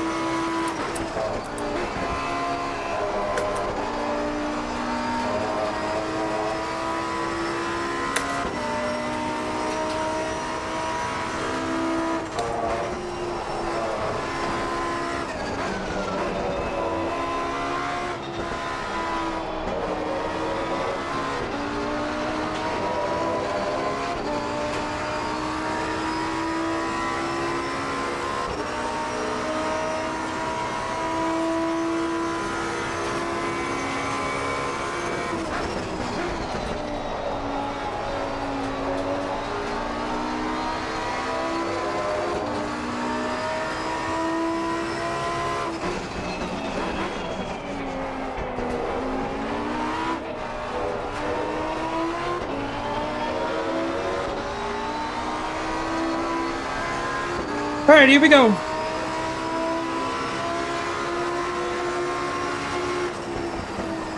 All right, here we go.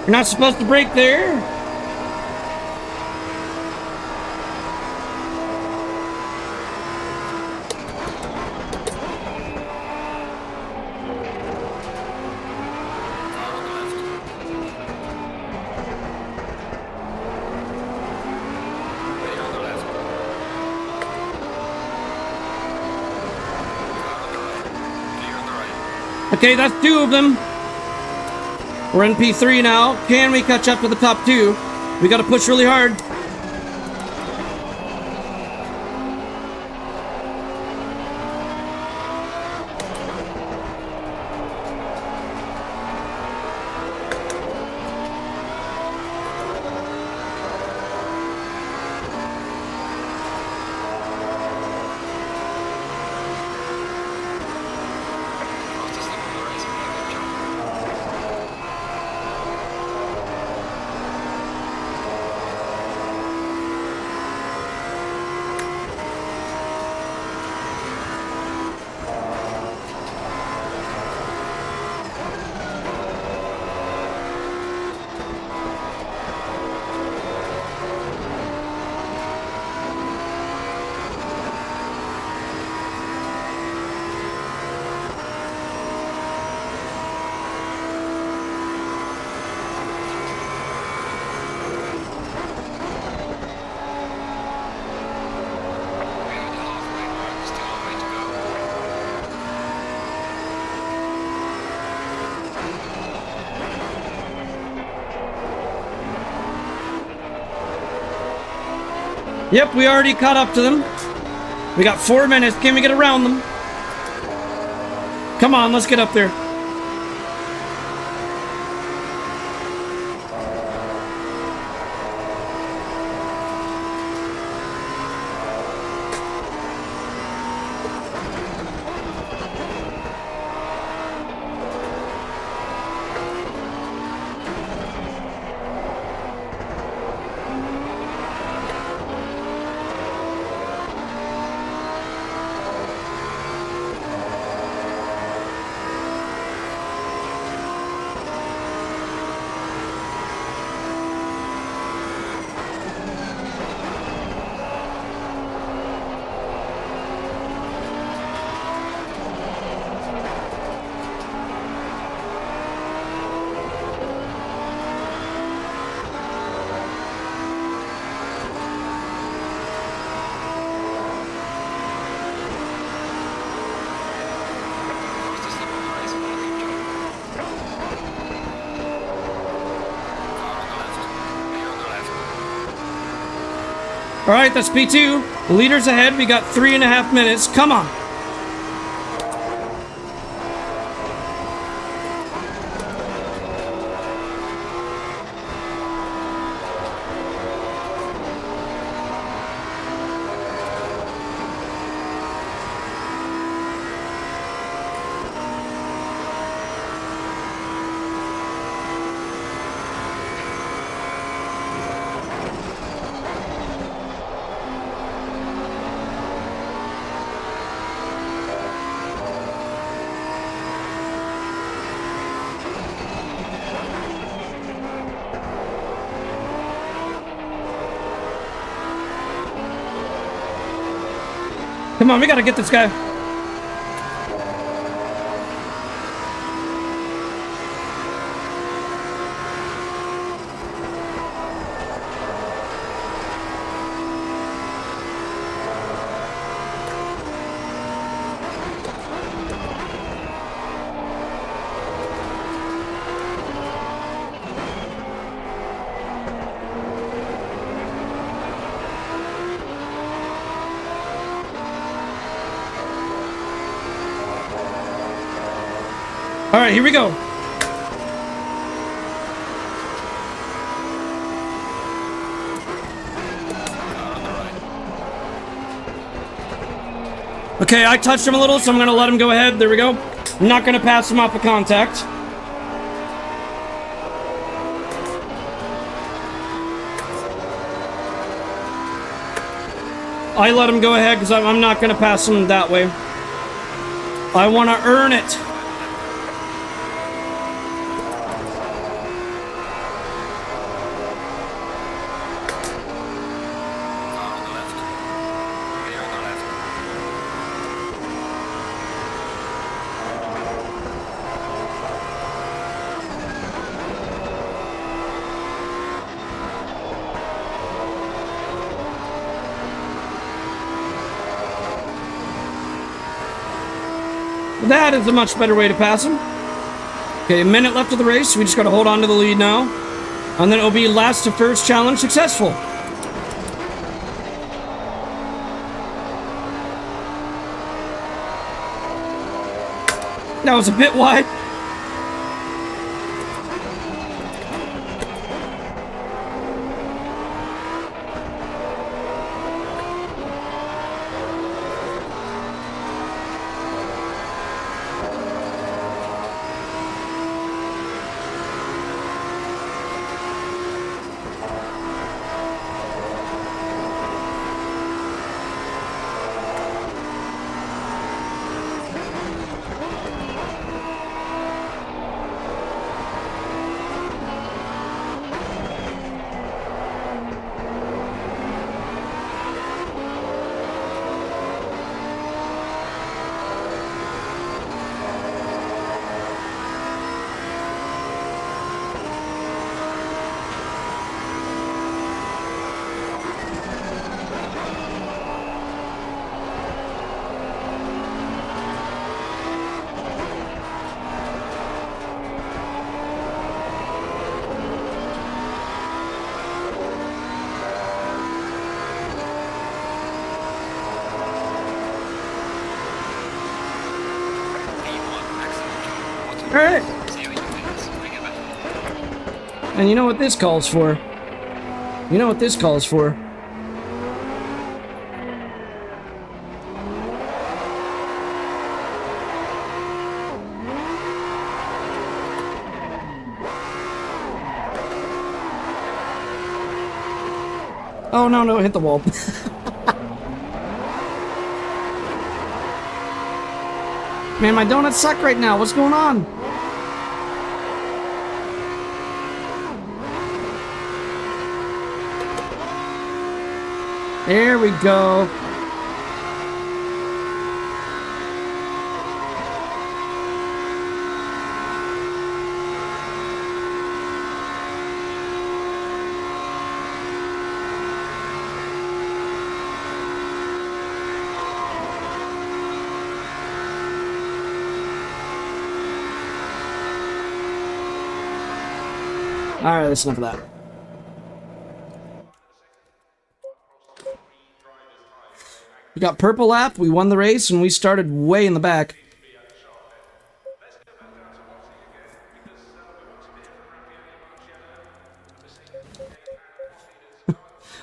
You're not supposed to brake there. Okay, that's 2 of them. We're in P3 now. Can we catch up to the top 2? We gotta push really hard. Yep, we already caught up to them. We got 4 minutes. Can we get around them? Come on, let's get up there. All right, that's P2. The leader's ahead. We got 3.5 minutes. Come on. Come on, we gotta get this guy. Alright, here we go. Okay, I touched him a little, so I'm gonna let him go ahead. There we go. I'm not gonna pass him off the contact. I let him go ahead because I'm not gonna pass him that way. I want to earn it. That is a much better way to pass him. Okay, a minute left of the race. We just gotta hold on to the lead now. And then it'll be last to first challenge successful. That was a bit wide. Alright. And you know what this calls for? You know what this calls for? Oh, no, no, hit the wall. Man, my donuts suck right now. What's going on? There we go. Alright, that's enough of that. We got purple lap, we won the race, and we started way in the back.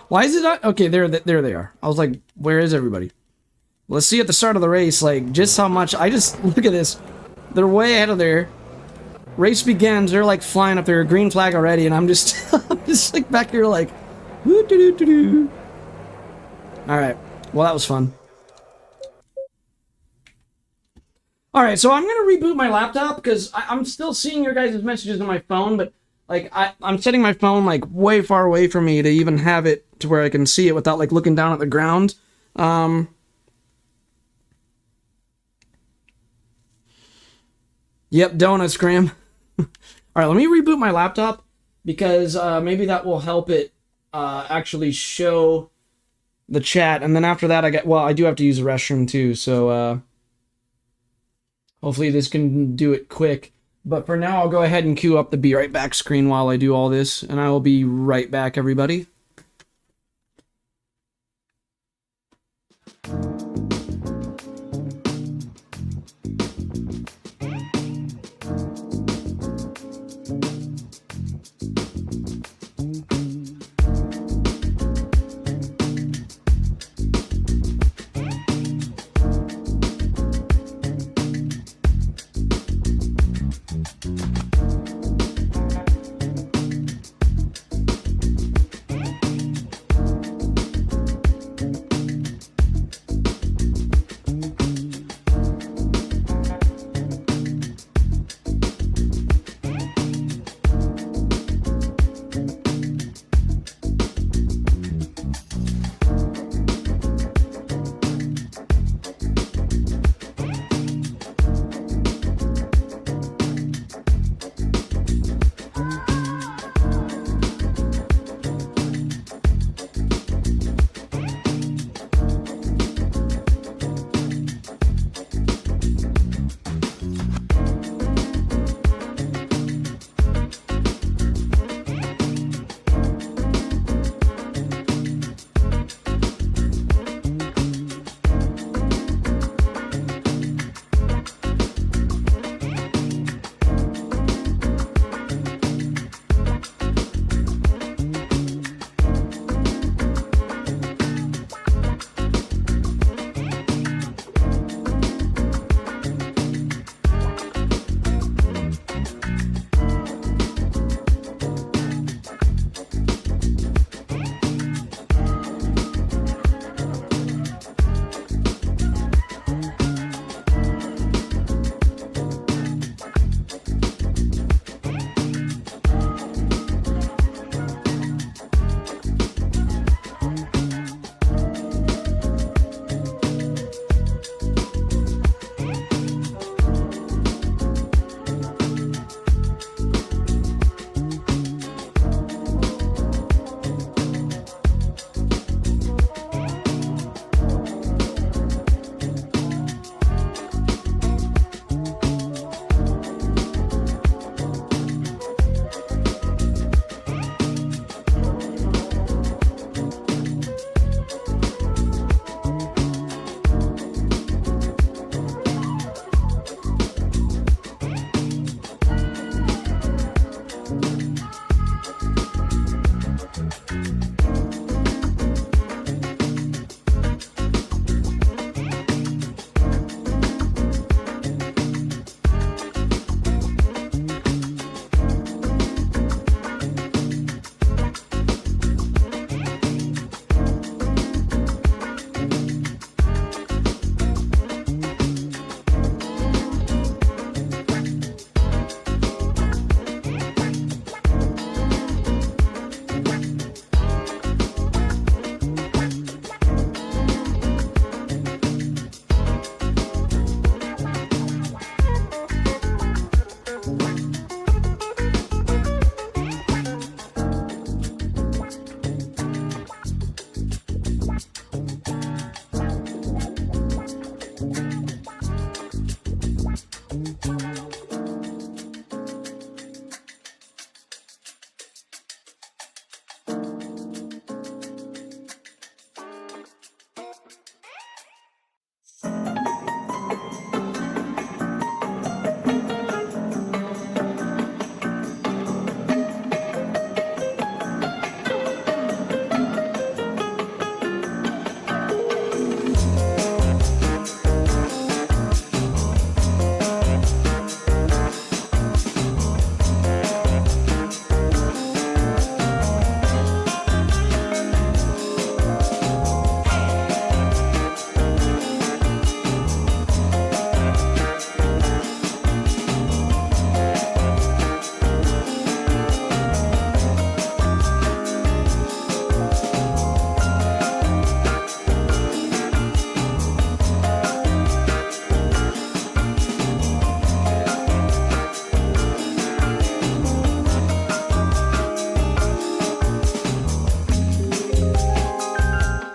Why is it not? Okay, there they are. I was like, where is everybody? Let's see at the start of the race, like, just how much... I just... Look at this. They're way ahead of there. Race begins, they're like flying up there, a green flag already, and I'm just... I'm just like back here like... Woo-doo-doo-doo-doo. Alright. Well, that was fun. Alright, so I'm gonna reboot my laptop, because I'm still seeing your guys' messages on my phone, but, like, I'm setting my phone, like, way far away from me to even have it to where I can see it without, like, looking down at the ground. Yep, donuts, Graham. Alright, let me reboot my laptop, because maybe that will help it actually show the chat, and then after that I do have to use the restroom too, so hopefully this can do it quick. But for now, I'll go ahead and queue up the be right back screen while I do all this, and I will be right back, everybody.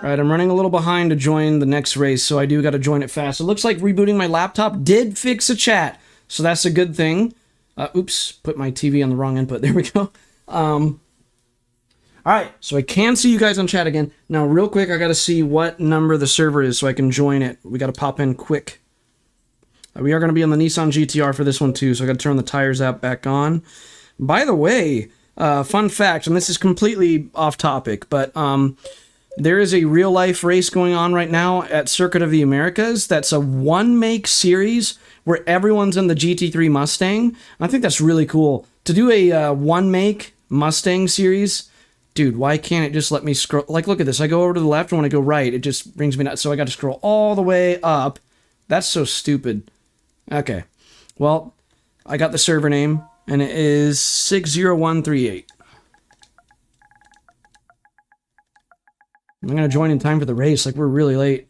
Alright, I'm running a little behind to join the next race, so I do got to join it fast. It looks like rebooting my laptop did fix a chat, so that's a good thing. Oops, put my TV on the wrong input. There we go. Alright, so I can see you guys on chat again. Now, real quick, I got to see what number the server is so I can join it. We got to pop in quick. We are going to be on the Nissan GTR for this one, too, so I got to turn the tires app back on. By the way, fun fact, and this is completely off topic, but there is a real-life race going on right now at Circuit of the Americas that's a one-make series where everyone's in the GT3 Mustang. I think that's really cool. To do a one-make Mustang series... Dude, why can't it just let me scroll? Like, look at this. I go over to the left, and when I go right, it just brings me nuts. So I got to scroll all the way up. That's so stupid. Okay. Well, I got the server name, and it is 60138. I'm going to join in time for the race. Like, we're really late.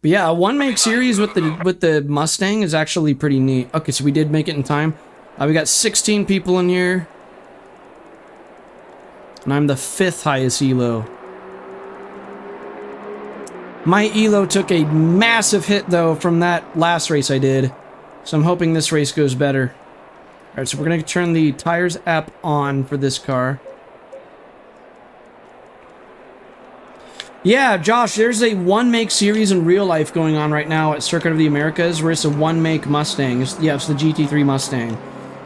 But yeah, a one-make series with the Mustang is actually pretty neat. Okay, so we did make it in time. We got 16 people in here. And I'm the 5th highest elo. My elo took a massive hit, though, from that last race I did. So I'm hoping this race goes better. Alright, so we're going to turn the tires app on for this car. Yeah, Josh, there's a one-make series in real life going on right now at Circuit of the Americas where it's a one-make Mustang. It's the GT3 Mustang.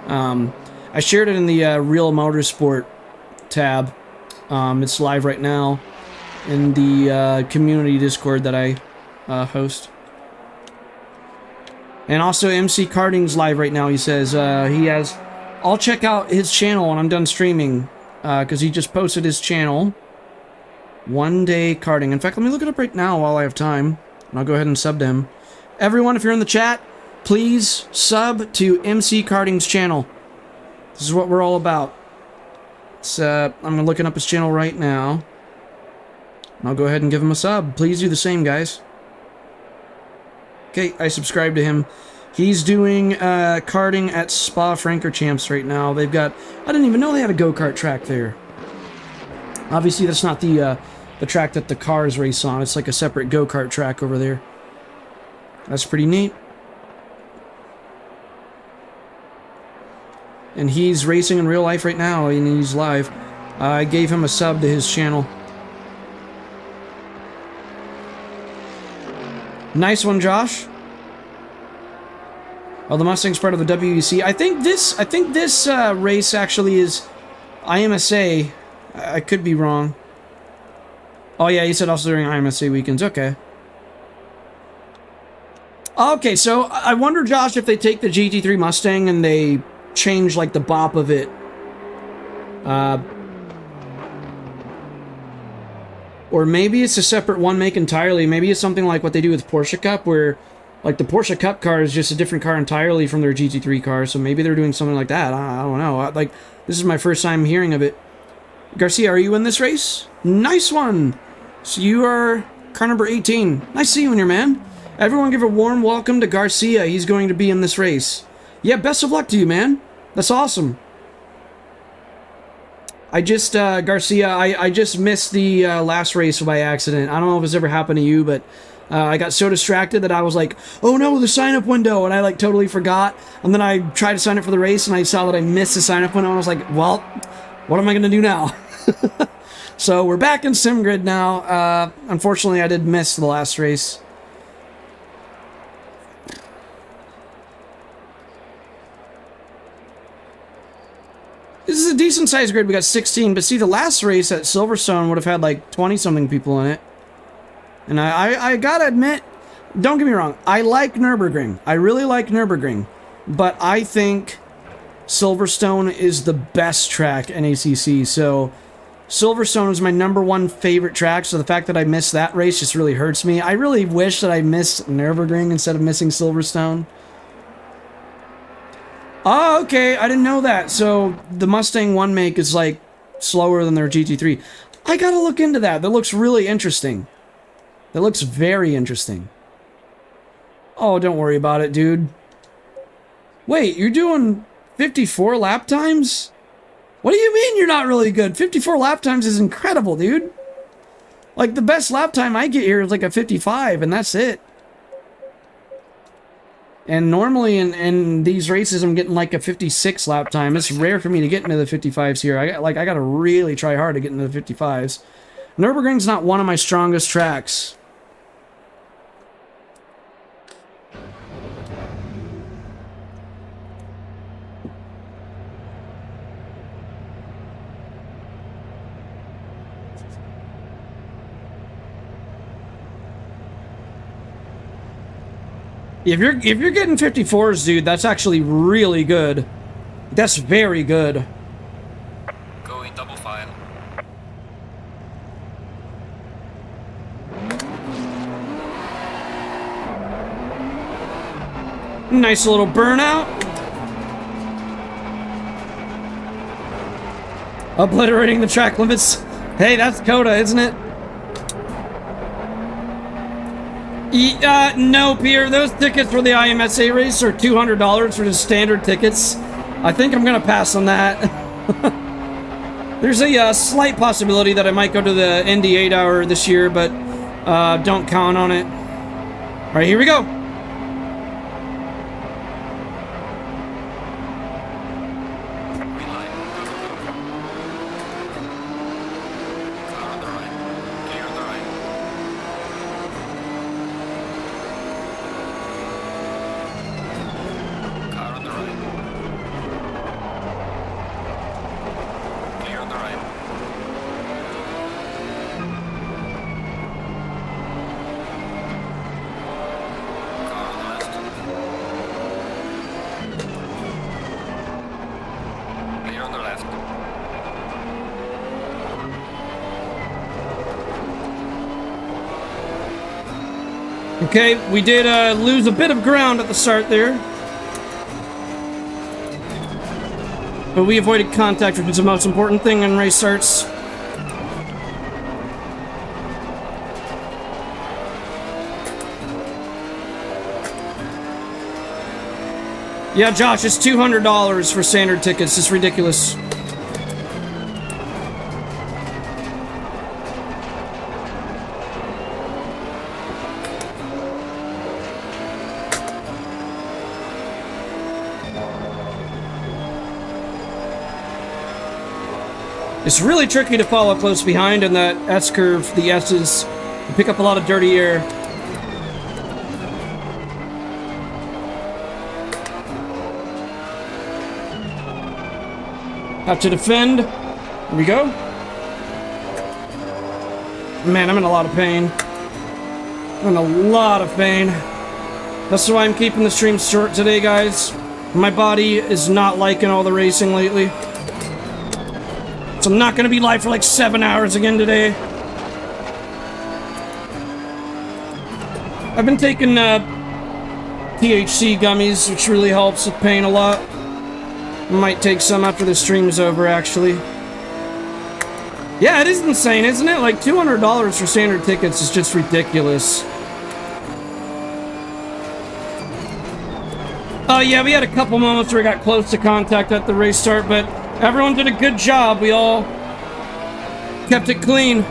I shared it in the Real Motorsport tab. It's live right now in the community Discord that I host. And also MC Karting's live right now, he says. He has... I'll check out his channel when I'm done streaming, because he just posted his channel. One Day Karting. In fact, let me look it up right now while I have time. And I'll go ahead and sub to him. Everyone, if you're in the chat, please sub to MC Karting's channel. This is what we're all about. It's, I'm looking up his channel right now. And I'll go ahead and give him a sub. Please do the same, guys. Okay, I subscribe to him. He's doing karting at Spa-Francorchamps right now. They've got... I didn't even know they had a go-kart track there. Obviously, that's not the track that the cars race on. It's like a separate go-kart track over there. That's pretty neat. And he's racing in real life right now, and he's live. I gave him a sub to his channel. Nice one, Josh. Oh, the Mustang's part of the WEC. I think this race actually is IMSA. I could be wrong. Oh yeah, he said also during IMSA weekends. Okay. Okay, so I wonder, Josh, if they take the GT3 Mustang and they change, like, the bop of it. Or maybe it's a separate one make entirely. Maybe it's something like what they do with Porsche Cup, where, like, the Porsche Cup car is just a different car entirely from their GT3 car. So maybe they're doing something like that. I don't know. Like, this is my first time hearing of it. Garcia, are you in this race? Nice one! So you are car number 18. Nice seeing you in here, man. Everyone give a warm welcome to Garcia. He's going to be in this race. Yeah, best of luck to you, man. That's awesome. I just, Garcia, I just missed the last race by accident. I don't know if it's ever happened to you, but I got so distracted that I was like, oh no, the sign-up window, and I, like, totally forgot. And then I tried to sign up for the race, and I saw that I missed the sign-up window, and I was like, well... what am I going to do now? So we're back in Simgrid now. Unfortunately, I did miss the last race. This is a decent-sized grid. We got 16, but see, the last race at Silverstone would have had like 20-something people in it. And I gotta admit, don't get me wrong, I like Nürburgring. I really like Nürburgring. But I think Silverstone is the best track in ACC, so Silverstone is my #1 favorite track, so the fact that I missed that race just really hurts me. I really wish that I missed Nürburgring instead of missing Silverstone. Oh, okay, I didn't know that. So the Mustang one make is like slower than their GT3. I gotta look into that. That looks really interesting. That looks very interesting. Oh, don't worry about it, dude. Wait, you're doing 54 lap times? What do you mean you're not really good? 54 lap times is incredible, dude. Like, the best lap time I get here is like a 55, and that's it. And normally in these races, I'm getting like a 56 lap time. It's rare for me to get into the 55s here. I gotta really try hard to get into the 55s. Nürburgring's not one of my strongest tracks. If you're getting 54s, dude, that's actually really good. That's very good. Going double file. Nice little burnout. Obliterating the track limits. Hey, that's Coda, isn't it? No, Pierre, those tickets for the IMSA race are $200 for the standard tickets. I think I'm gonna pass on that. There's a slight possibility that I might go to the Indy 8 hour this year, but don't count on it. Alright, here we go. Okay, we did lose a bit of ground at the start there. But we avoided contact, which is the most important thing in race starts. Yeah, Josh, it's $200 for standard tickets. It's ridiculous. It's really tricky to follow close behind in that S-curve, the S's. You pick up a lot of dirty air. Have to defend. Here we go. Man, I'm in a lot of pain. I'm in a lot of pain. That's why I'm keeping the stream short today, guys. My body is not liking all the racing lately. So I'm not going to be live for like 7 hours again today. I've been taking THC gummies, which really helps with pain a lot. Might take some after the stream's over, actually. Yeah, it is insane, isn't it? Like, $200 for standard tickets is just ridiculous. Oh, yeah, we had a couple moments where we got close to contact at the race start, but everyone did a good job. We all kept it clean.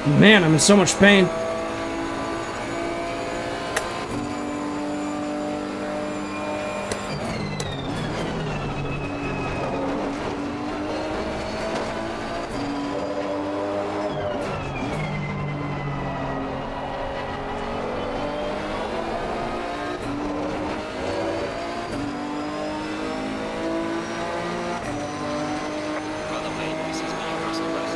Man, I'm in so much pain. By the way, this is me across the west.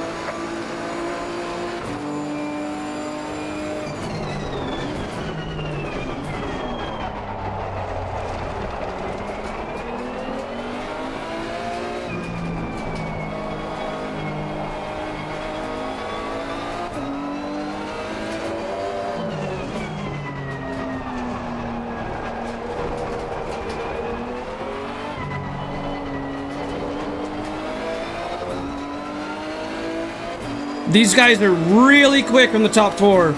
These guys are really quick from the top four.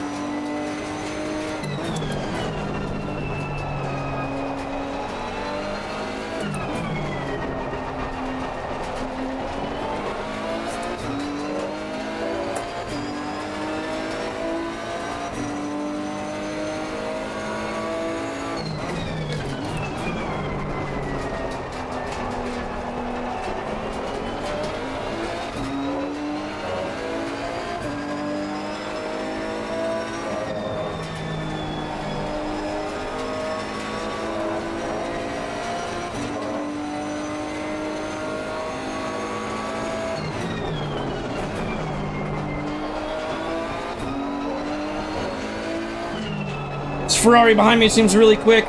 This Ferrari behind me seems really quick.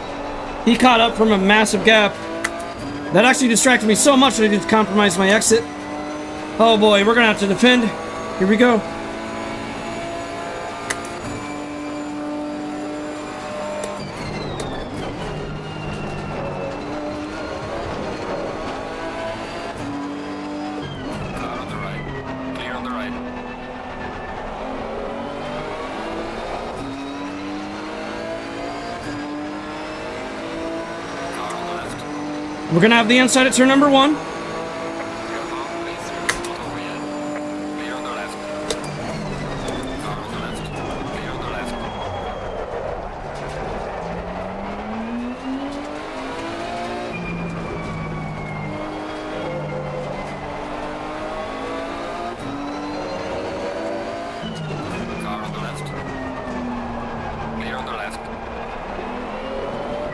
He caught up from a massive gap. That actually distracted me so much that I just compromised my exit. Oh boy, we're gonna have to defend. Here we go. Car on the right. Clear on the right. Car on the left. We're gonna have the inside at turn number 1. Careful, please, not over yet. Clear on the left. Car on the left. Clear on the left. Car on the left. Clear on the left.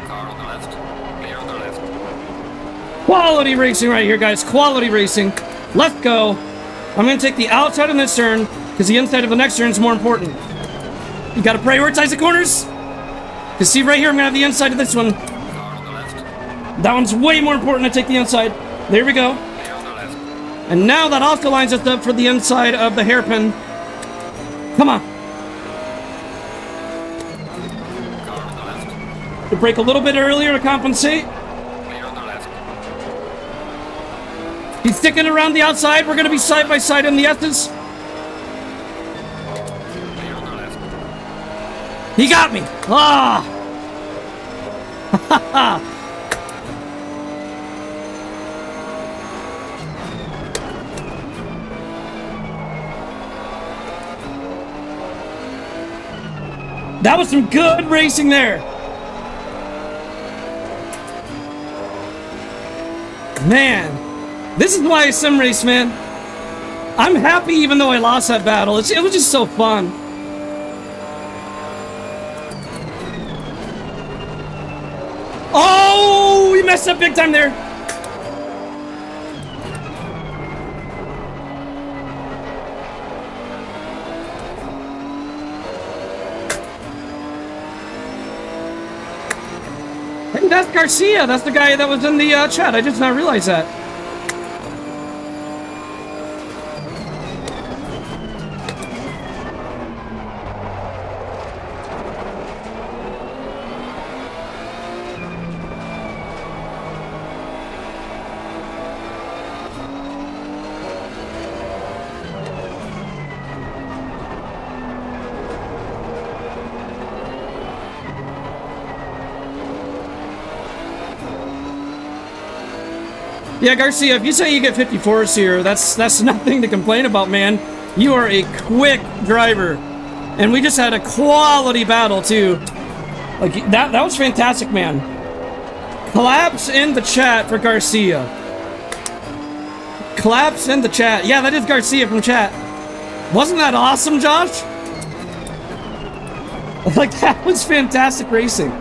Car on the left. Clear on the left. Quality racing right here, guys. Quality racing. Let's go. I'm going to take the outside on this turn because the inside of the next turn is more important. You got to prioritize the corners. You see right here, I'm going to have the inside of this one. Car on the left. That one's way more important to take the inside. There we go. Clear on the left. And now that also lines us up for the inside of the hairpin. Come on. Car on the left. To brake a little bit earlier to compensate. Clear on the left. He's sticking around the outside. We're going to be side by side in the S's. Clear on the left. He got me. Ah. That was some good racing there. Man, this is why I sim race, man. I'm happy even though I lost that battle. It was just so fun. Oh, we messed up big time there. Hey, that's Garcia. That's the guy that was in the chat. I just not realized that. Yeah, Garcia, if you say you get 54s here, that's nothing to complain about, man. You are a quick driver. And we just had a quality battle, too. Like, that was fantastic, man. Claps in the chat for Garcia. Claps in the chat. Yeah, that is Garcia from chat. Wasn't that awesome, Josh? Like, that was fantastic racing.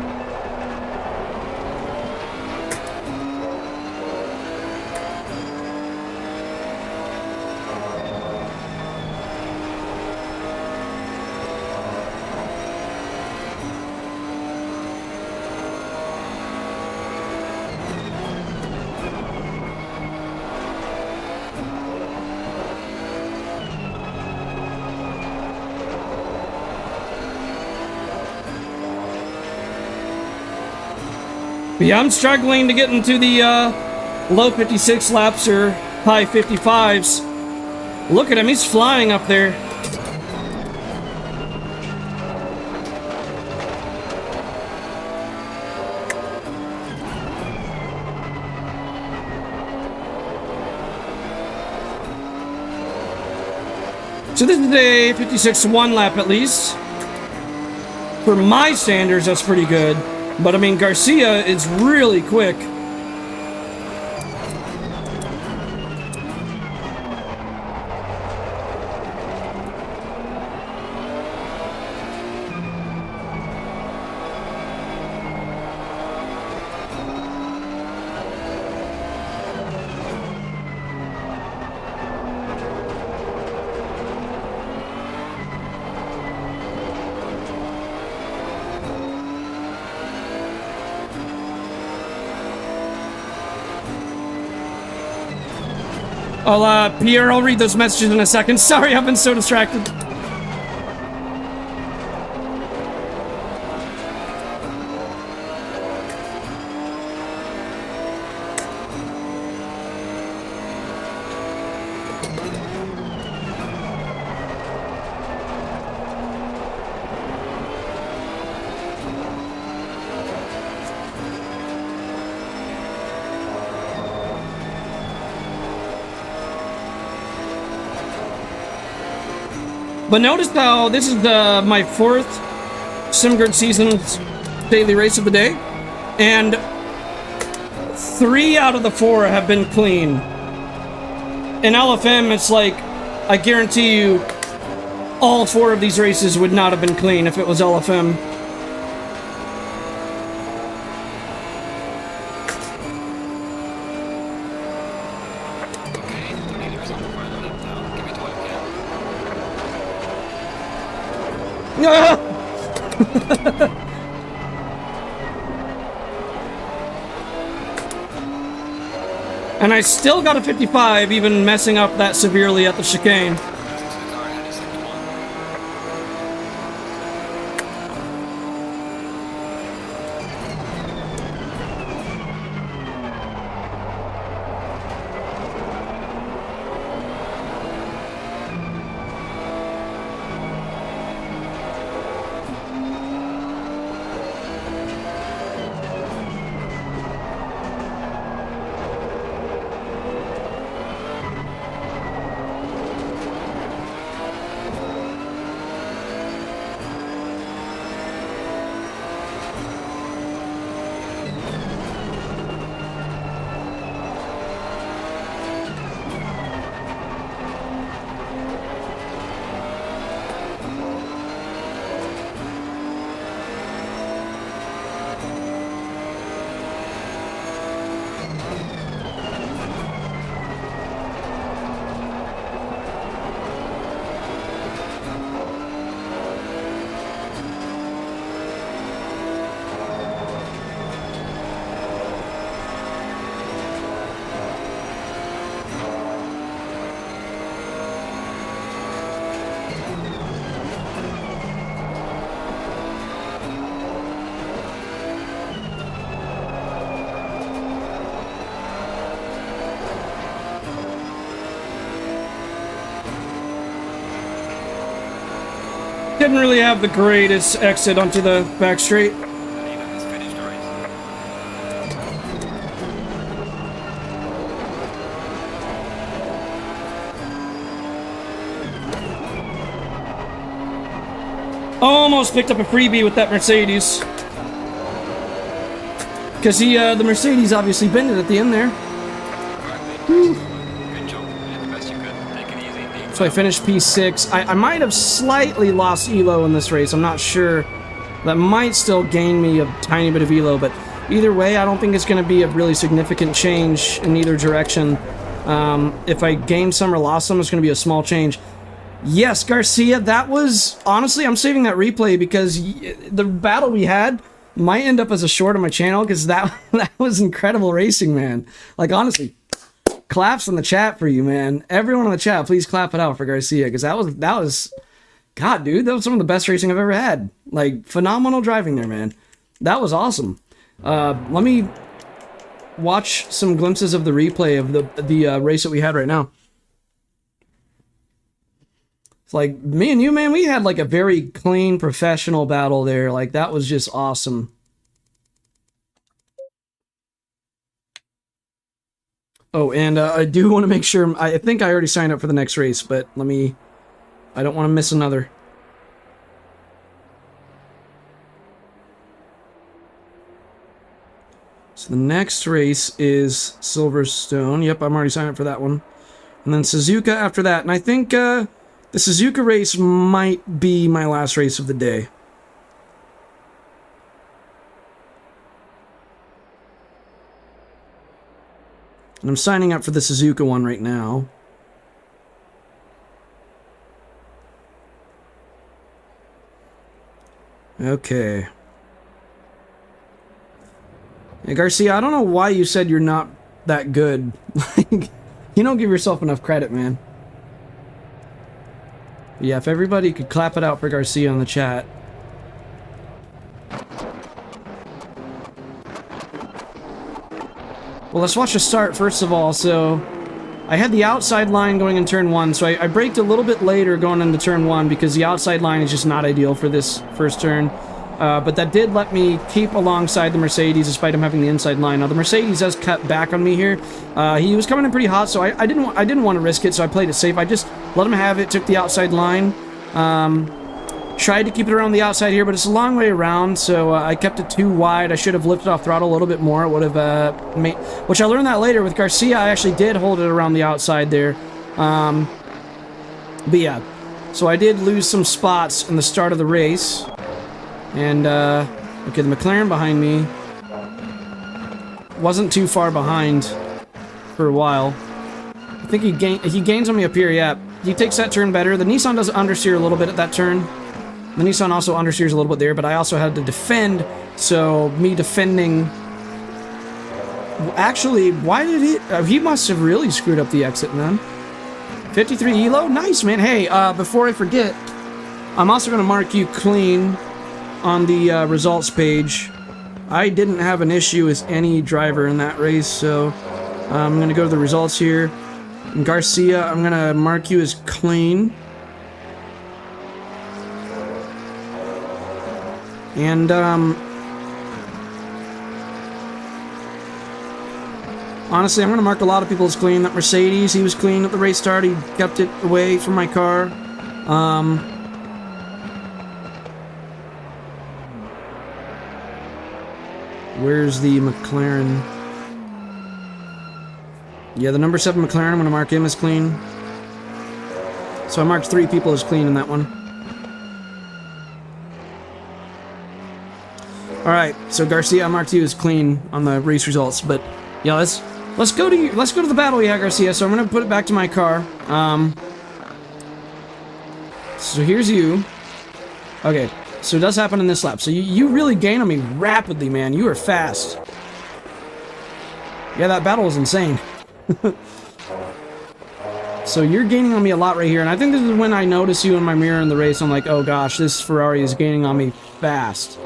But yeah, I'm struggling to get into the low 56 laps or high 55s. Look at him, he's flying up there. So this is a 56 one lap at least. For my standards, that's pretty good. But I mean, Garcia is really quick. Pierre, I'll read those messages in a second. Sorry, I've been so distracted. But notice how this is my fourth Simgrid Seasons daily race of the day, and 3 out of the 4 have been clean. In LFM, it's like, I guarantee you, all 4 of these races would not have been clean if it was LFM. And I still got a 55, even messing up that severely at the chicane. Didn't really have the greatest exit onto the back straight. Almost picked up a freebie with that Mercedes. Because the Mercedes obviously bended at the end there. Good job. You did the best you could. Take it easy indeed. So I finished P6. I might have slightly lost Elo in this race. I'm not sure. That might still gain me a tiny bit of Elo, but either way, I don't think it's going to be a really significant change in either direction. If I gain some or lost some, it's going to be a small change. Yes, Garcia, that was... Honestly, I'm saving that replay because the battle we had might end up as a short on my channel because that was incredible racing, man. Like, honestly, claps in the chat for you, man. Everyone in the chat, please clap it out for Garcia because that was... God, dude, that was some of the best racing I've ever had. Like, phenomenal driving there, man. That was awesome. Let me watch some glimpses of the replay of the race that we had right now. It's like, me and you, man, we had like a very clean, professional battle there. Like, that was just awesome. Oh, and I do want to make sure, I think I already signed up for the next race, but let me, I don't want to miss another. So the next race is Silverstone. Yep, I'm already signed up for that one. And then Suzuka after that. And I think the Suzuka race might be my last race of the day. And I'm signing up for the Suzuka one right now. Okay. Hey, Garcia, I don't know why you said you're not that good. Like, you don't give yourself enough credit, man. Yeah, if everybody could clap it out for Garcia on the chat. Well, let's watch the start first of all. So, I had the outside line going in turn 1, so I braked a little bit later going into turn 1 because the outside line is just not ideal for this first turn. But that did let me keep alongside the Mercedes despite him having the inside line. Now the Mercedes does cut back on me here. He was coming in pretty hot, so I didn't want to risk it, so I played it safe. I just let him have it, took the outside line. Tried to keep it around the outside here, but it's a long way around, so I kept it too wide. I should have lifted off throttle a little bit more. It would have made... Which I learned that later with Garcia. I actually did hold it around the outside there. But yeah, so I did lose some spots in the start of the race. And, okay, the McLaren behind me wasn't too far behind for a while. I think he gains on me up here, yeah. He takes that turn better. The Nissan does understeer a little bit at that turn. The Nissan also understeers a little bit there, but I also had to defend, so me defending... Actually, why did he must have really screwed up the exit, man. 53 Elo? Nice, man. Hey, before I forget, I'm also going to mark you clean on the results page. I didn't have an issue with any driver in that race, so I'm going to go to the results here. And Garcia, I'm going to mark you as clean. And, honestly, I'm going to mark a lot of people as clean. That Mercedes, he was clean at the race start. He kept it away from my car. Where's the McLaren? Yeah, the number 7 McLaren, I'm going to mark him as clean. So I marked 3 people as clean in that one. Alright, so Garcia, I marked you as clean on the race results, but yeah, let's go to the battle we had, Garcia. So I'm going to put it back to my car. So here's you. Okay. So it does happen in this lap. So you really gain on me rapidly, man. You are fast. Yeah, that battle was insane. So you're gaining on me a lot right here. And I think this is when I notice you in my mirror in the race. I'm like, oh gosh, this Ferrari is gaining on me fast.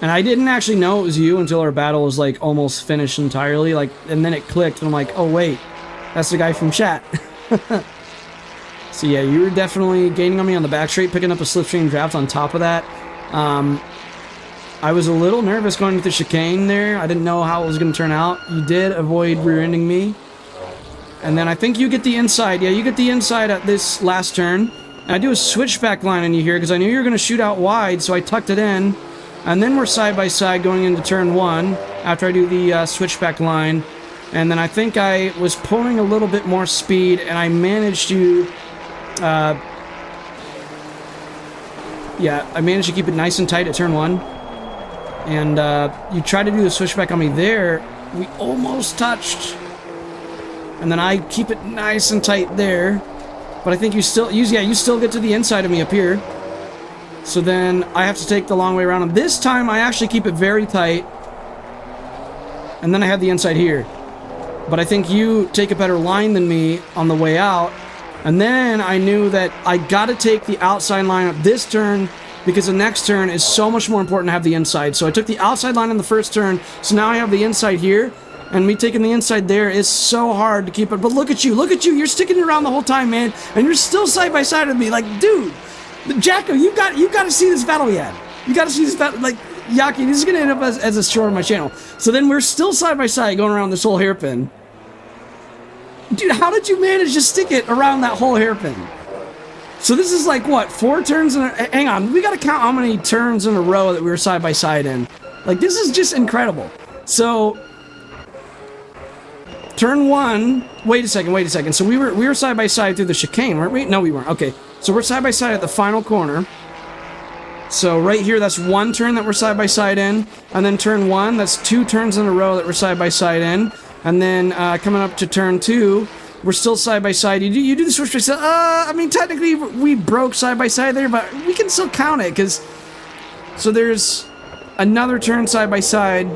And I didn't actually know it was you until our battle was like almost finished entirely. Like, and then it clicked and I'm like, oh wait, that's the guy from chat. So yeah, you were definitely gaining on me on the back straight, picking up a slipstream draft on top of that. I was a little nervous going with the chicane there. I didn't know how it was going to turn out. You did avoid rear-ending me. And then I think you get the inside. Yeah, you get the inside at this last turn. And I do a switchback line on you here because I knew you were going to shoot out wide, so I tucked it in. And then we're side by side going into turn 1 after I do the switchback line. And then I think I was pulling a little bit more speed, and I managed to... yeah, I managed to keep it nice and tight at turn 1. And you tried to do the switchback on me there. We almost touched. And then I keep it nice and tight there. But I think you still... you still get to the inside of me up here. So then I have to take the long way around. And this time I actually keep it very tight. And then I have the inside here. But I think you take a better line than me on the way out. And then I knew that I got to take the outside line up this turn because the next turn is so much more important to have the inside. So I took the outside line in the first turn. So now I have the inside here. And me taking the inside there is so hard to keep it. But look at you. Look at you. You're sticking around the whole time, man. And you're still side by side with me. Like, dude. Jacko, you got to see this battle yet. You got to see this battle. Like, Yaki, this is going to end up as a short on my channel. So then we're still side by side going around this whole hairpin. Dude, how did you manage to stick it around that whole hairpin? So this is like, what, 4 turns in a... Hang on, we got to count how many turns in a row that we were side by side in. Like, this is just incredible. So... Turn 1... Wait a second. So we were side by side through the chicane, weren't we? No, we weren't. Okay. So we're side by side at the final corner. So right here, that's 1 turn that we're side by side in. And then turn 1, that's 2 turns in a row that we're side by side in. And then coming up to turn 2, we're still side by side. You do the switch by. I mean, technically we broke side by side there, but we can still count it because. So there's another turn side by side,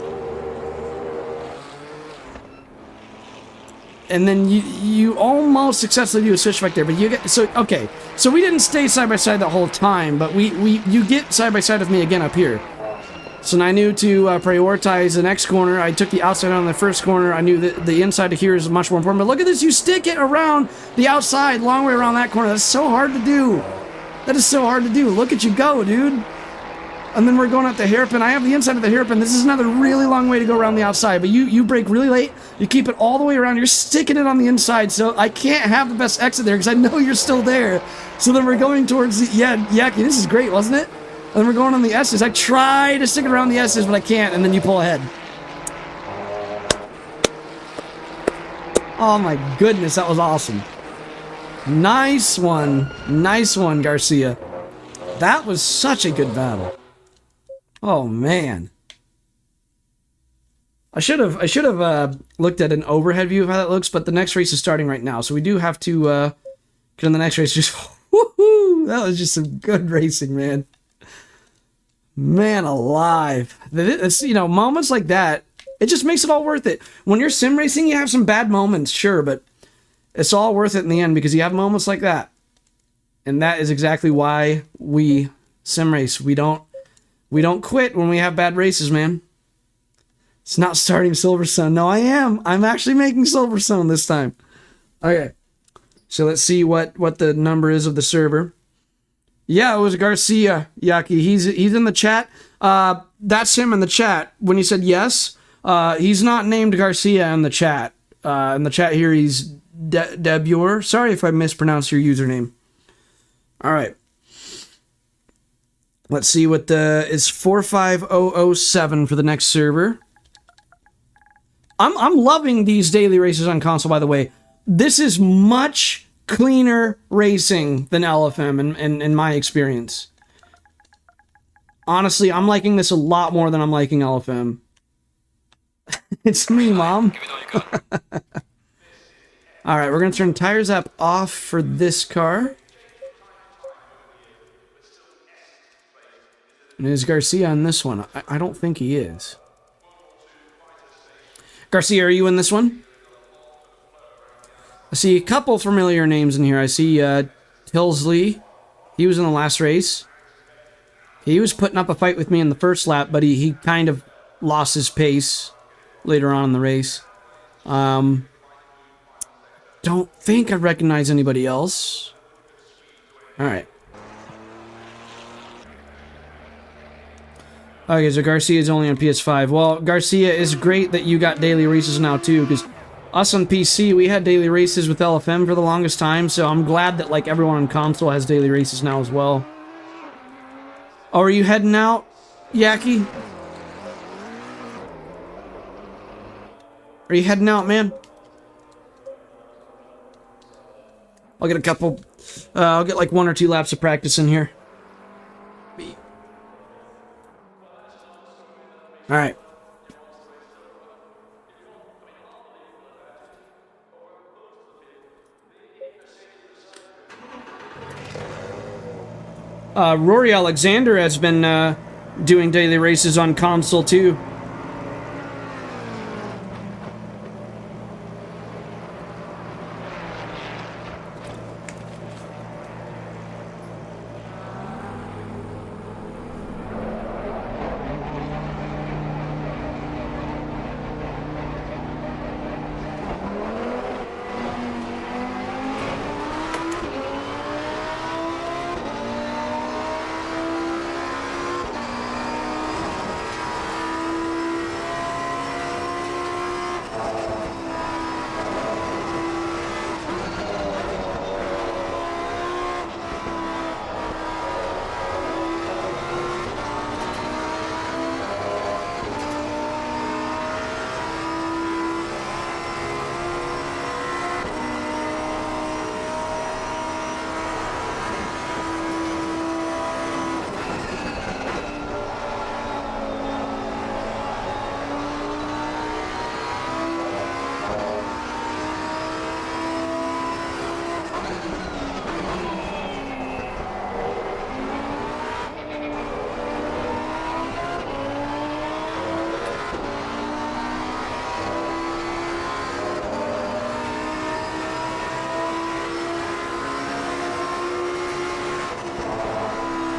and then you almost successfully do a switchback there, but you get okay. So we didn't stay side by side the whole time, but you get side by side with me again up here. So now I knew to prioritize the next corner. I took the outside on the first corner. I knew that the inside to here is much more important. But look at this. You stick it around the outside, long way around that corner. That's so hard to do. That is so hard to do. Look at you go, dude. And then we're going at the hairpin. I have the inside of the hairpin. This is another really long way to go around the outside. But you break really late. You keep it all the way around. You're sticking it on the inside. So I can't have the best exit there because I know you're still there. So then we're going towards the... Yeah, Yaki, this is great, wasn't it? And then we're going on the S's. I try to stick it around the S's, but I can't, and then you pull ahead. Oh my goodness, that was awesome. Nice one. Nice one, Garcia. That was such a good battle. Oh man. I should have looked at an overhead view of how that looks, but the next race is starting right now, so we do have to get on the next race. Just woohoo! That was just some good racing, man. Man alive. It's, you know, moments like that, it just makes it all worth it. When you're sim racing, you have some bad moments, sure, but it's all worth it in the end because you have moments like that. And that is exactly why we sim race. We don't quit when we have bad races, man. It's not starting Silverstone. No, I am. I'm actually making Silverstone this time. Okay. So let's see what the number is of the server. Yeah, it was Garcia, Yaki. He's in the chat. That's him in the chat. When he said yes, he's not named Garcia in the chat. In the chat here, he's Debure. Sorry if I mispronounced your username. All right. Let's see what it's 45007 for the next server. I'm loving these daily races on console, by the way. This is much cleaner racing than LFM in my experience. Honestly, I'm liking this a lot more than I'm liking LFM. It's me, Mom. Alright, we're going to turn tires up off for this car. And is Garcia on this one? I don't think he is. Garcia, are you in this one? I see a couple familiar names in here. I see Tilsley. He was in the last race. He was putting up a fight with me in the first lap, but he kind of lost his pace later on in the race. Don't think I recognize anybody else. Alright. Okay, so Garcia is only on PS5. Well, Garcia, is great that you got daily races now too, because Us on PC, we had daily races with LFM for the longest time, so I'm glad that, like, everyone on console has daily races now as well. Oh, are you heading out, Yaki? Are you heading out, man? I'll get a couple... I'll get like 1 or 2 laps of practice in here. Alright. Rory Alexander has been doing daily races on console too.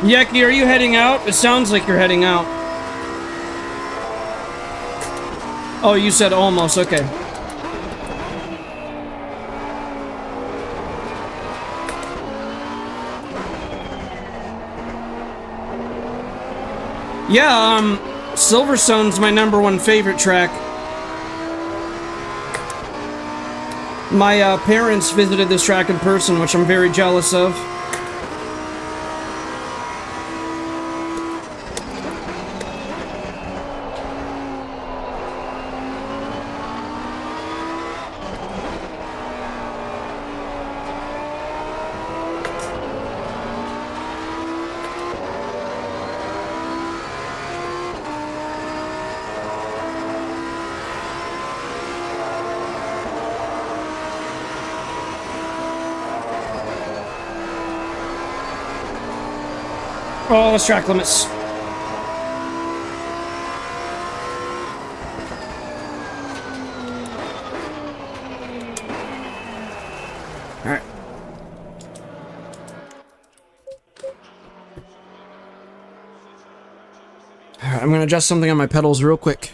Yeki, are you heading out? It sounds like you're heading out. Oh, you said almost, okay. Yeah, Silverstone's my #1 favorite track. My parents visited this track in person, which I'm very jealous of. Oh, that's track limits. Alright. Alright, I'm gonna adjust something on my pedals real quick.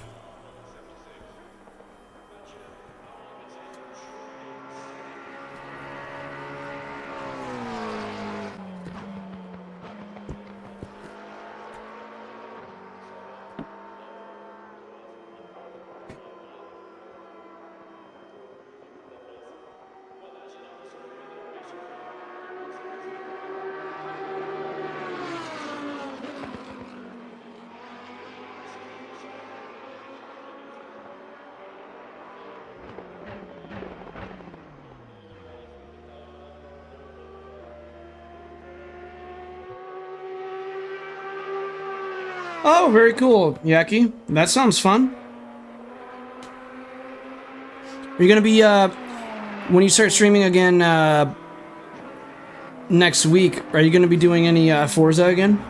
Oh, very cool, Yaki. That sounds fun. Are you gonna be, when you start streaming again, next week, are you gonna be doing any, Forza again?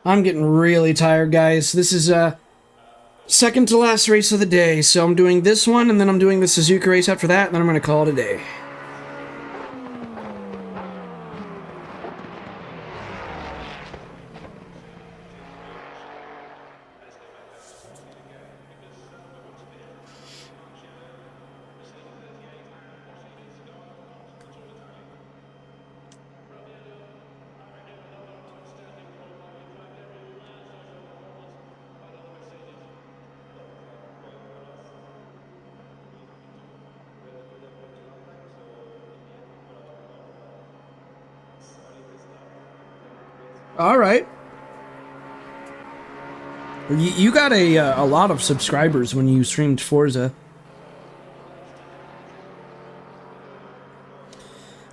I'm getting really tired, guys. This is, second to last race of the day, so I'm doing this one, and then I'm doing the Suzuka race after that, and then I'm gonna call it a day. All right. You got a lot of subscribers when you streamed Forza.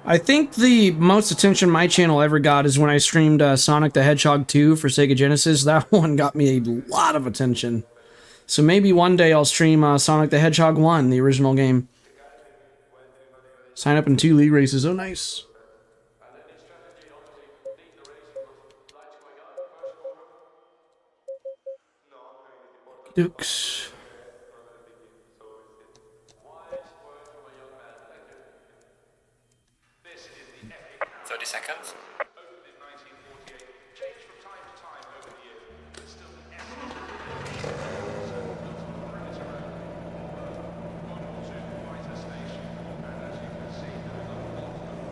I think the most attention my channel ever got is when I streamed Sonic the Hedgehog 2 for Sega Genesis. That one got me a lot of attention. So maybe one day I'll stream Sonic the Hedgehog 1, the original game. Sign up in 2 league races. Oh, nice. Dukes. 30 seconds.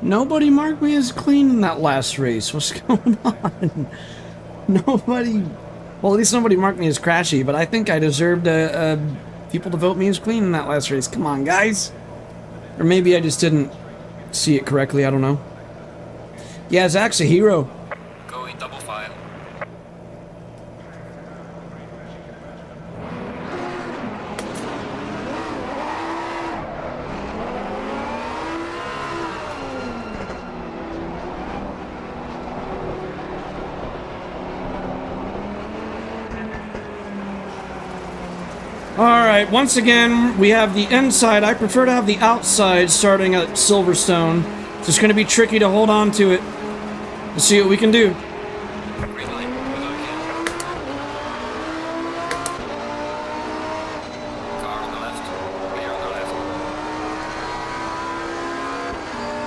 Nobody marked me as clean in that last race. What's going on? Nobody... Well, at least nobody marked me as crashy, but I think I deserved people to vote me as clean in that last race. Come on, guys. Or maybe I just didn't see it correctly. I don't know. Yeah, Zach's a hero. Go in double file. Alright, once again, we have the inside. I prefer to have the outside starting at Silverstone. It's just going to be tricky to hold on to it. Let's see what we can do. Green light. Car on the left. Clear on the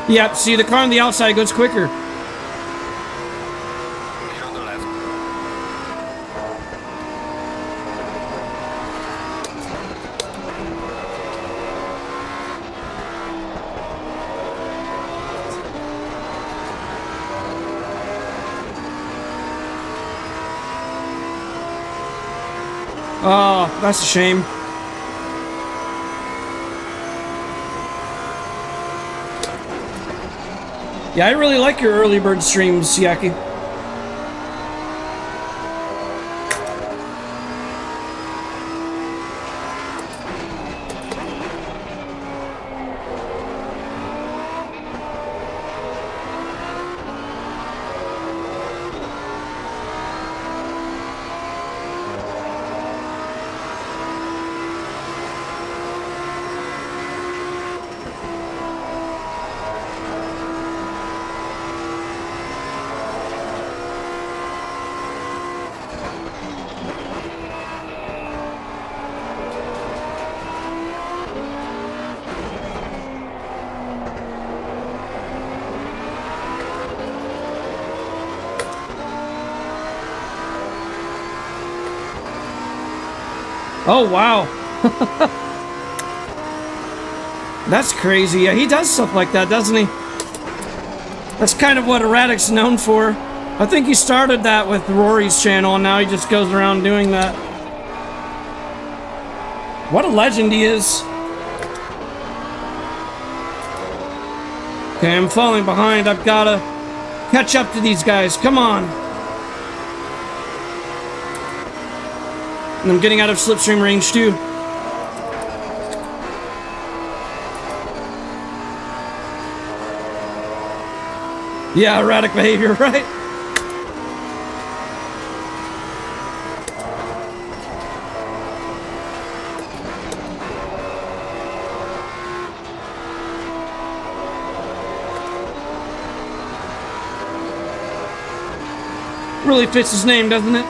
left. Yep, see, the car on the outside goes quicker. Clear on the left. Oh, that's a shame. Yeah, I really like your early bird streams, Siaki. Oh, wow. That's crazy. Yeah, he does stuff like that, doesn't he? That's kind of what Erratic's known for. I think he started that with Rory's channel, and now he just goes around doing that. What a legend he is. Okay, I'm falling behind. I've got to catch up to these guys. Come on. And I'm getting out of slipstream range, too. Yeah, erratic behavior, right? Really fits his name, doesn't it?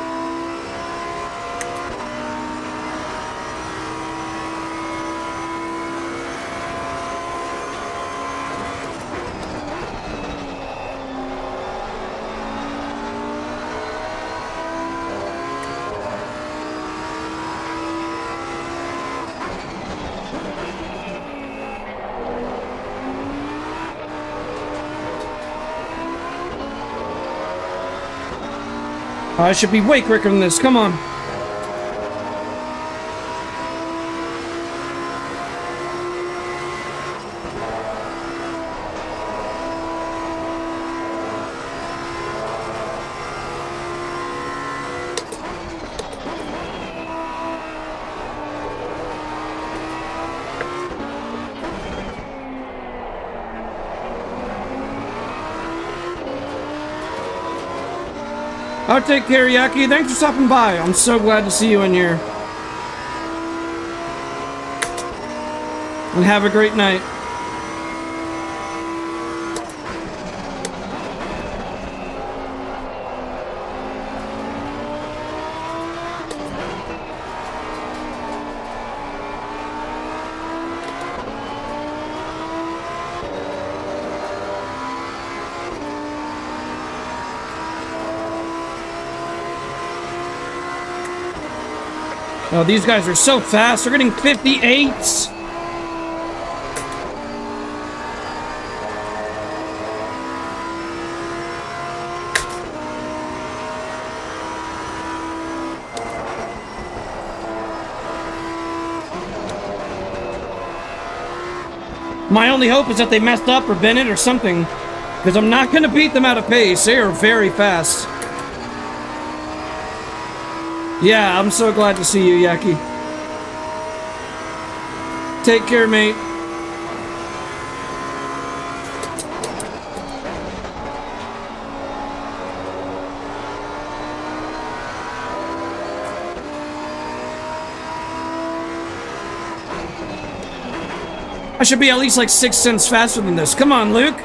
I should be way quicker than this. Come on. I'll take care, Yaki. Thanks for stopping by. I'm so glad to see you in here. And have a great night. Oh, these guys are so fast. They're getting 58s. My only hope is that they messed up or bent it or something, because I'm not going to beat them out of pace. They are very fast. Yeah, I'm so glad to see you, Yaki. Take care, mate. I should be at least like 6 cents faster than this. Come on, Luke.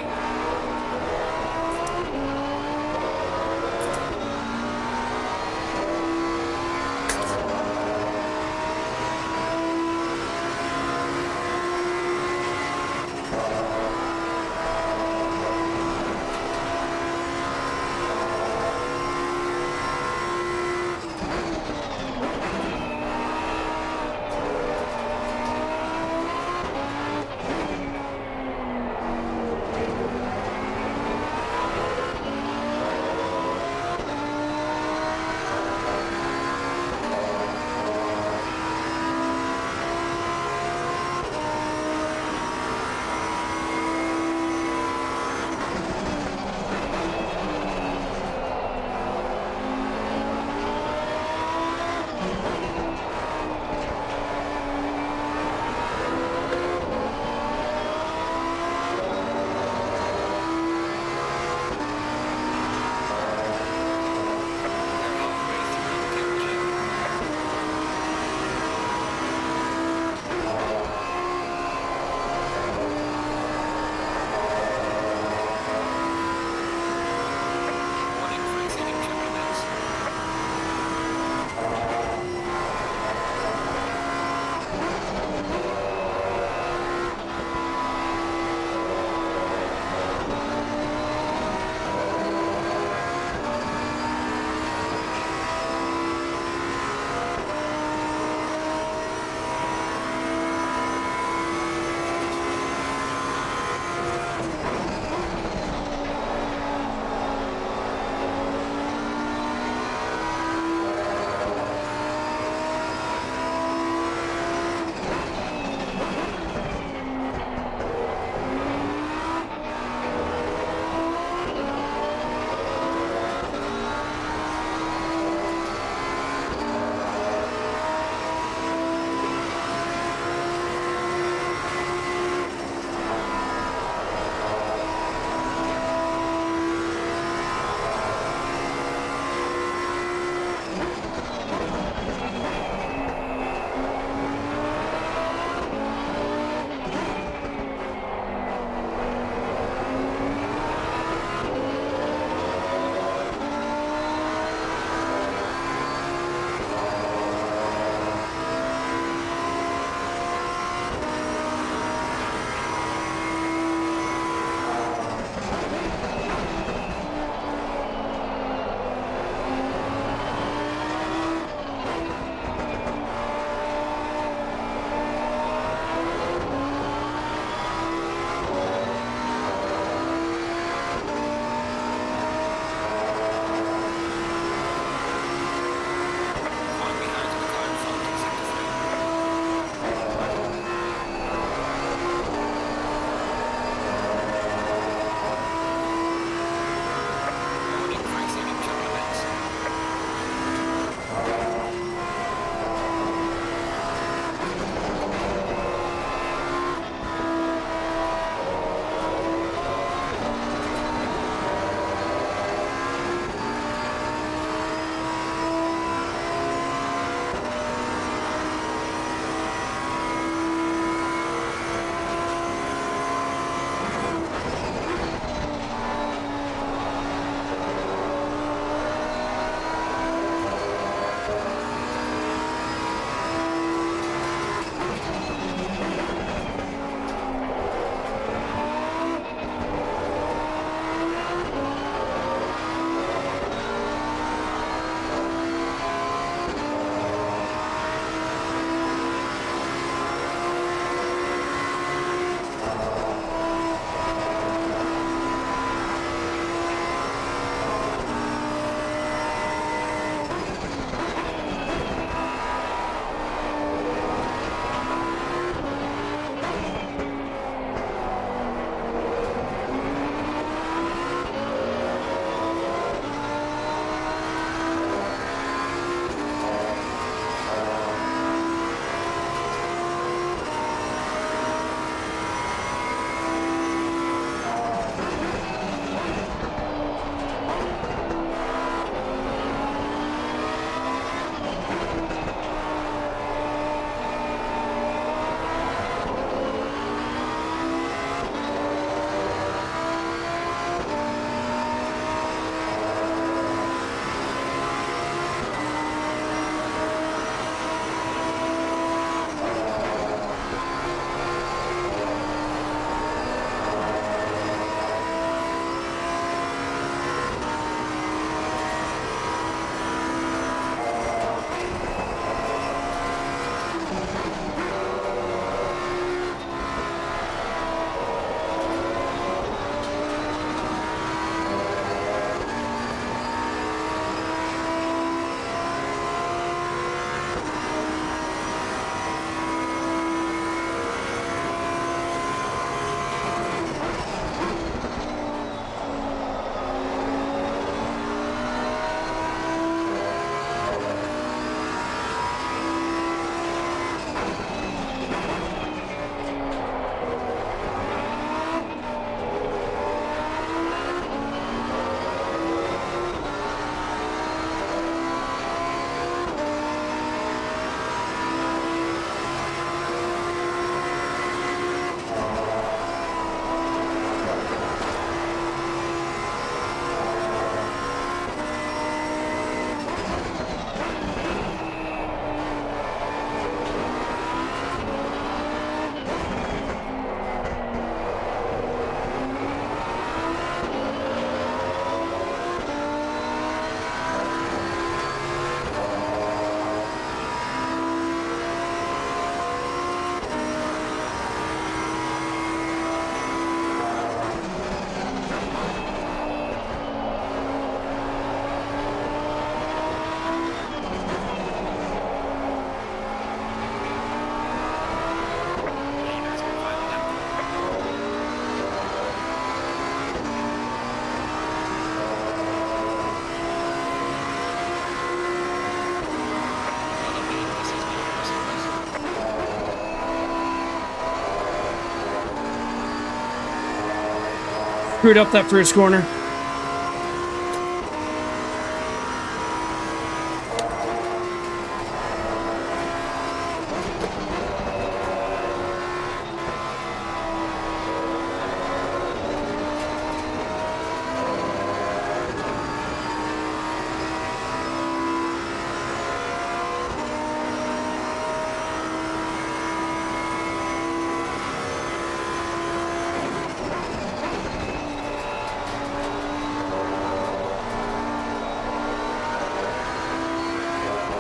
Screwed up that first corner.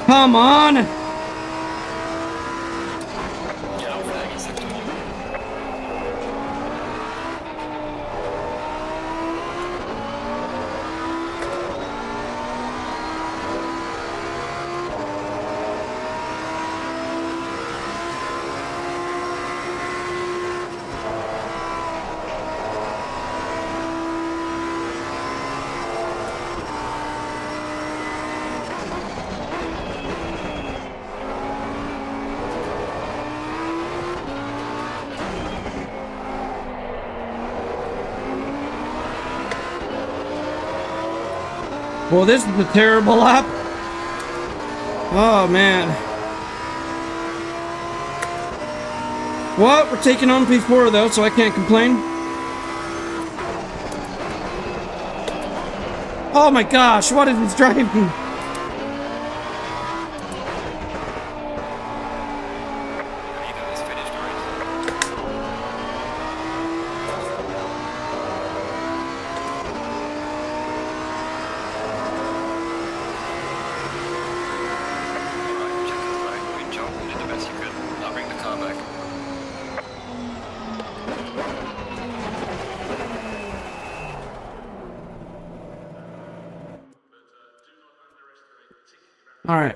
Come on! Yellow flag acceptable. Well, this is a terrible lap. Oh, man. Well, we're taking on P4, though, so I can't complain. Oh, my gosh. What is this driving? Neither is finished already. Alright, check the flag. Good job. You did the best you could. Now bring the car back. All right.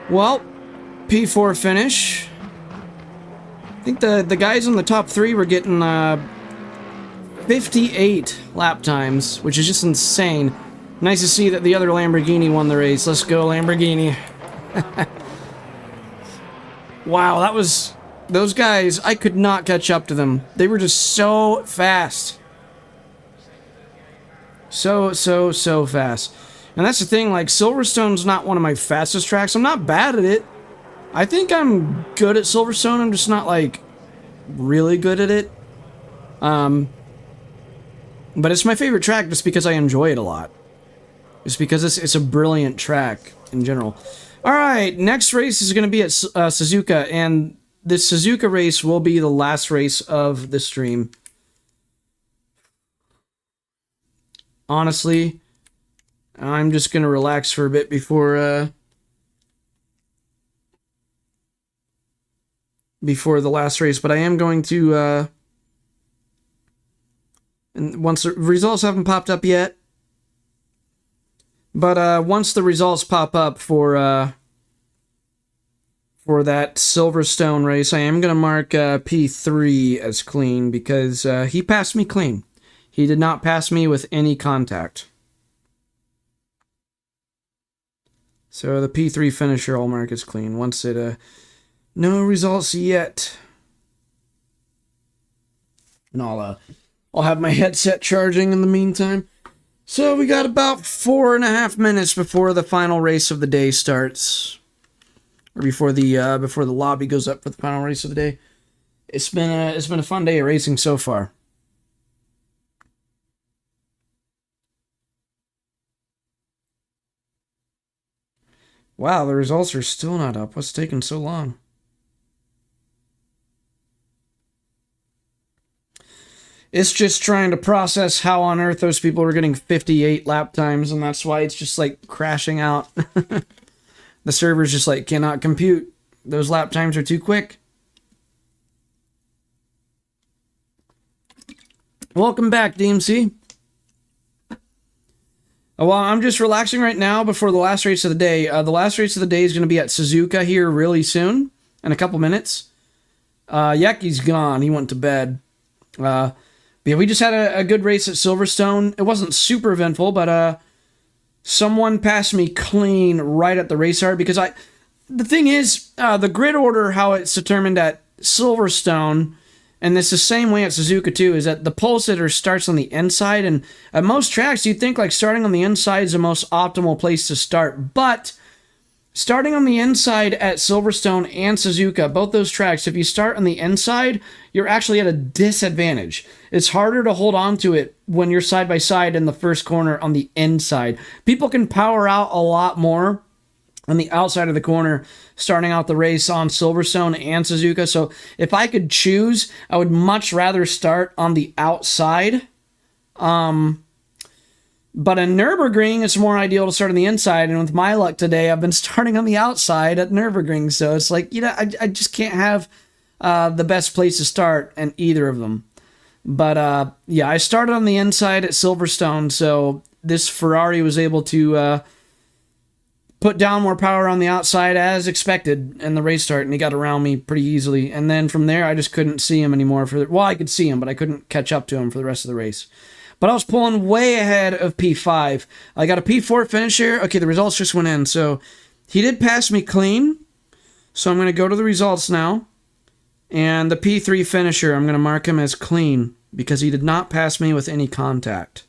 Well, P4 finish. I think the guys in the top three were getting 58 lap times, which is just insane. Nice to see that the other Lamborghini won the race. Let's go, Lamborghini. Wow, that was... Those guys, I could not catch up to them. They were just so fast. So fast. And that's the thing, like, Silverstone's not one of my fastest tracks. I'm not bad at it. I think I'm good at Silverstone. I'm just not, like, really good at it. But it's my favorite track just because I enjoy it a lot. It's because it's a brilliant track in general. Alright, next race is going to be at Suzuka, and this Suzuka race will be the last race of the stream. Honestly, I'm just going to relax for a bit before the last race, but I am going to, and once the results haven't popped up yet, but once the results pop up for that Silverstone race, I am going to mark P3 as clean, because he passed me clean. He did not pass me with any contact. So the P3 finisher I'll mark as clean. Once it, no results yet. And I'll have my headset charging in the meantime. So we got about 4.5 minutes before the final race of the day starts. Or before the lobby goes up for the final race of the day. It's been a fun day of racing so far. Wow, the results are still not up. What's taking so long? It's just trying to process how on earth those people are getting 58 lap times, and that's why it's just like crashing out. The server's just like cannot compute. Those lap times are too quick. Welcome back, DMC. Well, I'm just relaxing right now before the last race of the day. The last race of the day is going to be at Suzuka here really soon, in a couple minutes. Yaki's gone. He went to bed. But yeah, we just had a good race at Silverstone. It wasn't super eventful, but someone passed me clean right at the race start, because the thing is, the grid order, how it's determined at Silverstone, and it's the same way at Suzuka too, is that the pulsator starts on the inside, and at most tracks you'd think like starting on the inside is the most optimal place to start, but starting on the inside at Silverstone and Suzuka, both those tracks, if you start on the inside, you're actually at a disadvantage. It's harder to hold on to it when you're side by side in the first corner on the inside. People can power out a lot more on the outside of the corner starting out the race on Silverstone and Suzuka. So if I could choose, I would much rather start on the outside. But in Nürburgring, it's more ideal to start on the inside. And with my luck today, I've been starting on the outside at Nürburgring. So it's like, I just can't have the best place to start in either of them. But yeah, I started on the inside at Silverstone. So this Ferrari was able to put down more power on the outside as expected in the race start. And he got around me pretty easily. And then from there, I just couldn't see him anymore. Well, I could see him, but I couldn't catch up to him for the rest of the race. But I was pulling way ahead of P5. I got a P4 finish here. Okay, the results just went in. So he did pass me clean. So I'm going to go to the results now. And the P3 finisher, I'm going to mark him as clean because he did not pass me with any contact.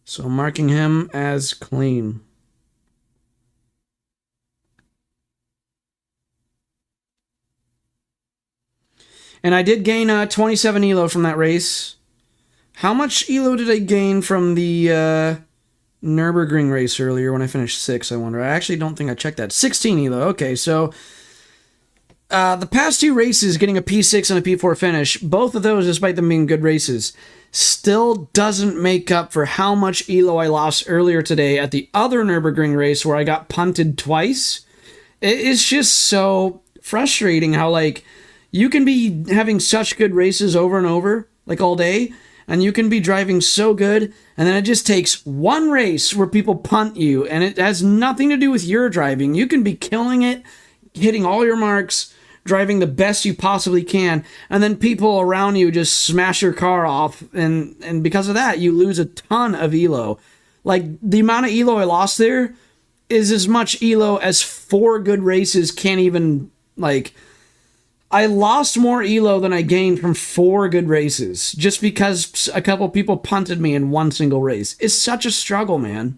So I'm marking him as clean. And I did gain 27 elo from that race. How much elo did I gain from the Nürburgring race earlier when I finished 6th, I wonder? I actually don't think I checked that. 16 elo. Okay, so the past two races, getting a P6 and a P4 finish, both of those, despite them being good races, still doesn't make up for how much elo I lost earlier today at the other Nürburgring race where I got punted twice. It's just so frustrating how, like, you can be having such good races over and over, like all day, and you can be driving so good, and then it just takes one race where people punt you, and it has nothing to do with your driving. You can be killing it, hitting all your marks, driving the best you possibly can, and then people around you just smash your car off, and because of that, you lose a ton of elo. Like, the amount of elo I lost there is as much elo as 4 good races can't even, like... I lost more elo than I gained from 4 good races just because a couple people punted me in one single race. It's such a struggle, man.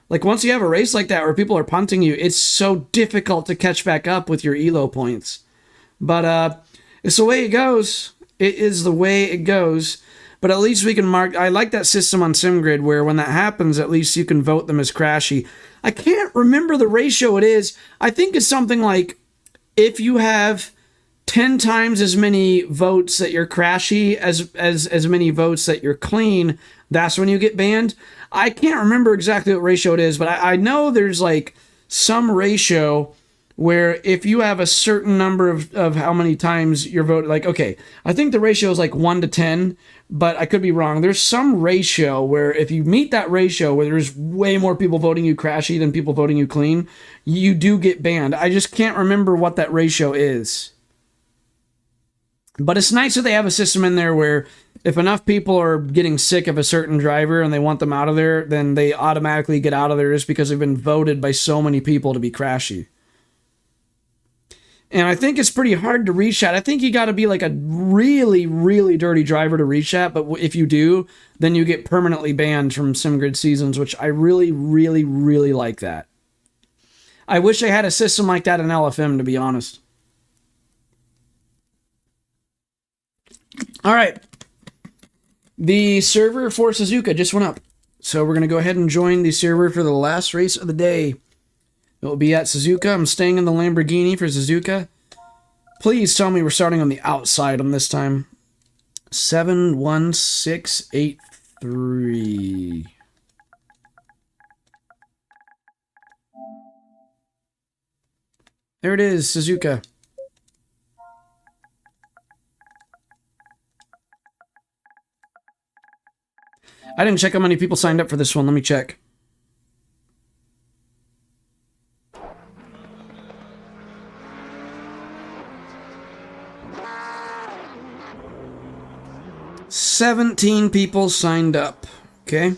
Like, once you have a race like that where people are punting you, it's so difficult to catch back up with your elo points. But it's the way it goes. It is the way it goes. But at least we can mark... I like that system on Simgrid where when that happens, at least you can vote them as crashy. I can't remember the ratio it is. I think it's something like if you have 10 times as many votes that you're crashy as many votes that you're clean, that's when you get banned. I can't remember exactly what ratio it is, but I know there's like some ratio where if you have a certain number of how many times you're voted, like, okay, I think the ratio is like 1 to 10, but I could be wrong. There's some ratio where if you meet that ratio where there's way more people voting you crashy than people voting you clean, you do get banned. I just can't remember what that ratio is. But it's nice that they have a system in there where if enough people are getting sick of a certain driver and they want them out of there, then they automatically get out of there just because they've been voted by so many people to be crashy. And I think it's pretty hard to reach that. I think you got to be like a really, really dirty driver to reach that. But if you do, then you get permanently banned from Simgrid seasons, which I really, really, really like that. I wish I had a system like that in LFM, to be honest. All right, the server for Suzuka just went up, so we're going to go ahead and join the server for the last race of the day. It will be at Suzuka. I'm staying in the Lamborghini for Suzuka. Please tell me we're starting on the outside on this time. 71683. There it is, Suzuka. I didn't check how many people signed up for this one. Let me check. "17 people signed up." Okay.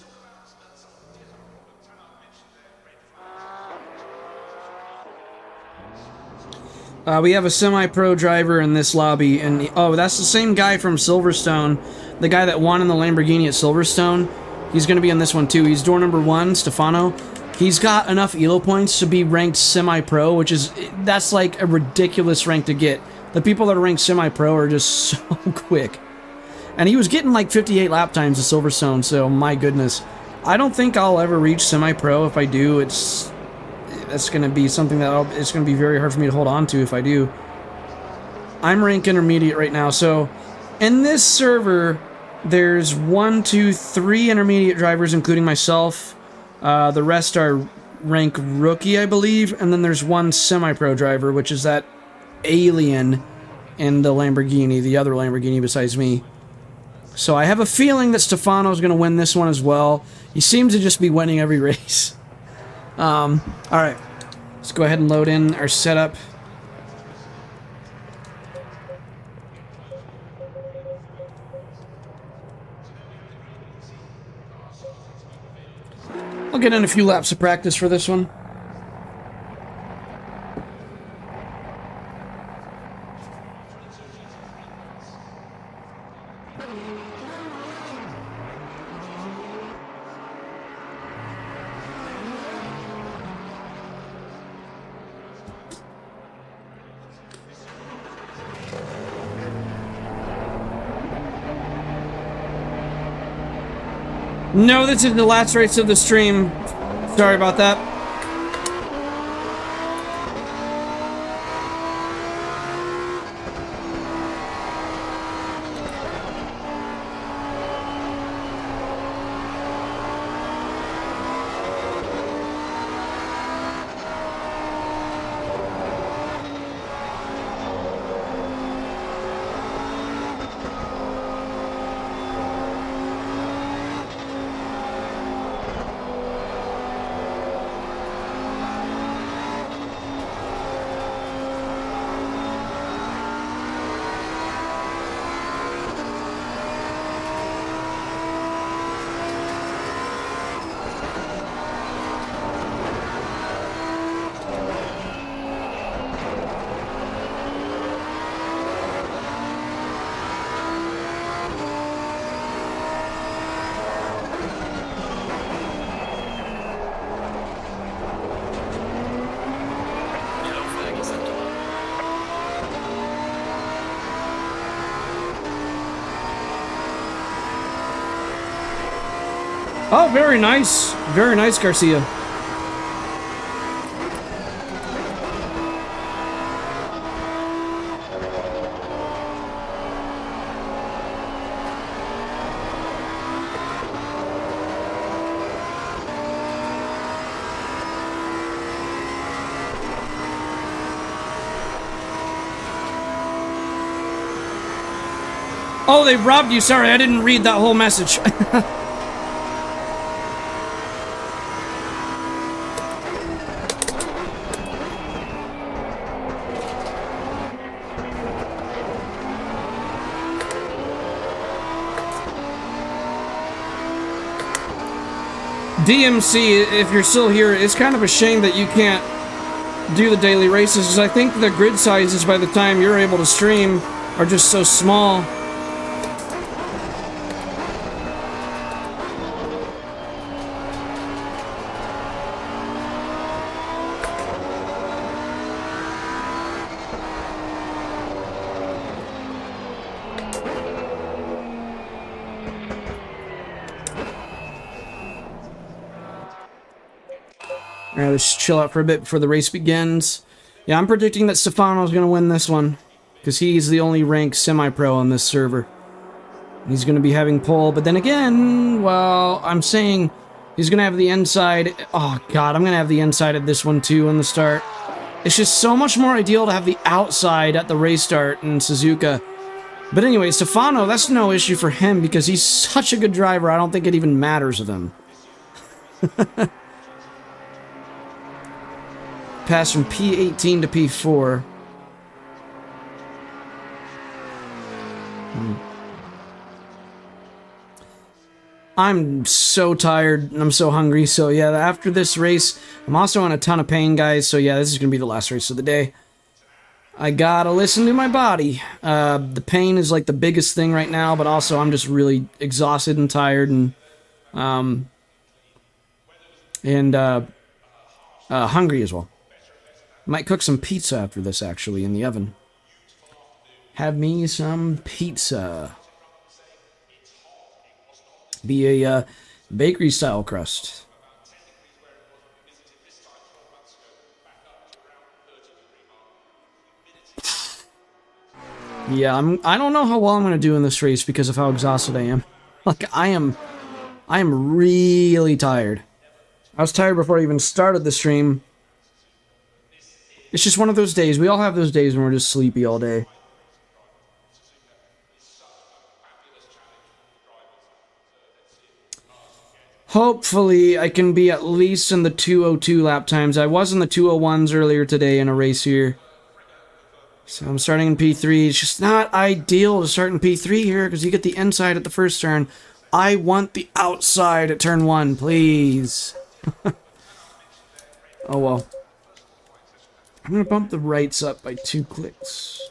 We have a semi-pro driver in this lobby, and oh, that's the same guy from Silverstone, the guy that won in the Lamborghini at Silverstone. He's going to be in this one too. He's door number 1, Stefano. He's got enough ELO points to be ranked semi-pro, that's like a ridiculous rank to get. The people that are ranked semi-pro are just so quick. And he was getting like 58 lap times at Silverstone, so my goodness. I don't think I'll ever reach semi-pro. If I do, that's going to be something that it's going to be very hard for me to hold on to if I do. I'm rank intermediate right now, so in this server, there's 1, 2, 3 intermediate drivers, including myself. The rest are rank rookie, I believe, and then there's 1 semi-pro driver, which is that alien in the Lamborghini, the other Lamborghini besides me. So I have a feeling that Stefano's going to win this one as well. He seems to just be winning every race. Alright, let's go ahead and load in our setup. I'll get in a few laps of practice for this one. No, this is the last race of the stream. Sorry about that. Oh, very nice. Very nice, Garcia. Oh, they robbed you. Sorry, I didn't read that whole message. DMC, if you're still here, it's kind of a shame that you can't do the daily races, because I think the grid sizes by the time you're able to stream are just so small. Alright, let's chill out for a bit before the race begins. Yeah, I'm predicting that Stefano's going to win this one, because he's the only ranked semi-pro on this server. He's going to be having pole, but then again, well, I'm saying he's going to have the inside. Oh, God, I'm going to have the inside at this one, too, in the start. It's just so much more ideal to have the outside at the race start in Suzuka. But anyway, Stefano, that's no issue for him, because he's such a good driver, I don't think it even matters with him. Pass from P18 to P4. I'm so tired and I'm so hungry, so yeah, after this race, I'm also in a ton of pain, guys, so yeah, this is going to be the last race of the day. I gotta listen to my body. The pain is like the biggest thing right now, but also I'm just really exhausted and tired and hungry as well. Might cook some pizza after this, actually, in the oven. Have me some pizza. Be a bakery-style crust. Yeah, I don't know how well I'm gonna do in this race because of how exhausted I am. Like, I am really tired. I was tired before I even started the stream. It's just one of those days. We all have those days when we're just sleepy all day. Hopefully, I can be at least in the 2:02 lap times. I was in the 2:01s earlier today in a race here. So I'm starting in P3. It's just not ideal to start in P3 here because you get the inside at the first turn. I want the outside at turn 1, please. Oh well. I'm going to bump the rights up by 2 clicks.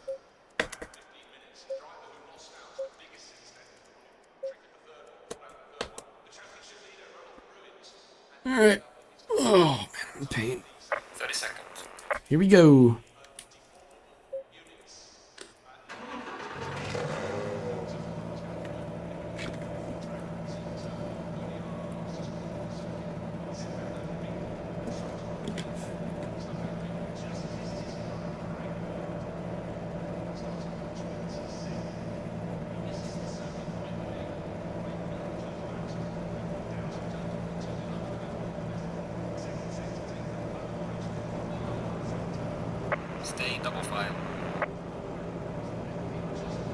Alright. Oh, man, I'm in pain. 30 seconds. Here we go. Stay double file.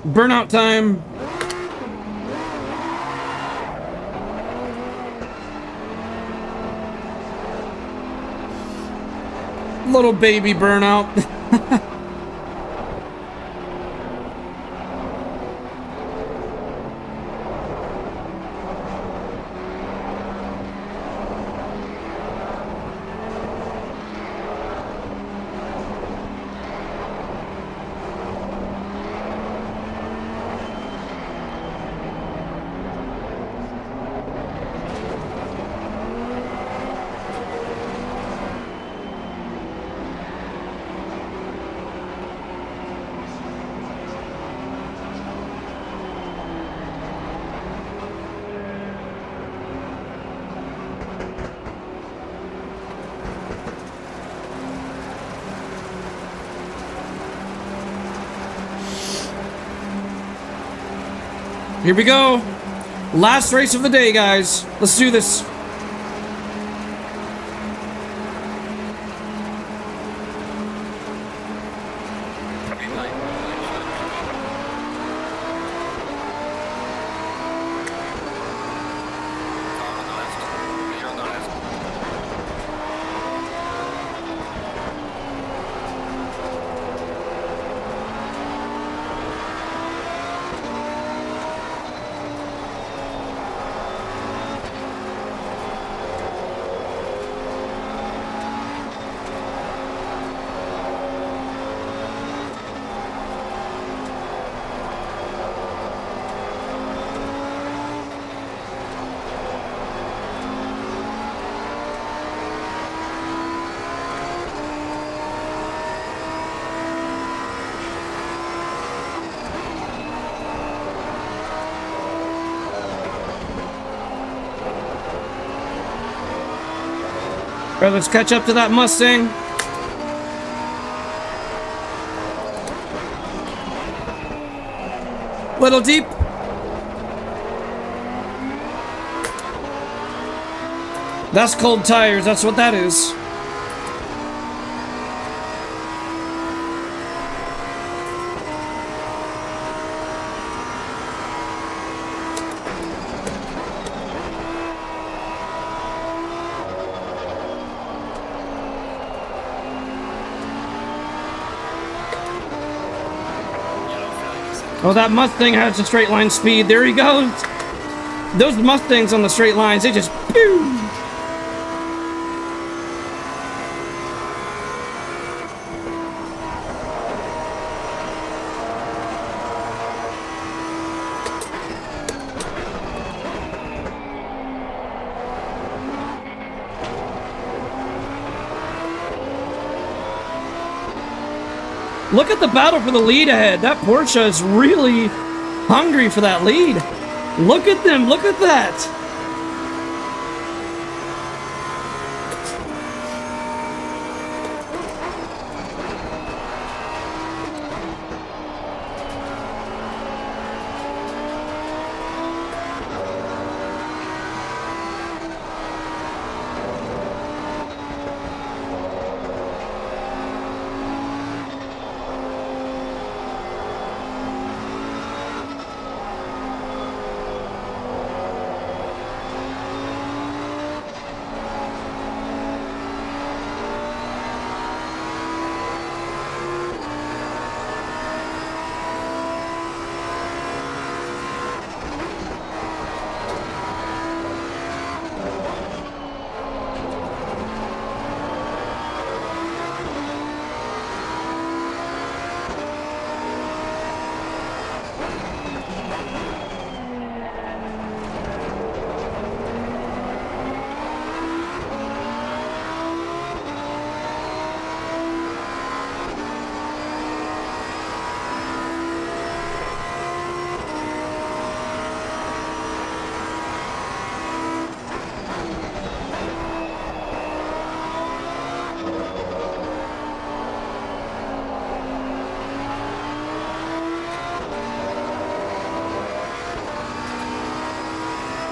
Burnout time. Little baby burnout. Here we go. Last race of the day, guys. Let's do this. Alright, let's catch up to that Mustang. Little deep. That's cold tires, that's what that is. Oh, that Mustang has a straight line speed. There he goes. Those Mustangs on the straight lines, they just pew. Look at the battle for the lead ahead. That Porsche is really hungry for that lead. Look at them. Look at that.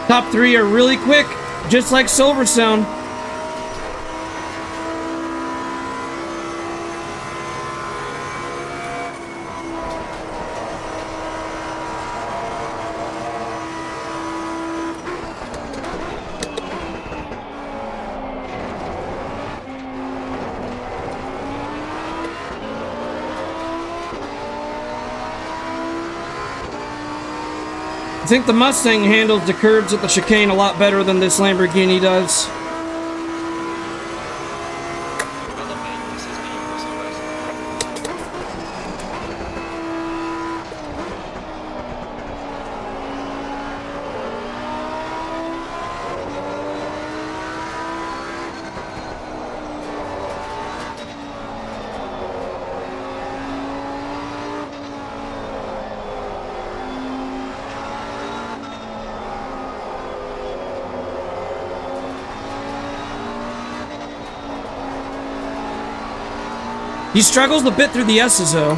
Top three are really quick, just like Silverstone. I think the Mustang handles the curbs at the chicane a lot better than this Lamborghini does. He struggles a bit through the S's, though.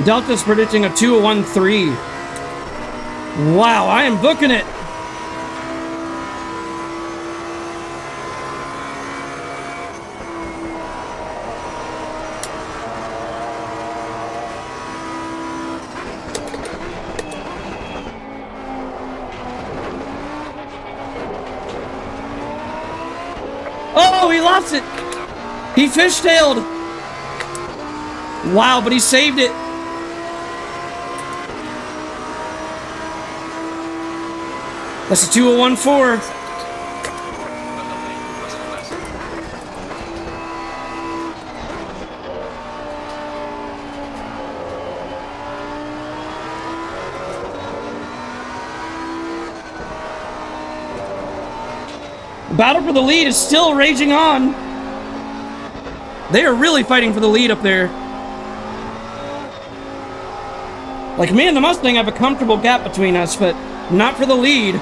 Delta's predicting a 2:01.3. Wow, I am booking it. Oh, he lost it. He fishtailed. Wow, but he saved it. That's a 2:01.4. Battle for the lead is still raging on. They are really fighting for the lead up there. Like, me and the Mustang have a comfortable gap between us, but not for the lead.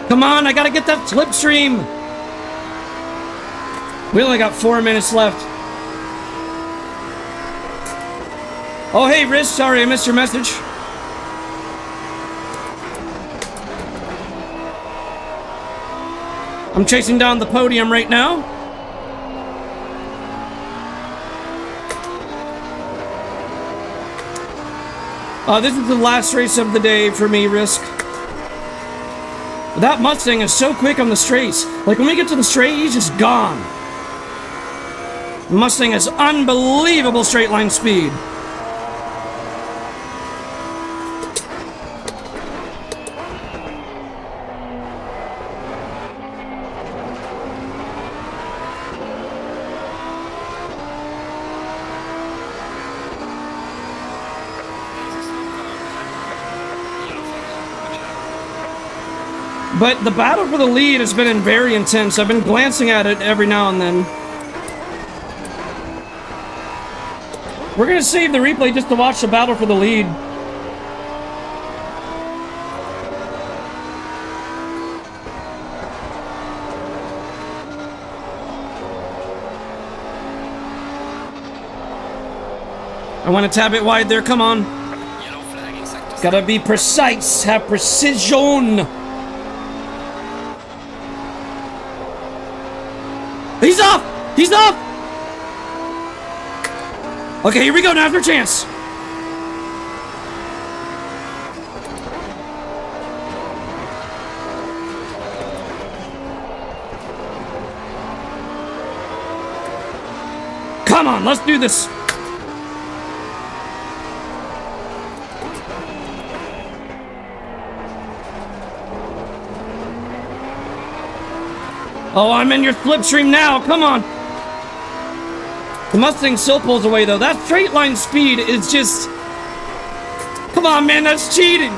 Come on, I gotta get that slipstream. We only got 4 minutes left. Oh, hey, Riz, sorry I missed your message. I'm chasing down the podium right now. This is the last race of the day for me, Risk. That Mustang is so quick on the straights. Like, when we get to the straight, he's just gone. The Mustang has unbelievable straight line speed. But the battle for the lead has been very intense. I've been glancing at it every now and then. We're gonna save the replay just to watch the battle for the lead. I want to tap it wide there, come on. Yellow flagging sector. Gotta be precise, have precision. He's off! He's off! Okay, here we go, now's our chance. Come on, let's do this. Oh, I'm in your slipstream now, come on. The Mustang still pulls away though. That straight line speed is just... Come on, man, that's cheating.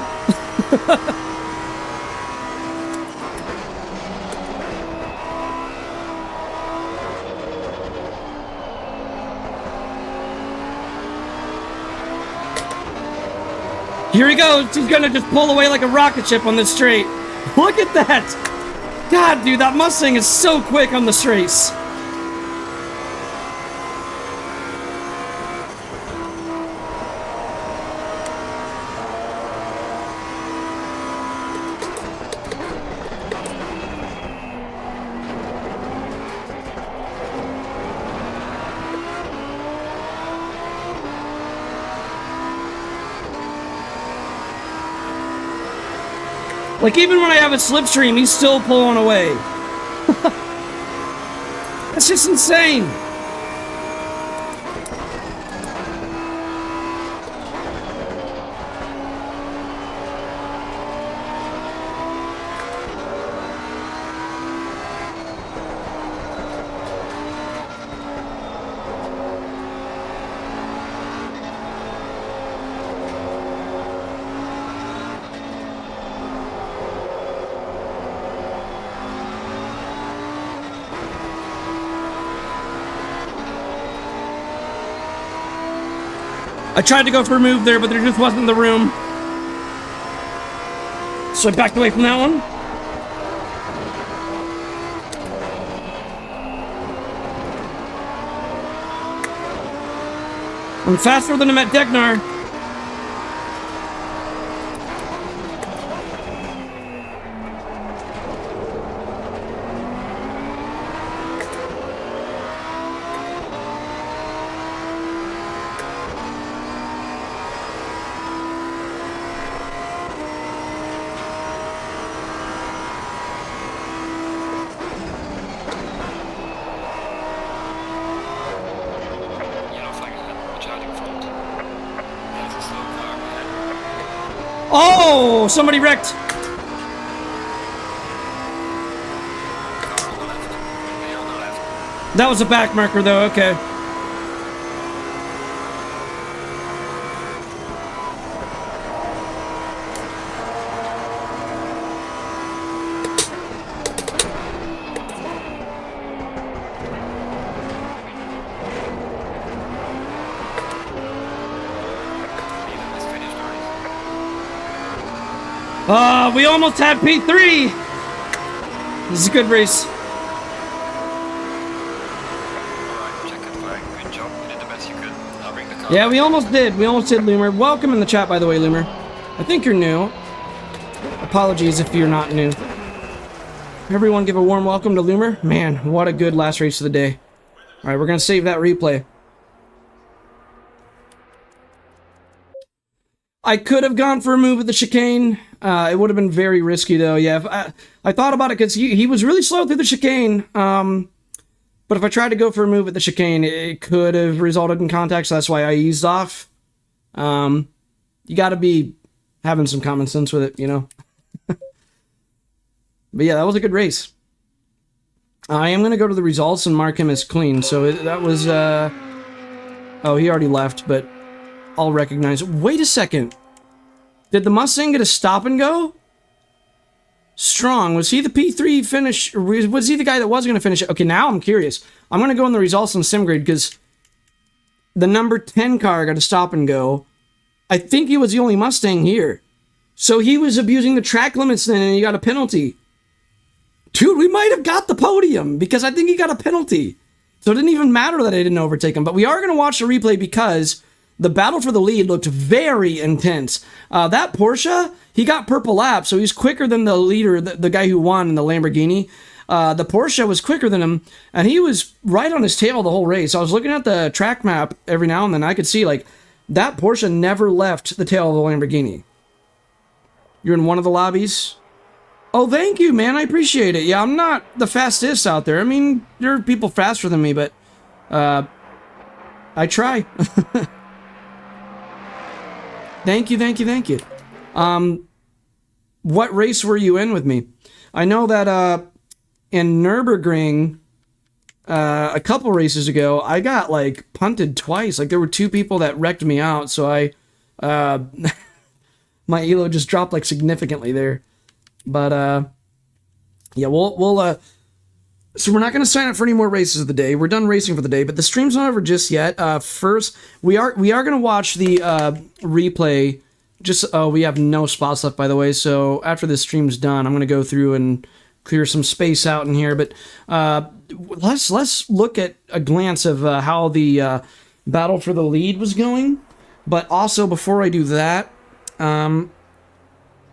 Here he goes. He's gonna just pull away like a rocket ship on this straight. Look at that. God, dude, that Mustang is so quick on the straights. Like, even when I have a slipstream, he's still pulling away. That's just insane. I tried to go for a move there, but there just wasn't the room. So I backed away from that one. I'm faster than him at Degnar. Oh, somebody wrecked. That was a back marker though, okay. We almost had P3. This is a good race. Alright, check it flag. Good job. You did the best you could. I'll bring the car. Yeah, we almost did. We almost did, Loomer. Welcome in the chat, by the way, Loomer. I think you're new. Apologies if you're not new. Everyone give a warm welcome to Loomer. Man, what a good last race of the day. Alright, we're going to save that replay. I could have gone for a move at the chicane. It would have been very risky, though. Yeah, I thought about it because he was really slow through the chicane. But if I tried to go for a move at the chicane, it could have resulted in contact, so that's why I eased off. You got to be having some common sense with it, you know? But yeah, that was a good race. I am going to go to the results and mark him as clean. So that was... Oh, he already left, but I'll recognize... Wait a second. Did the Mustang get a stop and go? Strong. Was he the P3 finish? Or was he the guy that was going to finish it? Okay, now I'm curious. I'm going to go in the results on Simgrid because the number 10 car got a stop and go. I think he was the only Mustang here. So he was abusing the track limits then and he got a penalty. Dude, we might have got the podium because I think he got a penalty. So it didn't even matter that I didn't overtake him. But we are going to watch the replay because the battle for the lead looked very intense. That Porsche, he got purple lap, so he's quicker than the leader, the guy who won in the Lamborghini. The Porsche was quicker than him, and he was right on his tail the whole race. I was looking at the track map every now and then. I could see, like, that Porsche never left the tail of the Lamborghini. You're in one of the lobbies? Oh, thank you, man. I appreciate it. Yeah, I'm not the fastest out there. I mean, there are people faster than me, but I try. Thank you, thank you, thank you. What race were you in with me? I know that in Nürburgring, a couple races ago, I got, like, punted twice. Like, there were two people that wrecked me out, so I... my elo just dropped, like, significantly there. But, yeah, we'll so we're not going to sign up for any more races of the day. We're done racing for the day, but the stream's not over just yet. First, we are going to watch the replay. We have no spots left, by the way, so after this stream's done, I'm going to go through and clear some space out in here. But let's look at a glance of how the battle for the lead was going. But also, before I do that, when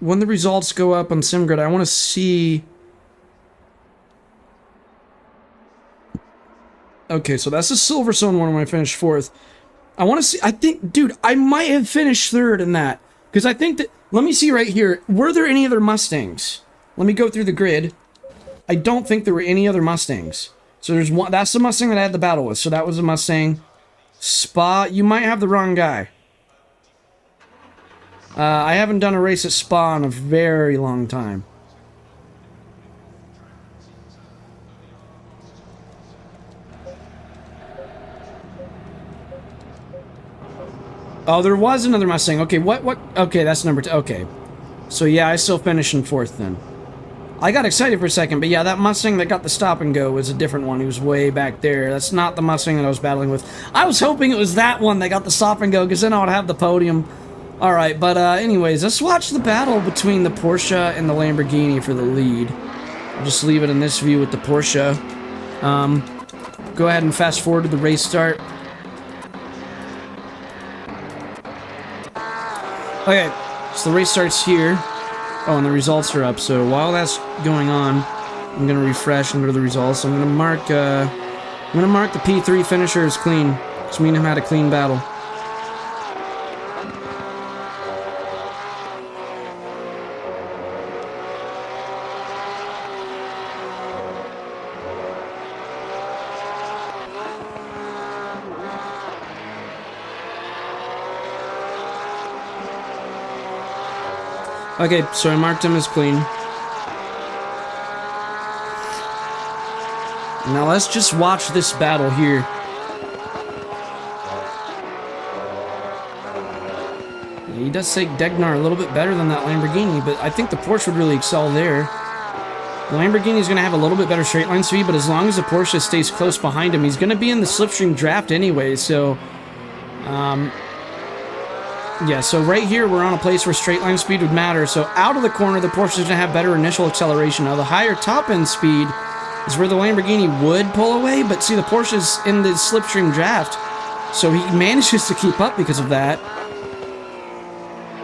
the results go up on Simgrid, I want to see... Okay, so that's the Silverstone one when I finished fourth. I want to see... I think... Dude, I might have finished third in that. Because I think that... Let me see right here. Were there any other Mustangs? Let me go through the grid. I don't think there were any other Mustangs. So there's one... That's the Mustang that I had the battle with. So that was a Mustang. Spa... You might have the wrong guy. I haven't done a race at Spa in a very long time. Oh, there was another Mustang. Okay, what? Okay, that's number 2. Okay. So, yeah, I still finished in fourth then. I got excited for a second, but yeah, that Mustang that got the stop and go was a different one. He was way back there. That's not the Mustang that I was battling with. I was hoping it was that one that got the stop and go, because then I would have the podium. Alright, but anyways, let's watch the battle between the Porsche and the Lamborghini for the lead. I'll just leave it in this view with the Porsche. Go ahead and fast forward to the race start. Okay, so the race starts here. Oh, and the results are up, so while that's going on, I'm gonna refresh and go to the results. I'm gonna mark the P3 finisher as clean. Because me and him had a clean battle. Okay, so I marked him as clean. Now let's just watch this battle here. He does take Degnar a little bit better than that Lamborghini, but I think the Porsche would really excel there. The Lamborghini is going to have a little bit better straight line speed, but as long as the Porsche stays close behind him, he's going to be in the slipstream draft anyway, so... Yeah, so right here we're on a place where straight line speed would matter. So out of the corner, the Porsche is going to have better initial acceleration. Now the higher top end speed is where the Lamborghini would pull away, but see the Porsche's in the slipstream draft, so he manages to keep up because of that.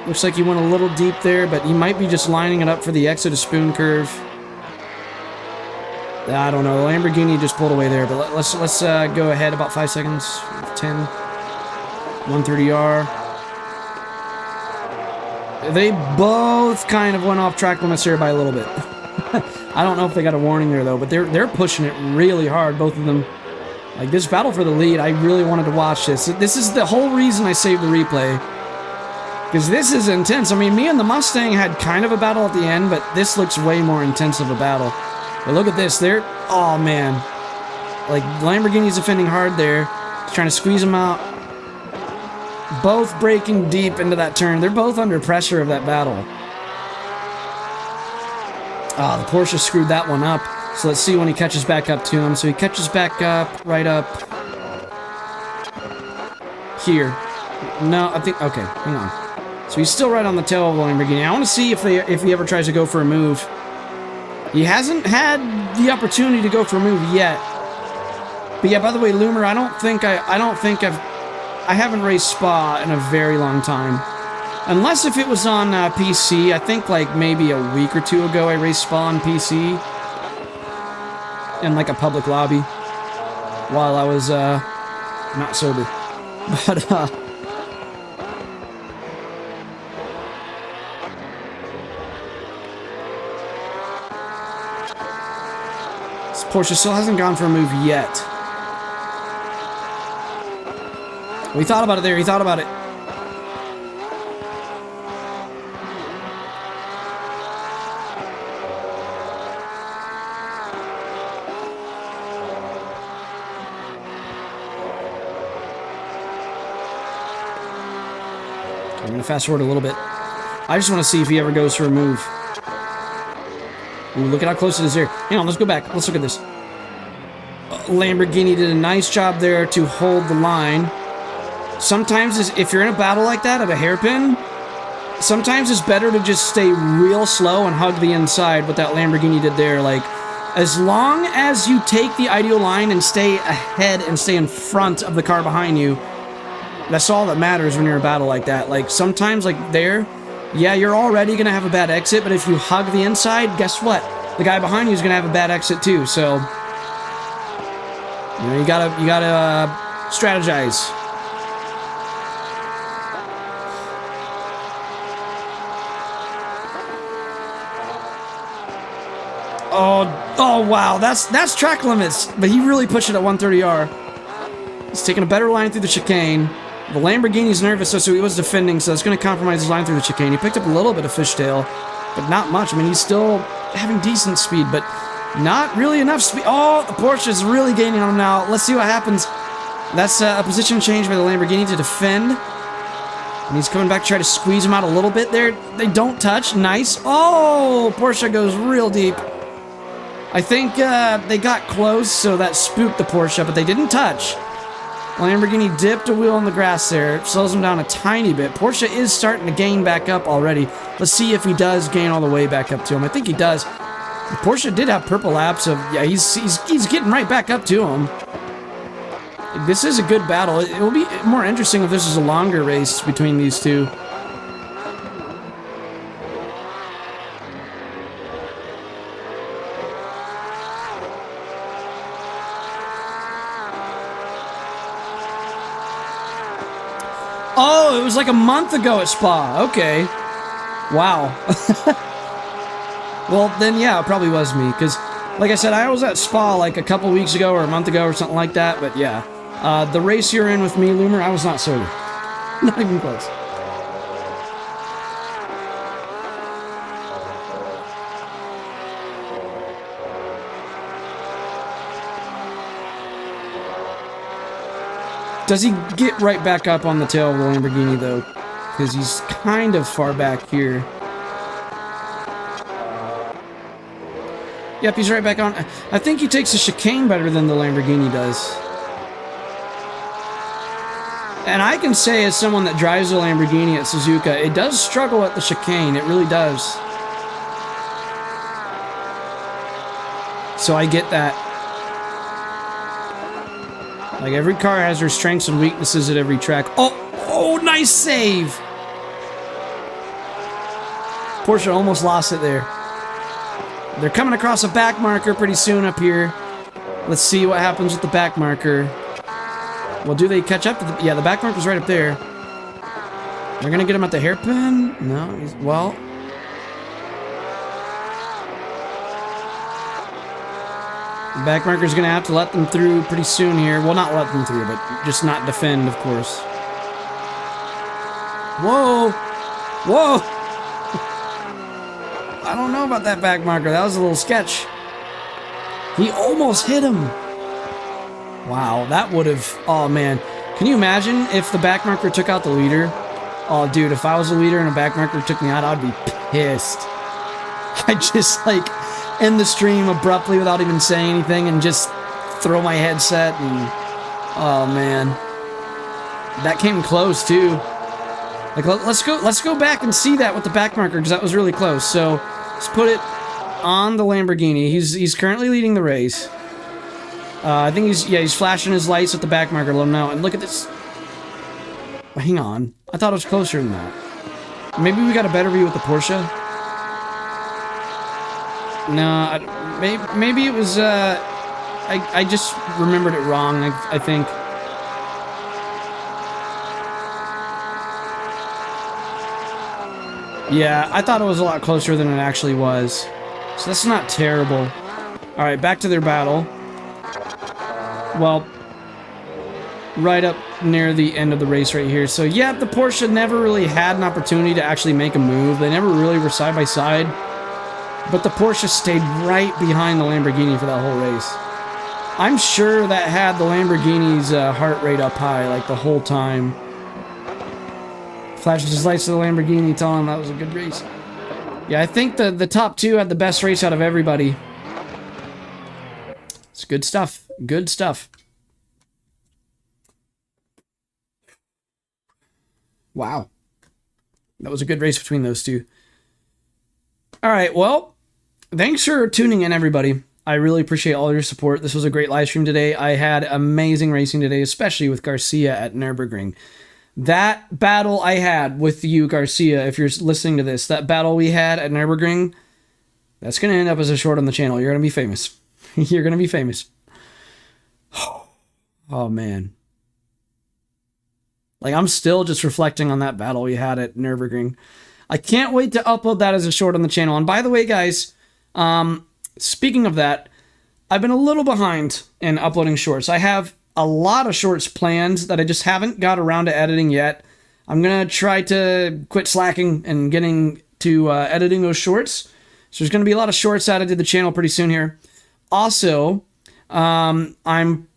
Looks like he went a little deep there, but he might be just lining it up for the exit of spoon curve. I don't know. The Lamborghini just pulled away there, but let's go ahead about 5 seconds. 10, 130R. They both kind of went off track limits here by a little bit. I don't know if they got a warning there though, but they're pushing it really hard, both of them. Like this battle for the lead, I really wanted to watch this. This is the whole reason I saved the replay. Because this is intense. I mean, me and the Mustang had kind of a battle at the end, but this looks way more intense of a battle. But look at this. Oh man. Like, Lamborghini's defending hard there. He's trying to squeeze him out. Both breaking deep into that turn. They're both under pressure of that battle. Oh, the Porsche screwed that one up. So let's see when he catches back up to him. So he catches back up, right up here. No, I think, okay, hang on. So he's still right on the tail of the Lamborghini. I want to see if he ever tries to go for a move. He hasn't had the opportunity to go for a move yet. But yeah, by the way, Loomer, I haven't raced Spa in a very long time. Unless if it was on PC, I think like maybe a week or two ago I raced Spa on PC. In like a public lobby. While I was not sober. But this Porsche still hasn't gone for a move yet. Well, he thought about it there, he thought about it. I'm going to fast forward a little bit. I just want to see if he ever goes for a move. Ooh, look at how close it is here. Hang on, let's go back. Let's look at this. Lamborghini did a nice job there to hold the line. Sometimes, if you're in a battle like that at a hairpin, sometimes it's better to just stay real slow and hug the inside, what that Lamborghini did there. Like, as long as you take the ideal line and stay ahead and stay in front of the car behind you, that's all that matters when you're in a battle like that. Like, sometimes, like, there, yeah, you're already going to have a bad exit, but if you hug the inside, guess what? The guy behind you is going to have a bad exit, too. So, you know, you gotta strategize. Oh, wow, that's track limits, but he really pushed it at 130R. He's taking a better line through the chicane. The Lamborghini's nervous, so he was defending, so it's going to compromise his line through the chicane. He picked up a little bit of fishtail, but not much. I mean, he's still having decent speed, but not really enough speed. Oh, the Porsche is really gaining on him now. Let's see what happens. That's a position change by the Lamborghini to defend. And he's coming back to try to squeeze him out a little bit there. They don't touch. Nice. Oh, Porsche goes real deep. I think they got close, so that spooked the Porsche, but they didn't touch. Lamborghini dipped a wheel in the grass there. It slows him down a tiny bit. Porsche is starting to gain back up already. Let's see if he does gain all the way back up to him. I think he does. The Porsche did have purple laps, so yeah, he's getting right back up to him. This is a good battle. It will be more interesting if this is a longer race between these two. Oh, it was like a month ago at Spa. Okay. Wow. Well, then, yeah, it probably was me. Because, like I said, I was at Spa like a couple weeks ago or a month ago or something like that. But, yeah. The race you're in with me, Loomer, I was not sober. Not even close. Does he get right back up on the tail of the Lamborghini, though? Because he's kind of far back here. Yep, he's right back on. I think he takes the chicane better than the Lamborghini does. And I can say, as someone that drives a Lamborghini at Suzuka, it does struggle at the chicane. It really does. So I get that. Like, every car has their strengths and weaknesses at every track. Oh, nice save! Porsche almost lost it there. They're coming across a back marker pretty soon up here. Let's see what happens with the back marker. Well, do they catch up to the... Yeah, the back marker's right up there. They're gonna get him at the hairpin? No, well... The back marker's gonna have to let them through pretty soon here. Well, not let them through, but just not defend, of course. Whoa! Whoa! I don't know about that back marker. That was a little sketch. He almost hit him. Wow, that would have... Oh, man. Can you imagine if the back marker took out the leader? Oh, dude, if I was a leader and a back marker took me out, I'd be pissed. I'd just, like, end the stream abruptly without even saying anything and just throw my headset and... Oh, man. That came close, too. Like, let's go back and see that with the back marker, because that was really close. So, let's put it on the Lamborghini. He's currently leading the race. I think he's flashing his lights with the back marker to let him know. And look at this. Hang on. I thought it was closer than that. Maybe we got a better view with the Porsche? No, maybe it was, I just remembered it wrong, I think. Yeah, I thought it was a lot closer than it actually was. So that's not terrible. Alright, back to their battle. Well, right up near the end of the race right here. So yeah, the Porsche never really had an opportunity to actually make a move. They never really were side by side. But the Porsche stayed right behind the Lamborghini for that whole race. I'm sure that had the Lamborghini's heart rate up high like the whole time. Flashes his lights to the Lamborghini, telling him that was a good race. Yeah, I think the top two had the best race out of everybody. It's good stuff. Good stuff. Wow. That was a good race between those two. Alright, well, thanks for tuning in, everybody. I really appreciate all your support. This was a great live stream today. I had amazing racing today, especially with Garcia at Nürburgring. That battle I had with you, Garcia, if you're listening to this, that battle we had at Nürburgring, that's going to end up as a short on the channel. You're going to be famous. You're going to be famous. Oh, man. Like, I'm still just reflecting on that battle we had at Nürburgring. I can't wait to upload that as a short on the channel. And by the way, guys, speaking of that, I've been a little behind in uploading shorts. I have a lot of shorts planned that I just haven't got around to editing yet. I'm going to try to quit slacking and getting to editing those shorts. So there's going to be a lot of shorts added to the channel pretty soon here. Also, I'm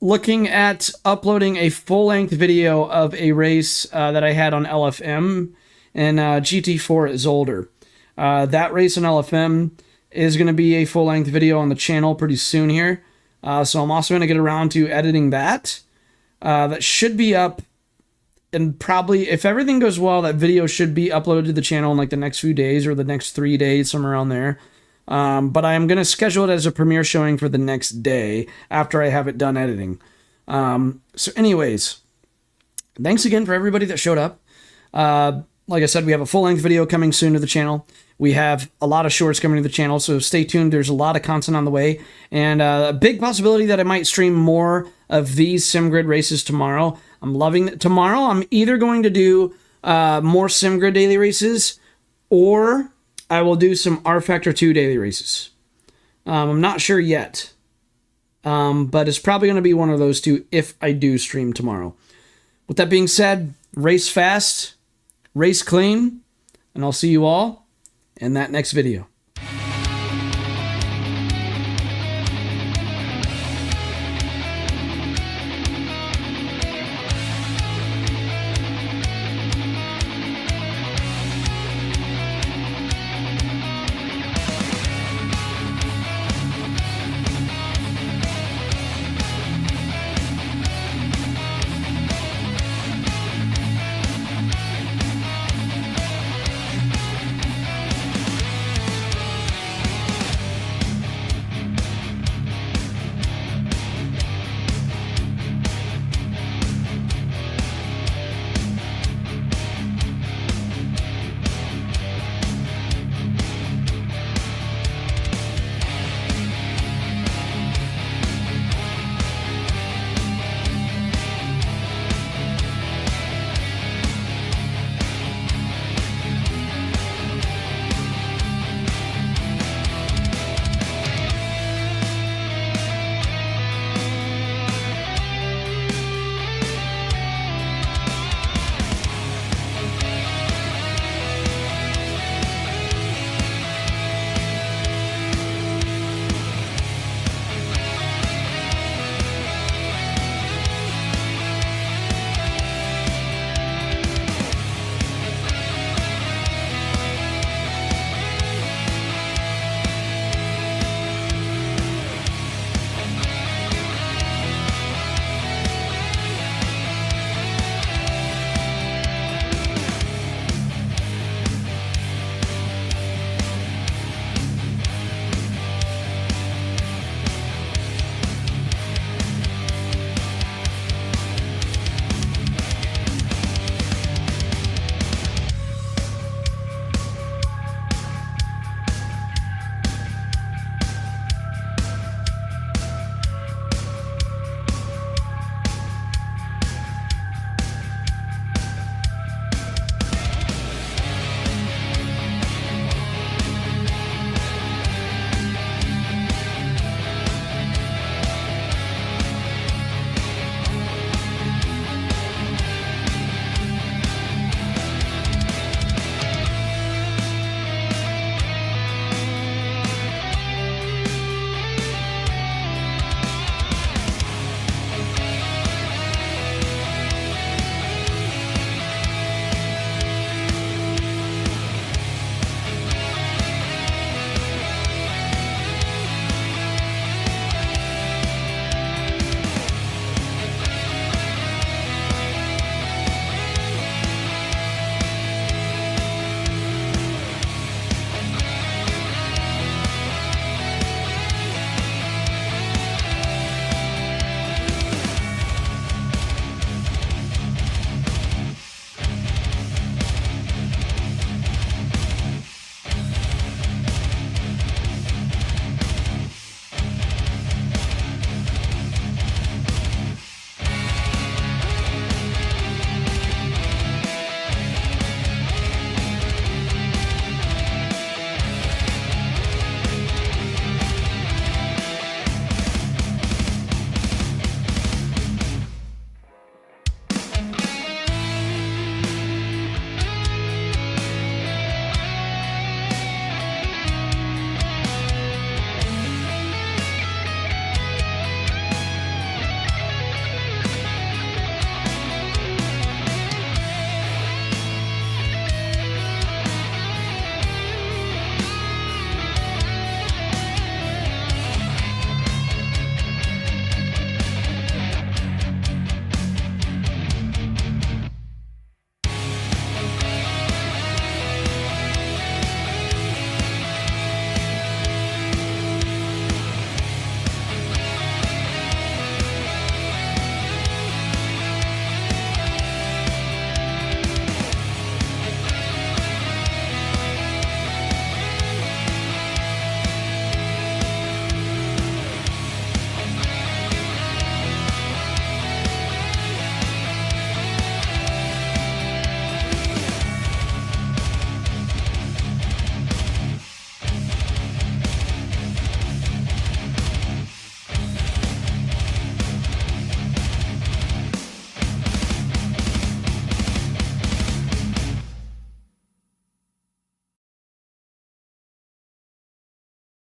looking at uploading a full-length video of a race that I had on LFM and GT4 at Zolder. That race on LFM is going to be a full-length video on the channel pretty soon here. So I'm also going to get around to editing that. That should be up, and probably, if everything goes well, that video should be uploaded to the channel in like the next few days or the next 3 days, somewhere around there. But I'm going to schedule it as a premiere showing for the next day after I have it done editing. So anyways, thanks again for everybody that showed up. Like I said, we have a full-length video coming soon to the channel. We have a lot of shorts coming to the channel, so stay tuned. There's a lot of content on the way. And a big possibility that I might stream more of these Simgrid races tomorrow. I'm loving it. Tomorrow, I'm either going to do more Simgrid daily races, or I will do some R Factor 2 daily races. I'm not sure yet. But it's probably going to be one of those two if I do stream tomorrow. With that being said, race fast, race clean, and I'll see you all in that next video.